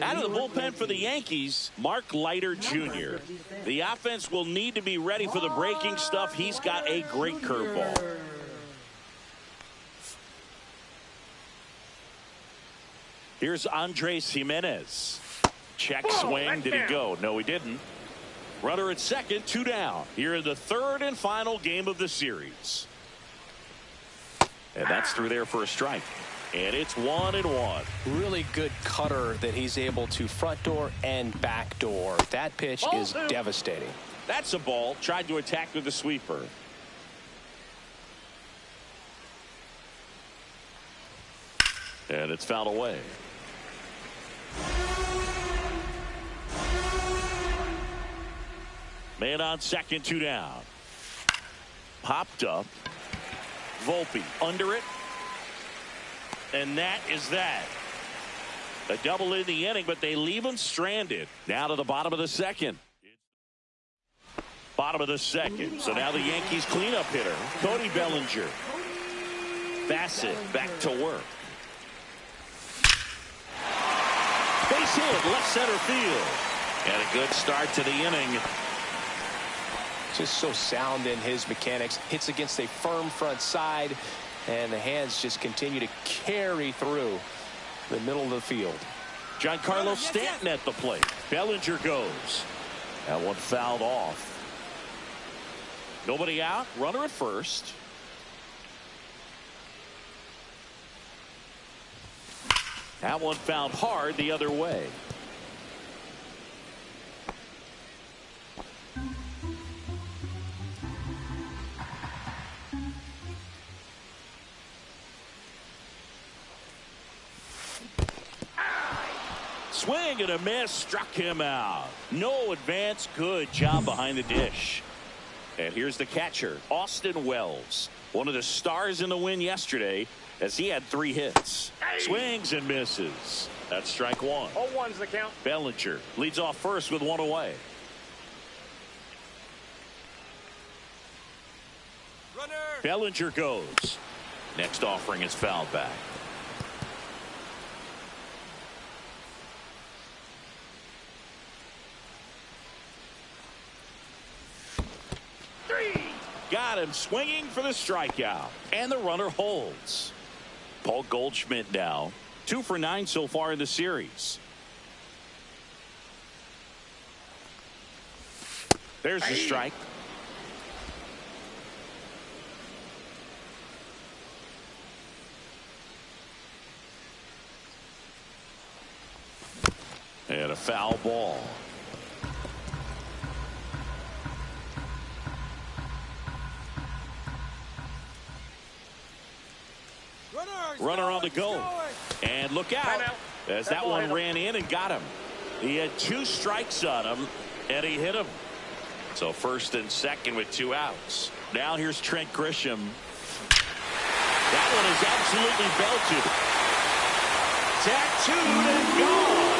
Out of the bullpen for the Yankees, Mark Leiter Jr. The offense will need to be ready for the breaking stuff. He's got a great curveball. Here's Andres Jimenez. Check swing. Did he go? No, he didn't. Runner at second, 2 down. Here in the 3rd and final game of the series. And that's through there for a strike. And it's 1-1. Really good cutter that he's able to front door and back door. That pitch is devastating. That's a ball. Tried to attack with the sweeper. And it's fouled away. Man on second, 2 down. Popped up. Volpe under it. And that is that. A double in the inning, but they leave him stranded. Now to the bottom of the second. Bottom of the second. So now the Yankees cleanup hitter, Cody Bellinger. Bassett back to work. Base hit, left center field. And a good start to the inning. Just so sound in his mechanics. Hits against a firm front side, and the hands just continue to carry through the middle of the field. Giancarlo Stanton at the plate. Bellinger goes. That one fouled off. Nobody out. Runner at first. That one fouled hard the other way. Swing and a miss, struck him out. No advance. Good job behind the dish. And here's the catcher, Austin Wells, one of the stars in the win yesterday, as he had 3 hits. Swings and misses. That's strike 1. 0-1's the count. Bellinger leads off first with 1 away. Runner. Bellinger goes. Next offering is fouled back. Got him swinging for the strikeout. And the runner holds. Paul Goldschmidt now 2 for 9 so far in the series. There's the strike. And a foul ball. Runner on the go. And look out as that one ran in and got him. He had 2 strikes on him and he hit him. So first and second with 2 outs. Now here's Trent Grisham. That one is absolutely belted. Tattooed and gone.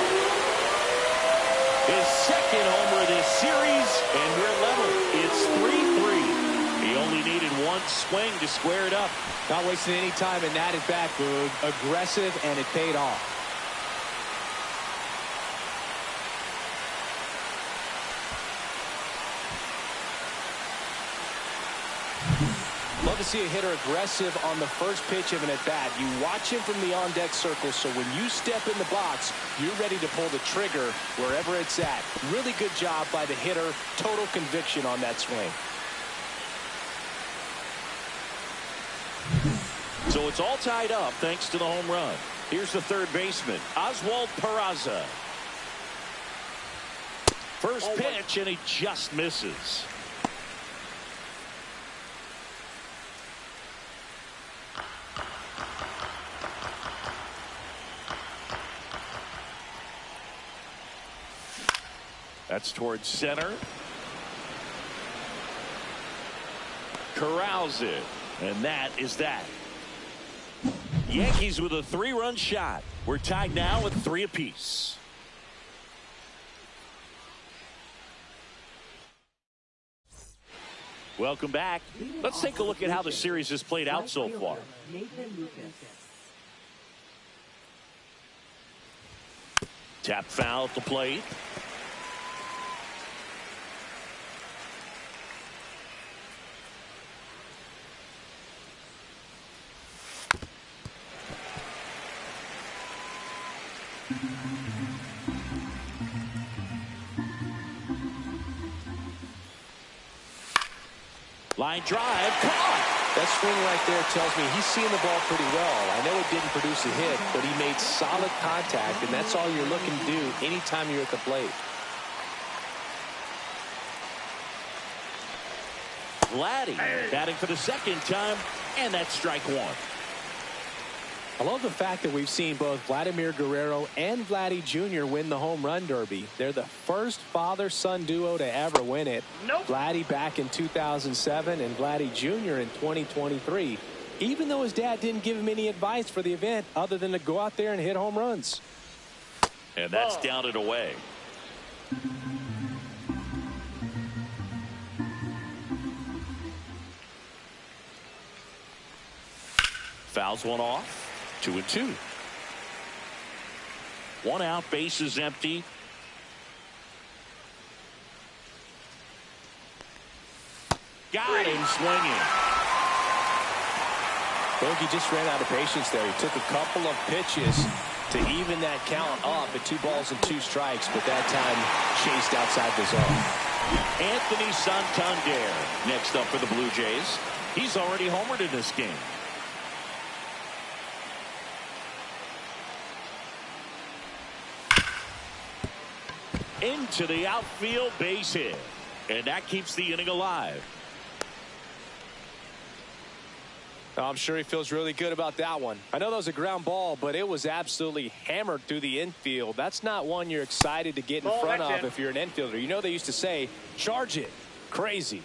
His second homer of this series, and we're level. It's 3-3. He only needed 1 swing to square it up. Not wasting any time in that at bat, Boog. Aggressive, and it paid off. Love to see a hitter aggressive on the first pitch of an at-bat. You watch him from the on-deck circle, so when you step in the box, you're ready to pull the trigger wherever it's at. Really good job by the hitter. Total conviction on that swing. So it's all tied up thanks to the home run. Here's the third baseman, Oswald Peraza. First pitch, and he just misses. That's towards center. Corrals it, and that is that. Yankees with a 3-run shot. We're tied now with 3 apiece. Welcome back. Let's take a look at how the series has played out so far. Tap foul at the plate. Line drive, caught. That swing right there tells me he's seeing the ball pretty well. I know it didn't produce a hit, but he made solid contact, and that's all you're looking to do anytime you're at the plate. Vladdy batting for the second time, and that's strike 1. I love the fact that we've seen both Vladimir Guerrero and Vladdy Jr. win the home run derby. They're the first father-son duo to ever win it. Nope. Vladdy back in 2007 and Vladdy Jr. in 2023. Even though his dad didn't give him any advice for the event other than to go out there and hit home runs. And that's down and away. Fouls one off. 2-2. 1 out, base is empty. Got him swinging. Bogey just ran out of patience there. He took a couple of pitches to even that count up at 2 balls and 2 strikes, but that time chased outside the zone. Anthony Santander next up for the Blue Jays. He's already homered in this game. Into the outfield, base hit. And that keeps the inning alive. I'm sure he feels really good about that one. I know that was a ground ball, but it was absolutely hammered through the infield. That's not one you're excited to get in front of if you're an infielder. You know they used to say, charge it. Crazy.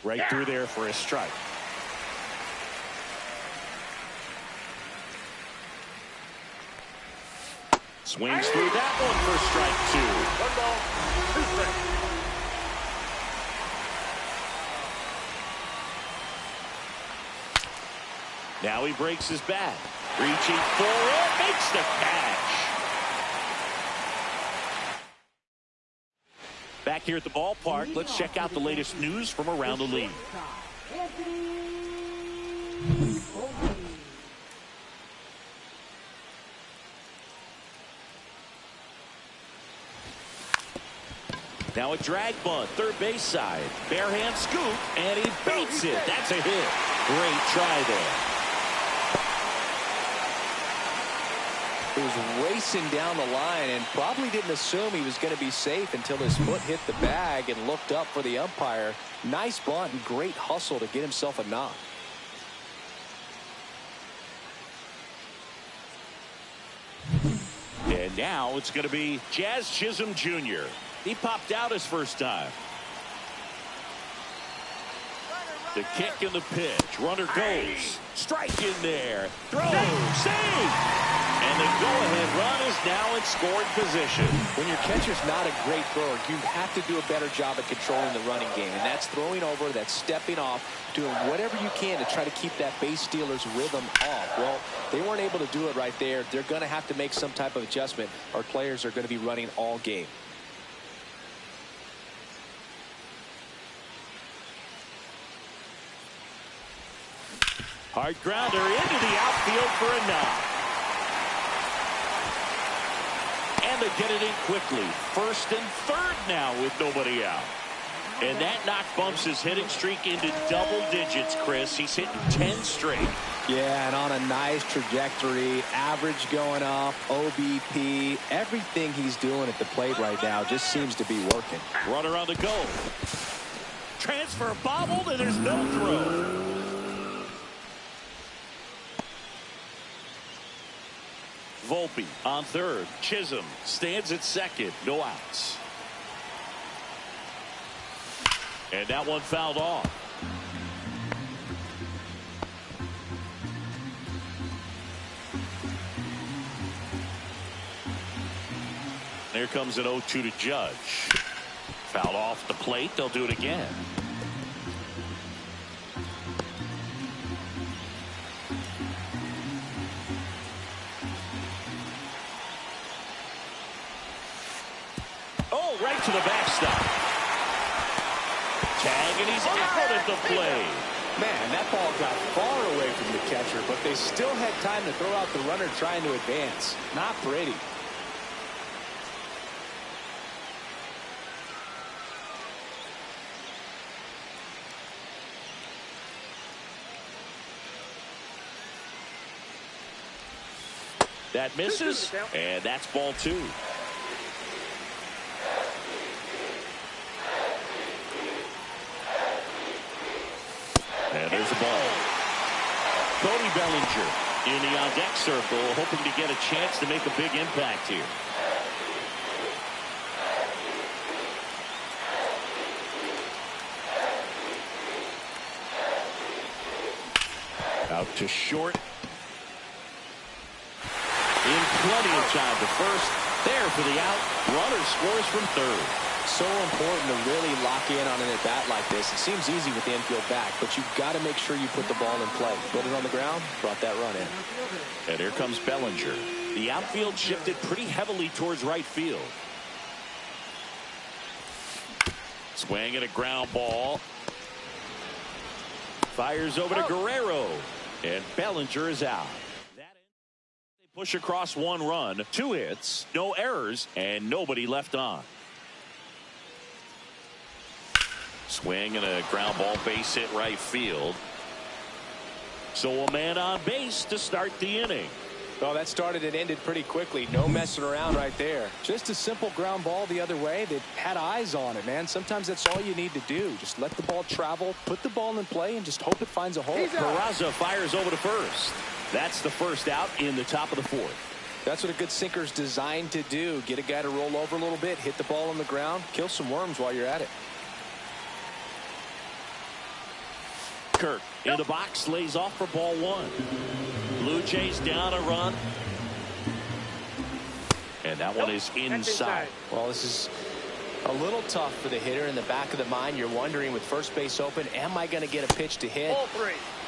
Right through there for a strike. Swings through that one for strike 2. 1 ball, 2 strikes. Now he breaks his bat. Reaching for it, makes the catch. Back here at the ballpark, let's check out the latest news from around the league. Now a drag bunt, third base side. Bare hand scoop, and he beats it. That's a hit. Great try there. He was racing down the line and probably didn't assume he was going to be safe until his foot hit the bag and looked up for the umpire. Nice bunt and great hustle to get himself a knock. And now it's going to be Jazz Chisholm Jr. He popped out his first time. The kick and the pitch. Runner goes. Strike in there. Throw. Save. And the go-ahead run is now in scoring position. When your catcher's not a great thrower, you have to do a better job at controlling the running game. And that's throwing over, that's stepping off, doing whatever you can to try to keep that base stealer's rhythm off. Well, they weren't able to do it right there. They're going to have to make some type of adjustment. Our players are going to be running all game. Hard grounder into the outfield for a knock. And they get it in quickly. First and third now with nobody out. And that knock bumps his hitting streak into double digits, Chris. He's hitting 10 straight. Yeah, and on a nice trajectory. Average going up, OBP. Everything he's doing at the plate right now just seems to be working. Runner on the go. Transfer bobbled, and there's no throw. Volpe on third. Chisholm stands at second. No outs. And that one fouled off. There comes an 0-2 to Judge. Fouled off the plate. They'll do it again. Oh, right to the backstop. Tag, and he's out at the plate. Man, that ball got far away from the catcher, but they still had time to throw out the runner trying to advance. Not pretty. That misses, and that's ball two. And there's a ball. Cody Bellinger in the on-deck circle, hoping to get a chance to make a big impact here. Out to short. In plenty of time to first. There for the out. Runner scores from third. So important to really lock in on an at-bat like this. It seems easy with the infield back, but you've got to make sure you put the ball in play. Put it on the ground, brought that run in. And here comes Bellinger. The outfield shifted pretty heavily towards right field. Swing and a ground ball. Fires over to Guerrero. And Bellinger is out. They push across one run, 2 hits, no errors, and nobody left on. Swing and a ground ball, base hit right field. So a man on base to start the inning. Well, that started and ended pretty quickly. No messing around right there. Just a simple ground ball the other way. They had eyes on it, man. Sometimes that's all you need to do. Just let the ball travel, put the ball in play, and just hope it finds a hole. Peraza fires over to first. That's the first out in the top of the fourth. That's what a good sinker's designed to do. Get a guy to roll over a little bit, hit the ball on the ground, kill some worms while you're at it. Kirk in the box, lays off for ball one. Blue Jays down a run. And that one is inside. Well, this is a little tough for the hitter. In the back of the mind, you're wondering with first base open, am I going to get a pitch to hit?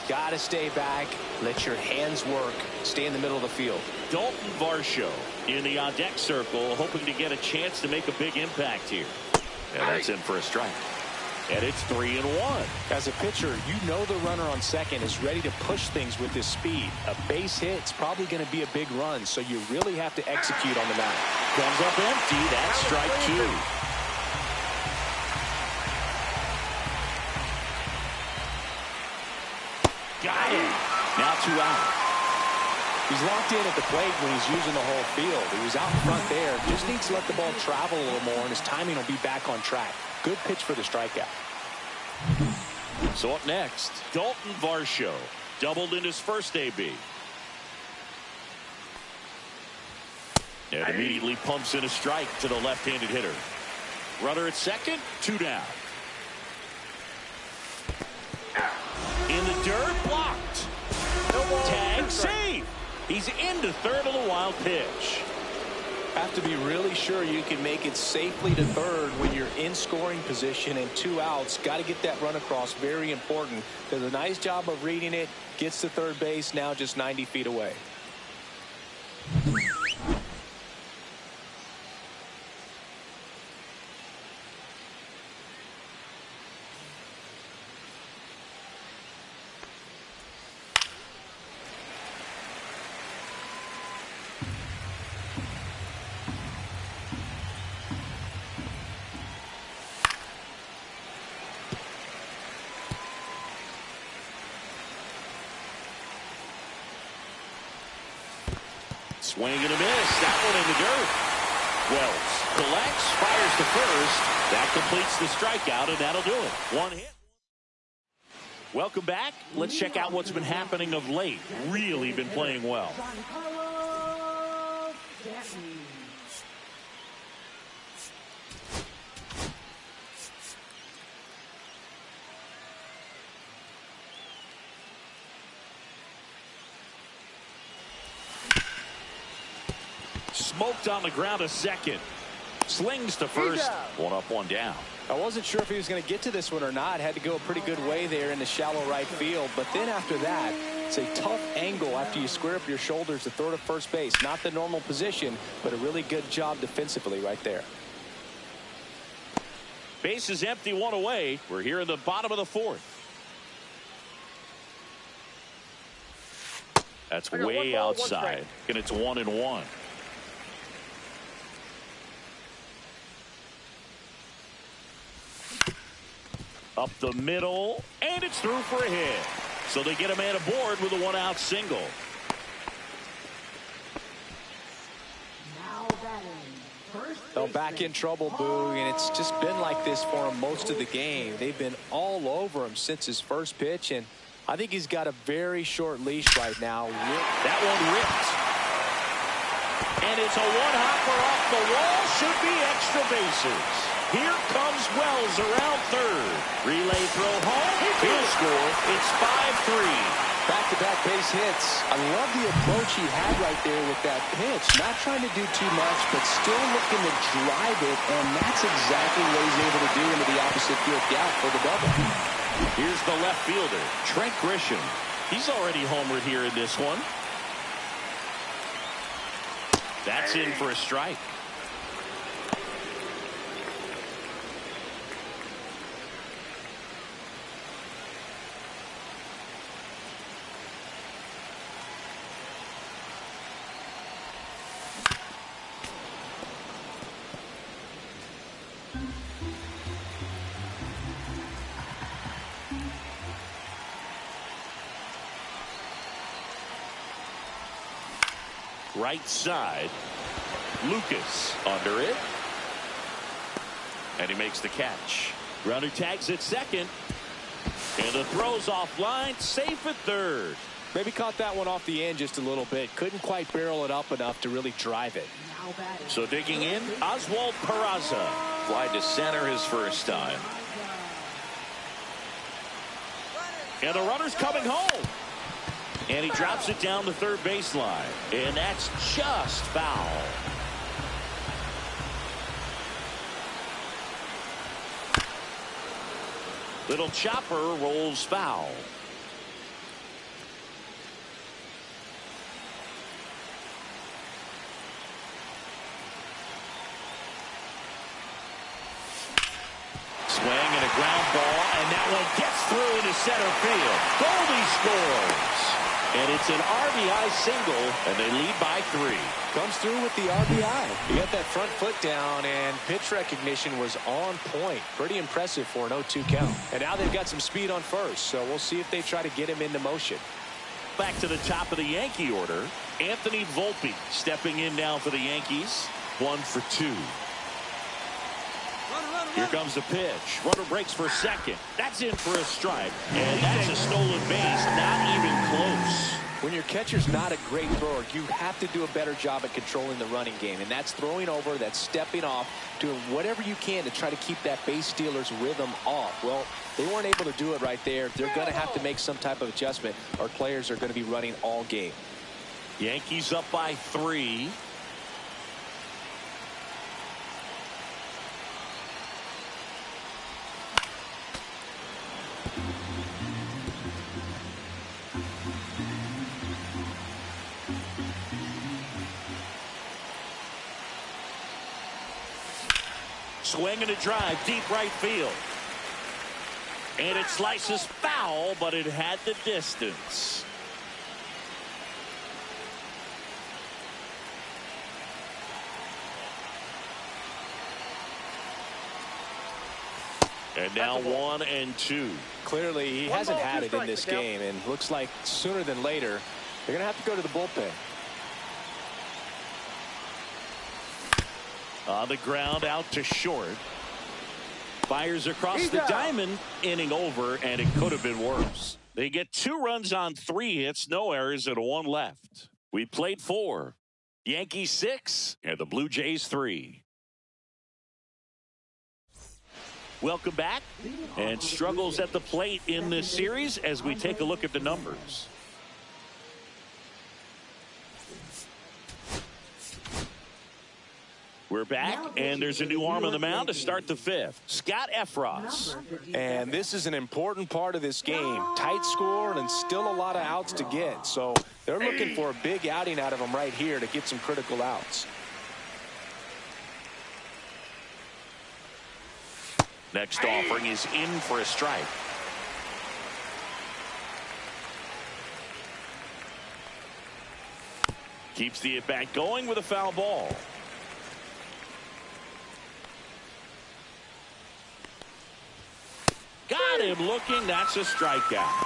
Got to stay back. Let your hands work. Stay in the middle of the field. Dalton Varsho in the on-deck circle, hoping to get a chance to make a big impact here. And that's in for a strike. And it's 3-1. As a pitcher, you know the runner on second is ready to push things with his speed. A base hit's probably going to be a big run, so you really have to execute on the mound. Comes up empty. That's strike 2. Got it. Now 2 out. He's locked in at the plate when he's using the whole field. He was out in front there. Just needs to let the ball travel a little more, and his timing will be back on track. Good pitch for the strikeout. So up next, Dalton Varsho. Doubled in his first AB. And immediately pumps in a strike to the left-handed hitter. Runner at second, 2 down. In the dirt, blocked. Tag, save. He's into third on the wild pitch. Have to be really sure you can make it safely to third when you're in scoring position and 2 outs. Got to get that run across. Very important. Does a nice job of reading it. Gets to third base. Now just 90 feet away. Swing and a miss. That one in the dirt. Wells collects, fires to first. That completes the strikeout, and that'll do it. One hit. Welcome back. Let's check out what's been happening of late. Really been playing well. Smoked on the ground a second. Slings to first. One up, one down. I wasn't sure if he was going to get to this one or not. Had to go a pretty good way there in the shallow right field. But then after that, it's a tough angle after you square up your shoulders to throw to first base. Not the normal position, but a really good job defensively right there. Base is empty, one away. We're here in the bottom of the fourth. That's way outside. And it's 1-1. Up the middle, and it's through for a hit. So they get a man aboard with a one-out single. They're back in trouble, Boog, and it's just been like this for him most of the game. They've been all over him since his first pitch, and I think he's got a very short leash right now. That one ripped. And it's a one-hopper off the wall. Should be extra bases. Here comes Wells around third. Relay throw home. He'll score. It's 5-3. Back-to-back base hits. I love the approach he had right there with that pitch. Not trying to do too much, but still looking to drive it, and that's exactly what he's able to do into the opposite field gap for the double. Here's the left fielder, Trent Grisham. He's already homered here in this one. That's in for a strike. Right side. Lucas under it. And he makes the catch. Runner tags at second. And the throw's offline. Safe at third. Maybe caught that one off the end just a little bit. Couldn't quite barrel it up enough to really drive it. So digging in, Oswald Peraza. Fly to center his first time. And the runner's coming home. And he drops it down the third baseline. And that's just foul. Little chopper rolls foul. Swing and a ground ball, and that one gets through into center field. Goldie scores. And it's an RBI single, and they lead by 3. Comes through with the RBI. He got that front foot down, and pitch recognition was on point. Pretty impressive for an 0-2 count. And now they've got some speed on first, so we'll see if they try to get him into motion. Back to the top of the Yankee order. Anthony Volpe stepping in now for the Yankees. 1 for 2. Here comes the pitch. Runner breaks for second. That's in for a strike. And that's a stolen base. Not even close. When your catcher's not a great thrower, you have to do a better job at controlling the running game. And that's throwing over, that's stepping off, doing whatever you can to try to keep that base stealer's rhythm off. Well, they weren't able to do it right there. They're going to have to make some type of adjustment. Our players are going to be running all game. Yankees up by 3. Swing and a drive, deep right field. And it slices foul, but it had the distance. And now 1 and 2. Clearly, he hasn't had it in this game, and looks like sooner than later, they're going to have to go to the bullpen. On the ground, out to short. Fires across the diamond, inning over, and it could have been worse. They get 2 runs on 3 hits, no errors, and 1 left. We played 4. Yankees 6 and the Blue Jays 3. Welcome back. And struggles at the plate in this series as we take a look at the numbers. We're back, and there's a new arm on the mound to start the 5th. Scott Efros. And this is an important part of this game. Tight score and still a lot of outs to get. So they're looking for a big outing out of him right here to get some critical outs. Next offering is in for a strike. Keeps the at-bat going with a foul ball. Got him looking. That's a strikeout.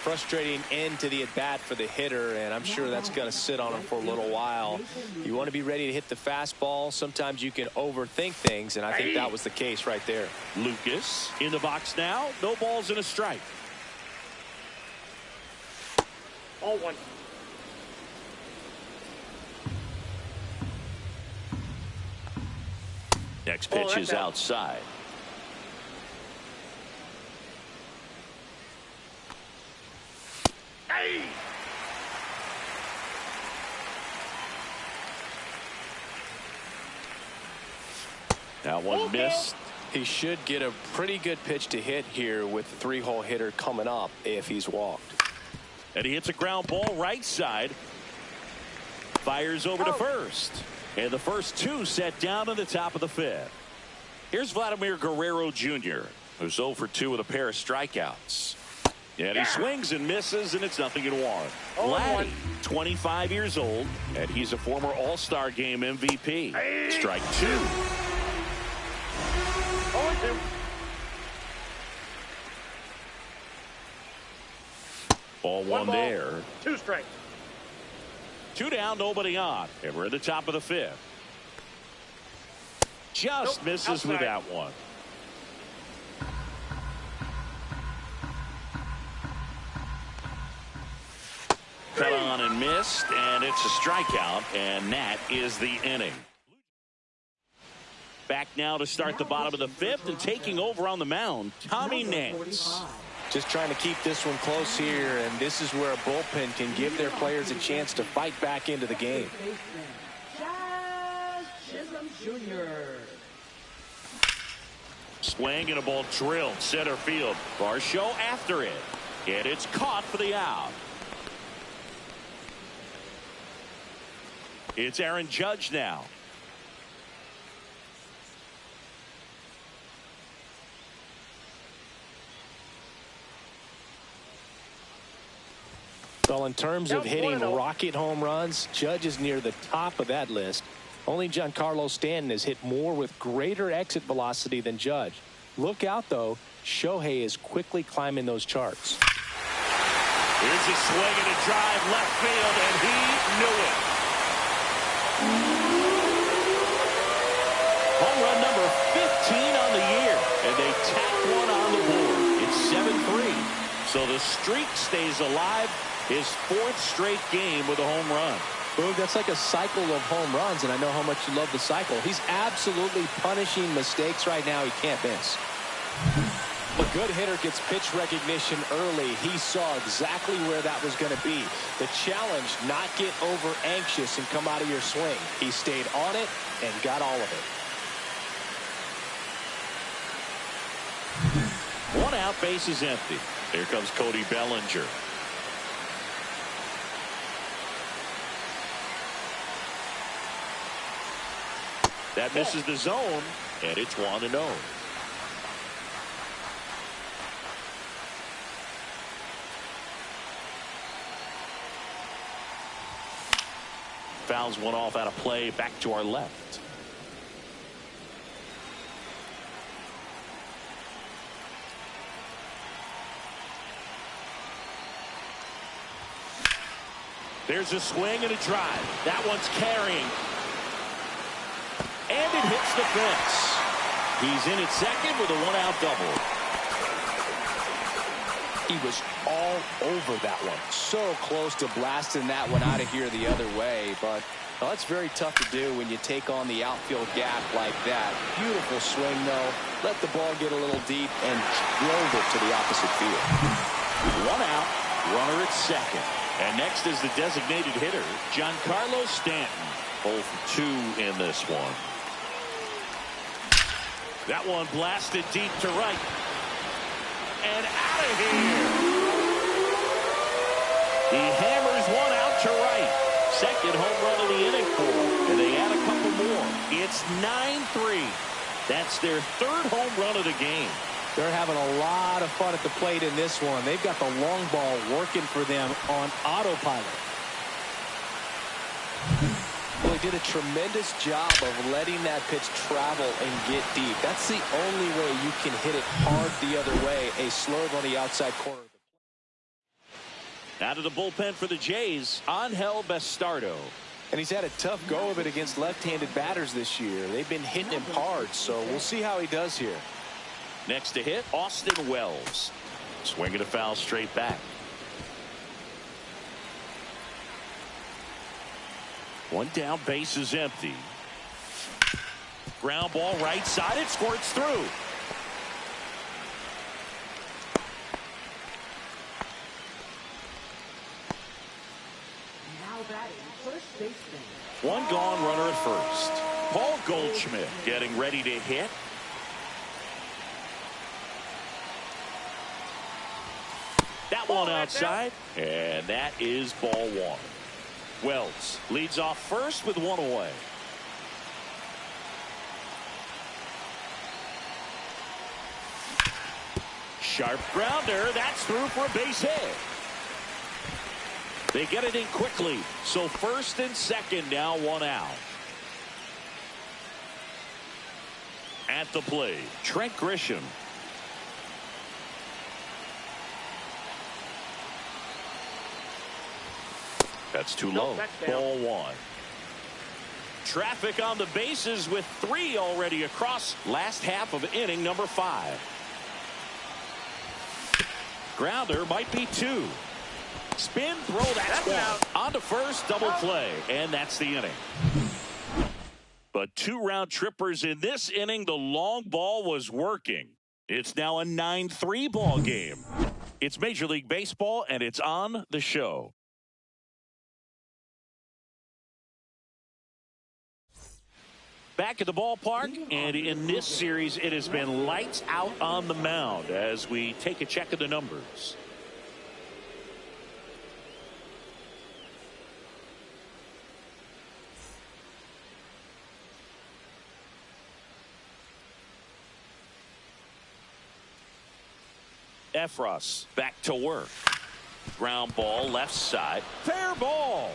Frustrating end to the at-bat for the hitter, and I'm sure that's going to sit on him for a little while. You want to be ready to hit the fastball. Sometimes you can overthink things, and I think that was the case right there. Lucas in the box now. No balls and a strike. 0-1. Next pitch is outside. That one missed. He should get a pretty good pitch to hit here with the 3-hole hitter coming up if he's walked. And he hits a ground ball right side. Fires over to first. And the first 2 set down in the top of the 5th. Here's Vladimir Guerrero Jr., who's 0 for 2 with a pair of strikeouts. And he swings and misses, and it's 0-1. Vladdy, 25 years old, and he's a former All-Star Game MVP. Strike 2. 0-2. 1 there. 2 strikes. 2 down, nobody on. And we're in the top of the 5th. Just misses with that one. Cut on and missed, and it's a strikeout, and that is the inning. Back now to start the bottom of the 5th, and taking over on the mound, Tommy Nance. Just trying to keep this one close here, and this is where a bullpen can give their players a chance to fight back into the game. Swing and a ball drilled center field. BirriaShow after it, and it's caught for the out. It's Aaron Judge now. Well, in terms of hitting rocket home runs, Judge is near the top of that list. Only Giancarlo Stanton has hit more with greater exit velocity than Judge. Look out, though. Shohei is quickly climbing those charts. Here's a swing and a drive left field, and he knew it. Home run number 15 on the year, and they tack one on the board. It's 7-3. So the streak stays alive. His 4th straight game with a home run. Boog, that's like a cycle of home runs, and I know how much you love the cycle. He's absolutely punishing mistakes right now he can't miss. A good hitter gets pitch recognition early. He saw exactly where that was going to be. The challenge, not get over anxious and come out of your swing. He stayed on it and got all of it. 1 out, base is empty. Here comes Cody Bellinger. That misses the zone, and it's 1-0. Fouls one off out of play, back to our left. There's a swing and a drive. That one's carrying. And it hits the fence. He's in at second with a one-out double. He was all over that one. So close to blasting that one out of here the other way, but well, that's very tough to do when you take on the outfield gap like that. Beautiful swing, though. Let the ball get a little deep and drove it to the opposite field. One out, runner at second. And next is the designated hitter, Giancarlo Stanton. 0 for 2 in this one. That one blasted deep to right. And out of here. He hammers one out to right. Second home run of the inning for him. And they add a couple more. It's 9-3. That's their third home run of the game. They're having a lot of fun at the plate in this one. They've got the long ball working for them on autopilot. Well, he did a tremendous job of letting that pitch travel and get deep. That's the only way you can hit it hard the other way. A slurve on the outside corner. Out of the bullpen for the Jays, Angel Bastardo. And he's had a tough go of it against left-handed batters this year. They've been hitting him hard, so we'll see how he does here. Next to hit, Austin Wells. Swinging a foul straight back. One down, base is empty. Ground ball right side, it squirts through. One gone, runner at first. Paul Goldschmidt getting ready to hit. That one outside, and that is ball one. Wells leads off first with one away. Sharp grounder, that's through for a base hit. They get it in quickly, so first and second now, one out. At the plate, Trent Grisham. That's too low. Ball one. Traffic on the bases with 3 already across last half of inning number 5. Grounder might be 2. Spin throw, that's out. On to first, double play, and that's the inning. But 2 round trippers in this inning. The long ball was working. It's now a 9-3 ball game. It's Major League Baseball, and it's on the show. Back at the ballpark, and in this series, it has been lights out on the mound as we take a check of the numbers. Efros back to work. Ground ball left side. Fair ball.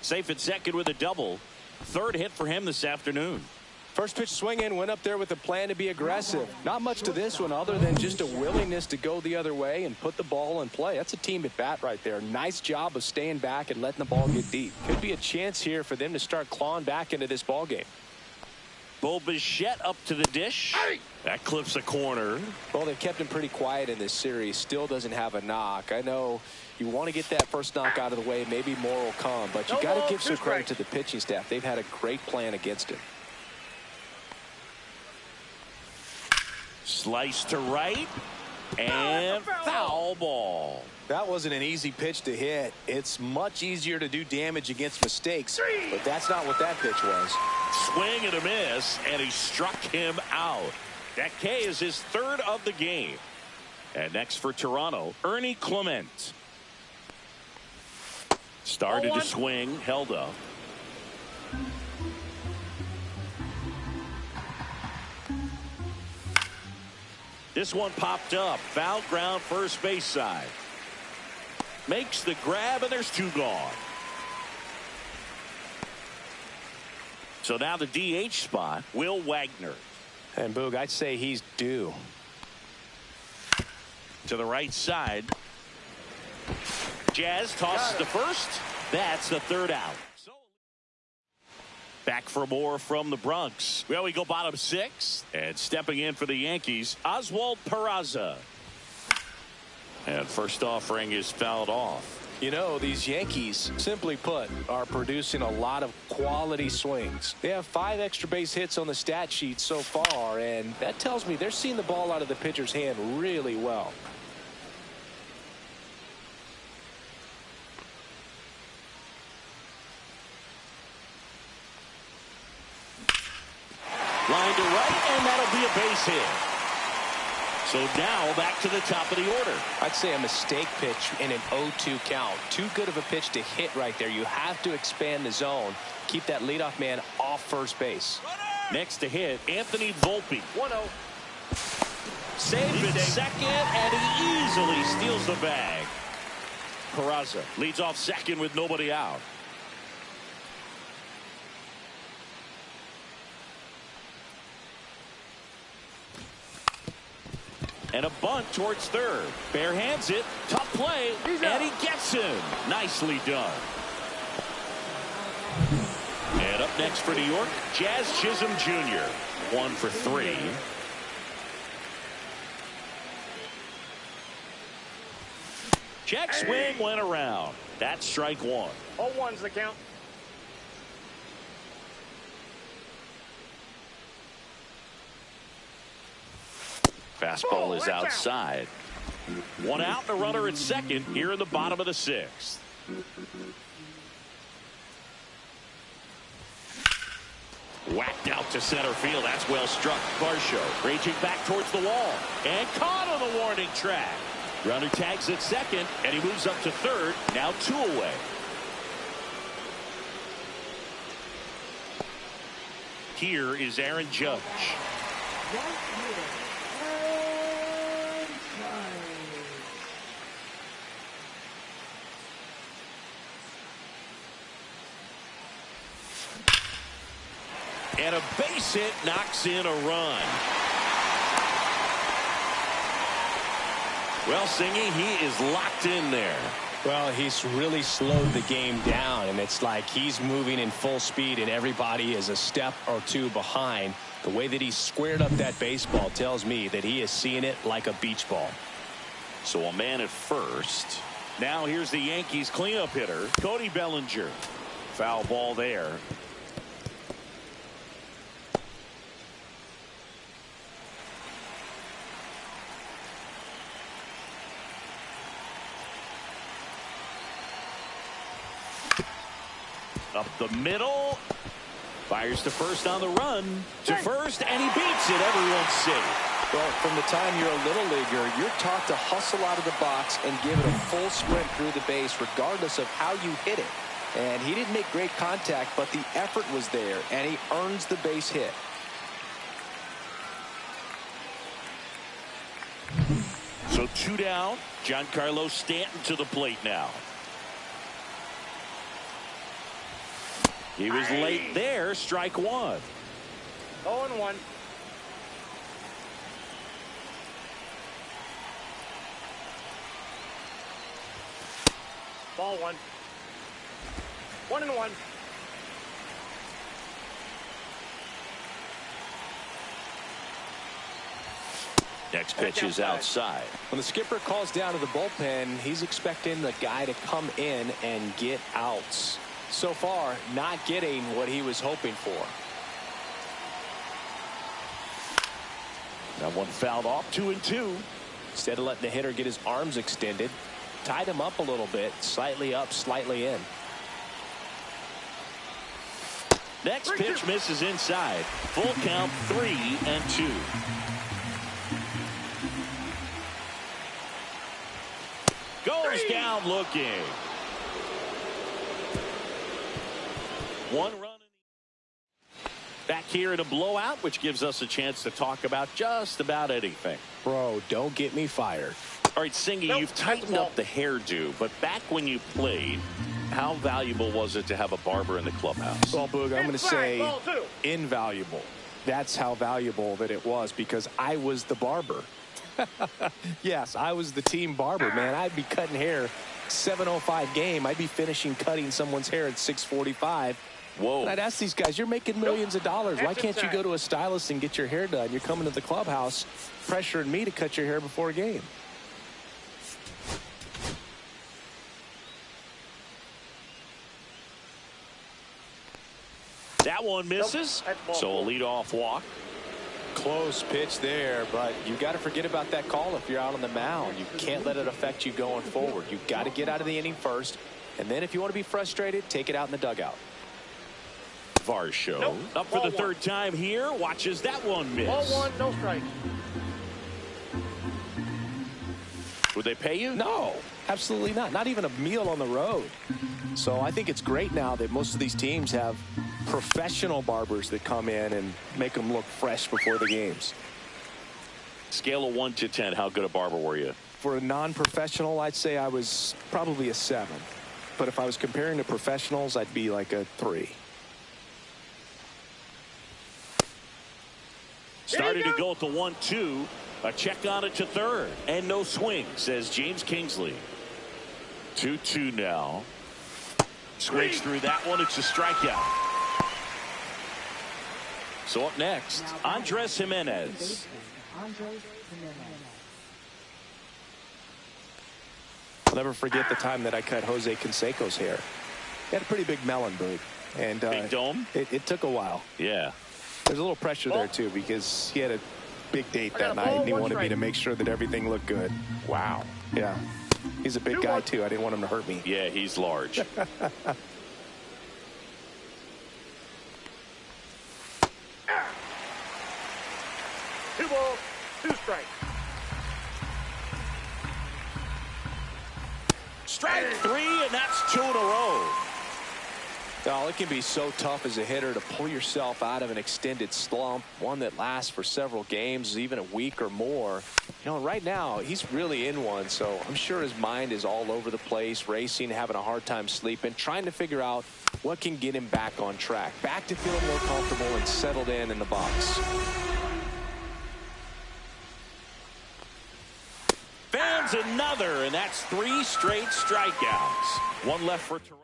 Safe at second with a double. Third hit for him this afternoon. First pitch swing in, went up there with a plan to be aggressive. Not much to this one other than just a willingness to go the other way and put the ball in play. That's a team at bat right there. Nice job of staying back and letting the ball get deep. Could be a chance here for them to start clawing back into this ball game. Bo Bichette up to the dish. That clips a corner. Well, they've kept him pretty quiet in this series. Still doesn't have a knock. I know you want to get that first knock out of the way. Maybe more will come, but you got to give some credit to the pitching staff. They've had a great plan against him. Slice to right, and foul ball. That wasn't an easy pitch to hit. It's much easier to do damage against mistakes, but that's not what that pitch was. Swing and a miss, and he struck him out. That K is his third of the game. And next for Toronto, Ernie Clement. Started to swing, held up. This one popped up. Foul ground, first base side. Makes the grab, and there's 2 gone. So now the DH spot, Will Wagner. And Boog, I'd say he's due. To the right side. Jazz tosses to first. That's the third out. Back for more from the Bronx. Well, we go bottom 6. And stepping in for the Yankees, Oswald Peraza. And first offering is fouled off. You know, these Yankees, simply put, are producing a lot of quality swings. They have 5 extra base hits on the stat sheet so far, and that tells me they're seeing the ball out of the pitcher's hand really well. Line to right, and that'll be a base hit. So now back to the top of the order. I'd say a mistake pitch in an 0-2 count. Too good of a pitch to hit right there. You have to expand the zone. Keep that leadoff man off first base. Next to hit, Anthony Volpe. 1-0. Saved at second, and he easily steals the bag. Peraza leads off second with nobody out. And a bunt towards third. Bare hands it. Tough play. And he gets him. Nicely done. And up next for New York, Jazz Chisholm Jr. 1 for 3. Check swing went around. That's strike 1. 0-1's the count. Fastball is outside. 1 out and a runner at second here in the bottom of the 6th. Whacked out to center field. That's well struck. BirriaShow raging back towards the wall and caught on the warning track. Runner tags at second and he moves up to third. Now 2 away. Here is Aaron Judge. And a base hit knocks in a run. Well, Singy, he is locked in there. Well, he's really slowed the game down, and it's like he's moving in full speed, and everybody is a step or 2 behind. The way that he squared up that baseball tells me that he is seeing it like a beach ball. So a man at first. Now here's the Yankees cleanup hitter, Cody Bellinger. Foul ball there. Up the middle. Fires to first on the run. To first, and he beats it. Everyone's safe. Well, from the time you're a little leaguer, you're taught to hustle out of the box and give it a full sprint through the base, regardless of how you hit it. And he didn't make great contact, but the effort was there, and he earns the base hit. So 2 down. Giancarlo Stanton to the plate now. He was late there. Strike 1. 0-1. Ball 1. 1-1. Next pitch is outside. When the skipper calls down to the bullpen, he's expecting the guy to come in and get outs. So far, not getting what he was hoping for. That one fouled off. 2-2. Instead of letting the hitter get his arms extended, tied him up a little bit, slightly up, slightly in. Next pitch misses inside. Full count, 3-2. Goes down looking. 1 run. Back here in a blowout, which gives us a chance to talk about just about anything. Bro, don't get me fired. All right, Singy, you've tightened up the hairdo, but back when you played, how valuable was it to have a barber in the clubhouse? Well, Boog, I'm going to say invaluable. That's how valuable that it was, because I was the barber. Yes, I was the team barber, man. I'd be cutting hair 7:05 game, I'd be finishing cutting someone's hair at 6:45. Whoa. And I'd ask these guys, you're making millions of dollars. Why can't you go to a stylist and get your hair done? You're coming to the clubhouse pressuring me to cut your hair before a game. That one misses. So a leadoff walk. Close pitch there, but you got to forget about that call if you're out on the mound. You can't let it affect you going forward. You've got to get out of the inning first, and then if you want to be frustrated, take it out in the dugout. BirriaShow up for the third time here. Watches that one miss. Ball one, no strikes. Would they pay you? No, absolutely not. Not even a meal on the road. So I think it's great now that most of these teams have professional barbers that come in and make them look fresh before the games. Scale of 1 to 10, how good a barber were you? For a non-professional, I'd say I was probably a 7. But if I was comparing to professionals, I'd be like a 3. Started to go at the 1-2. A check on it to third. And no swing, says James Kingsley. 2-2 now. Scrapes through that one. It's a strikeout. So up next, Andres Jimenez. I'll never forget the time that I cut Jose Canseco's hair. He had a pretty big melon, Boog. And Big dome? It took a while. Yeah. There's a little pressure there, too, because he had a big date that night, and he wanted me to make sure that everything looked good. Wow. Yeah. He's a big guy, too. I didn't want him to hurt me. Yeah, he's large. 2 balls, 2 strikes. Strike 3, and that's 2 in a row. Oh, it can be so tough as a hitter to pull yourself out of an extended slump, one that lasts for several games, even a week or more. You know, right now, he's really in one, so I'm sure his mind is all over the place, racing, having a hard time sleeping, trying to figure out what can get him back on track, back to feeling more comfortable and settled in the box. Fans another, and that's 3 straight strikeouts. 1 left for Toronto.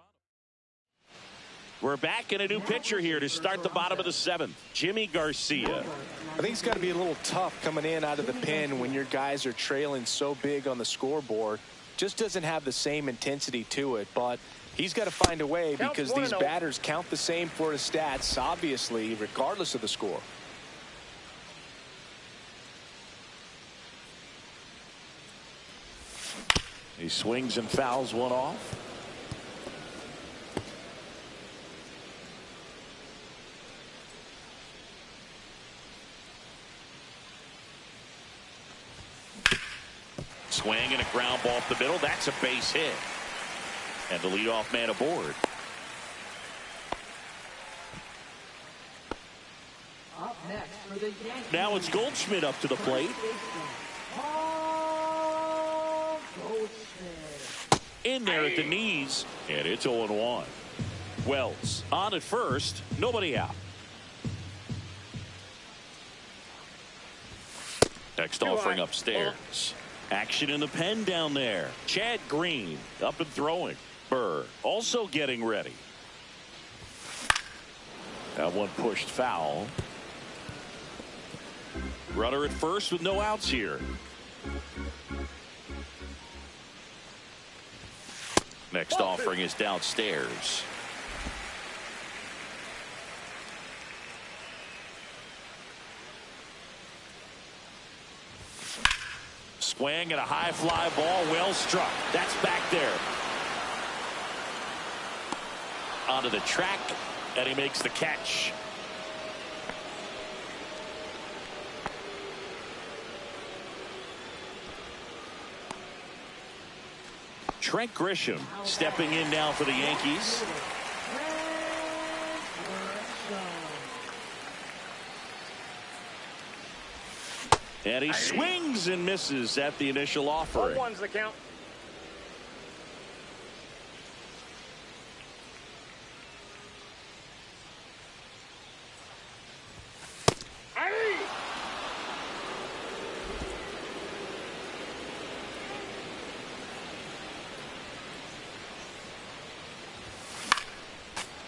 We're back in a new pitcher here to start the bottom of the 7th. Jimmy Garcia. I think it's got to be a little tough coming in out of the pen when your guys are trailing so big on the scoreboard. Just doesn't have the same intensity to it, but he's got to find a way because these batters count the same for his stats, obviously, regardless of the score. He swings and fouls one off. Swing and a ground ball up the middle. That's a base hit. And the leadoff man aboard. Up next for the Yankees. Now it's Goldschmidt up to the plate. In there at the knees. And it's 0-1. Wells on at first. Nobody out. Next offering upstairs. Action in the pen down there. Chad Green up and throwing. Burr also getting ready. That one pushed foul. Runner at first with no outs here. Next offering is downstairs. Swing and a high fly ball, well struck. That's back there. Onto the track, and he makes the catch. Trent Grisham stepping in now for the Yankees. And he swings and misses at the initial offering. 1-1's the count.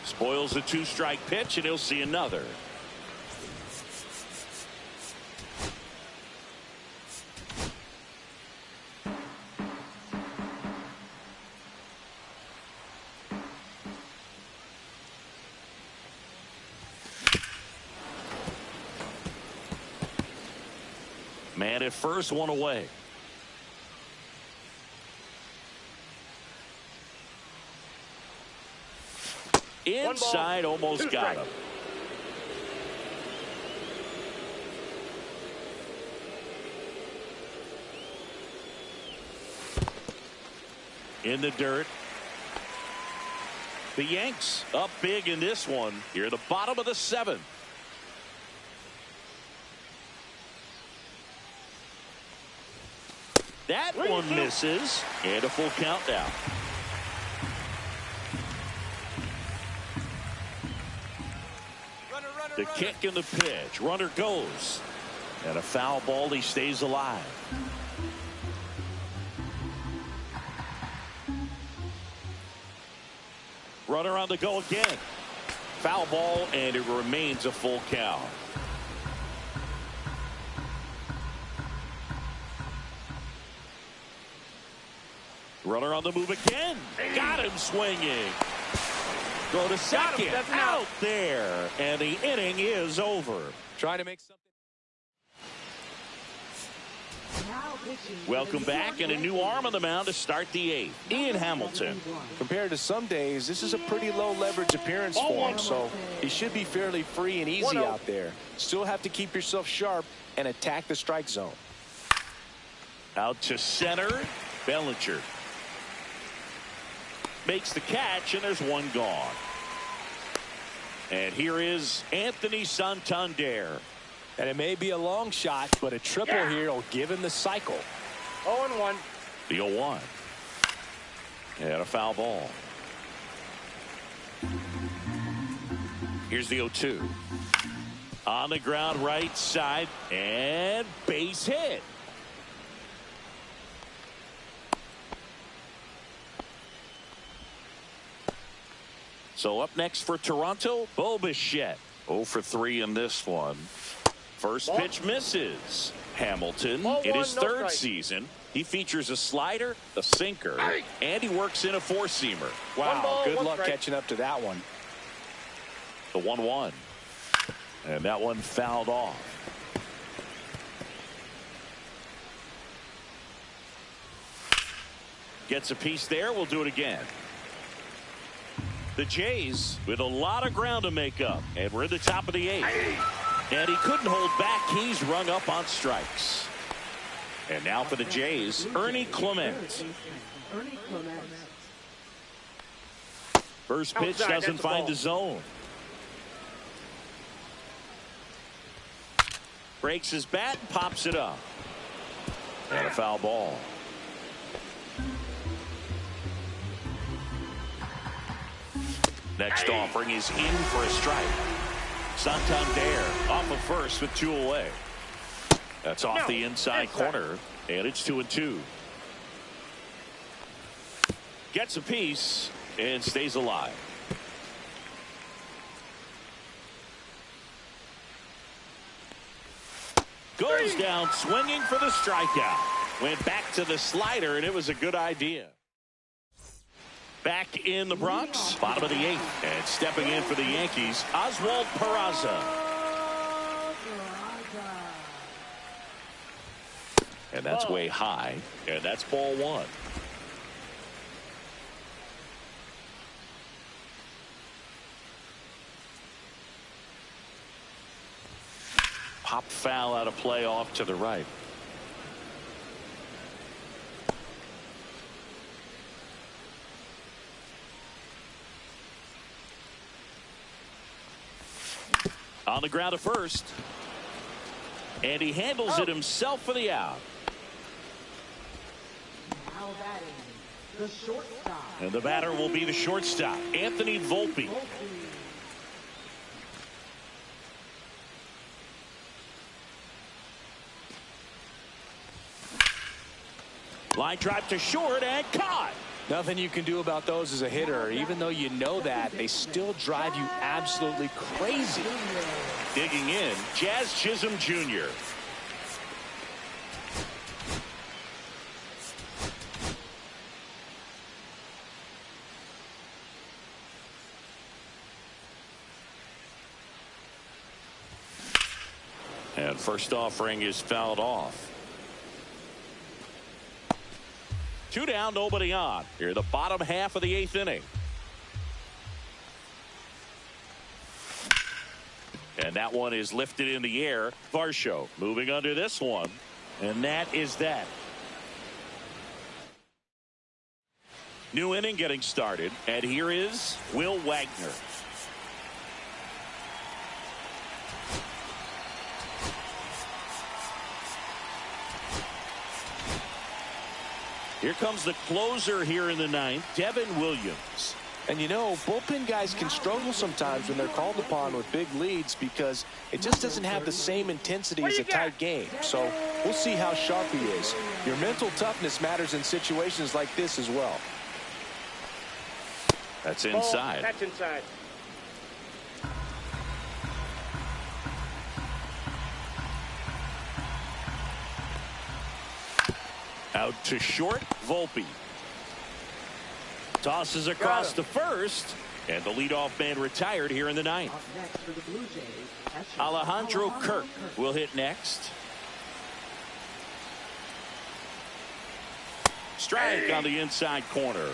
Spoils a 2-strike pitch, and he'll see another. Man at first, one away. Inside, almost got him. In the dirt. The Yanks up big in this one. Here at the bottom of the 7th. That one misses, and a full count now. The kick and the pitch. Runner goes. And a foul ball. He stays alive. Runner on the go again. Foul ball, and it remains a full count. Runner on the move again. Got him swinging. Go to second. Out there. And the inning is over. Trying to make something. Welcome back, and a new arm on the mound to start the 8th. Ian Hamilton. Compared to some days, this is a pretty low leverage appearance for him, so he should be fairly free and easy out there. Still have to keep yourself sharp and attack the strike zone. Out to center. Bellinger makes the catch, and there's one gone. And here is Anthony Santander. And it may be a long shot, but a triple here will give him the cycle. 0-1. The 0-1. And a foul ball. Here's the 0-2. On the ground, right side, and base hit. So up next for Toronto, Bo Bichette. 0 for 3 in this one. First pitch misses. Hamilton in his 3rd season. He features a slider, a sinker, and he works in a 4-seamer. Wow, good luck catching up to that one. The 1-1. And that one fouled off. Gets a piece there. We'll do it again. The Jays with a lot of ground to make up. And we're at the top of the 8th. And he couldn't hold back. He's rung up on strikes. And now for the Jays, Ernie Clement. First pitch doesn't find the zone. Breaks his bat, pops it up. And a foul ball. Next offering is in for a strike. Santander off of first with 2 away. That's off the inside corner, and it's 2-2. Gets a piece and stays alive. Goes down swinging for the strikeout. Went back to the slider, and it was a good idea. Back in the Bronx, bottom of the 8th, and stepping in for the Yankees, Oswald Peraza. And that's way high, and that's ball 1. Pop foul out of play off to the right. On the ground at first. And he handles it himself for the out. Now batting, the shortstop. And the batter will be the shortstop, Anthony Volpe. Line drive to short and caught. Nothing you can do about those as a hitter. Even though you know that, they still drive you absolutely crazy. Digging in, Jazz Chisholm Jr. And first offering is fouled off. 2 down, nobody on. Here, the bottom half of the 8th inning. And that one is lifted in the air. BirriaShow moving under this one. And that is that. New inning getting started. And here is Will Wagner. Here comes the closer here in the 9th, Devin Williams. And you know, bullpen guys can struggle sometimes when they're called upon with big leads because it just doesn't have the same intensity as a tight game. So we'll see how sharp he is. Your mental toughness matters in situations like this as well. That's inside. That's inside. Out to short, Volpe. Tosses across to first, and the leadoff man retired here in the 9th. Up next for the Blue Jays, Alejandro Kirk will hit next. Strike on the inside corner.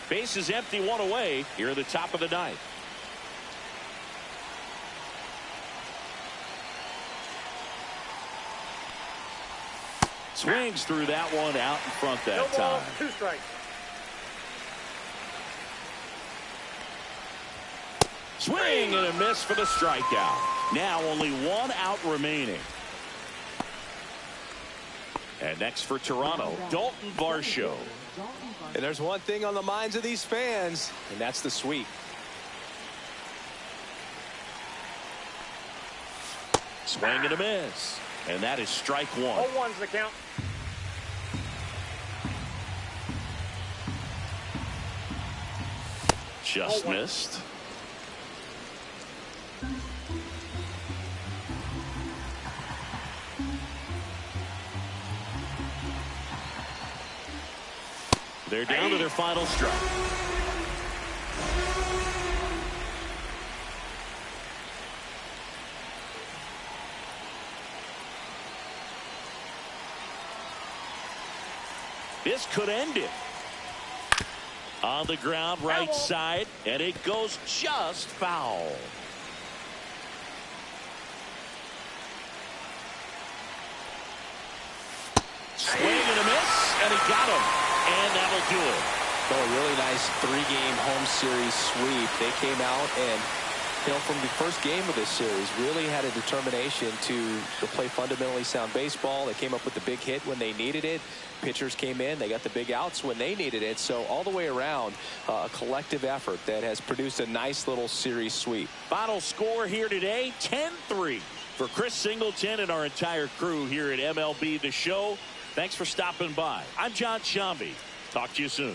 Base is empty, 1 away here at the top of the 9th. Swings through that one out in front that No ball, time. 2 strikes. Swing and a miss for the strikeout. Now only 1 out remaining. And next for Toronto, Dalton Varsho. And there's one thing on the minds of these fans, and that's the sweep. Swing and a miss. And that is strike 1. 0-1's the count. Just missed. They're down to their final strike. This could end it. On the ground, right side, and it goes just foul. Swing and a miss, and he got him. And that'll do it. Oh, a really nice 3-game home series sweep. They came out and, you know, from the first game of this series, really had a determination to play fundamentally sound baseball. They came up with the big hit when they needed it. Pitchers came in. They got the big outs when they needed it. So all the way around, a collective effort that has produced a nice little series sweep. Final score here today, 10-3. For Chris Singleton and our entire crew here at MLB The Show, thanks for stopping by. I'm John Shambi. Talk to you soon.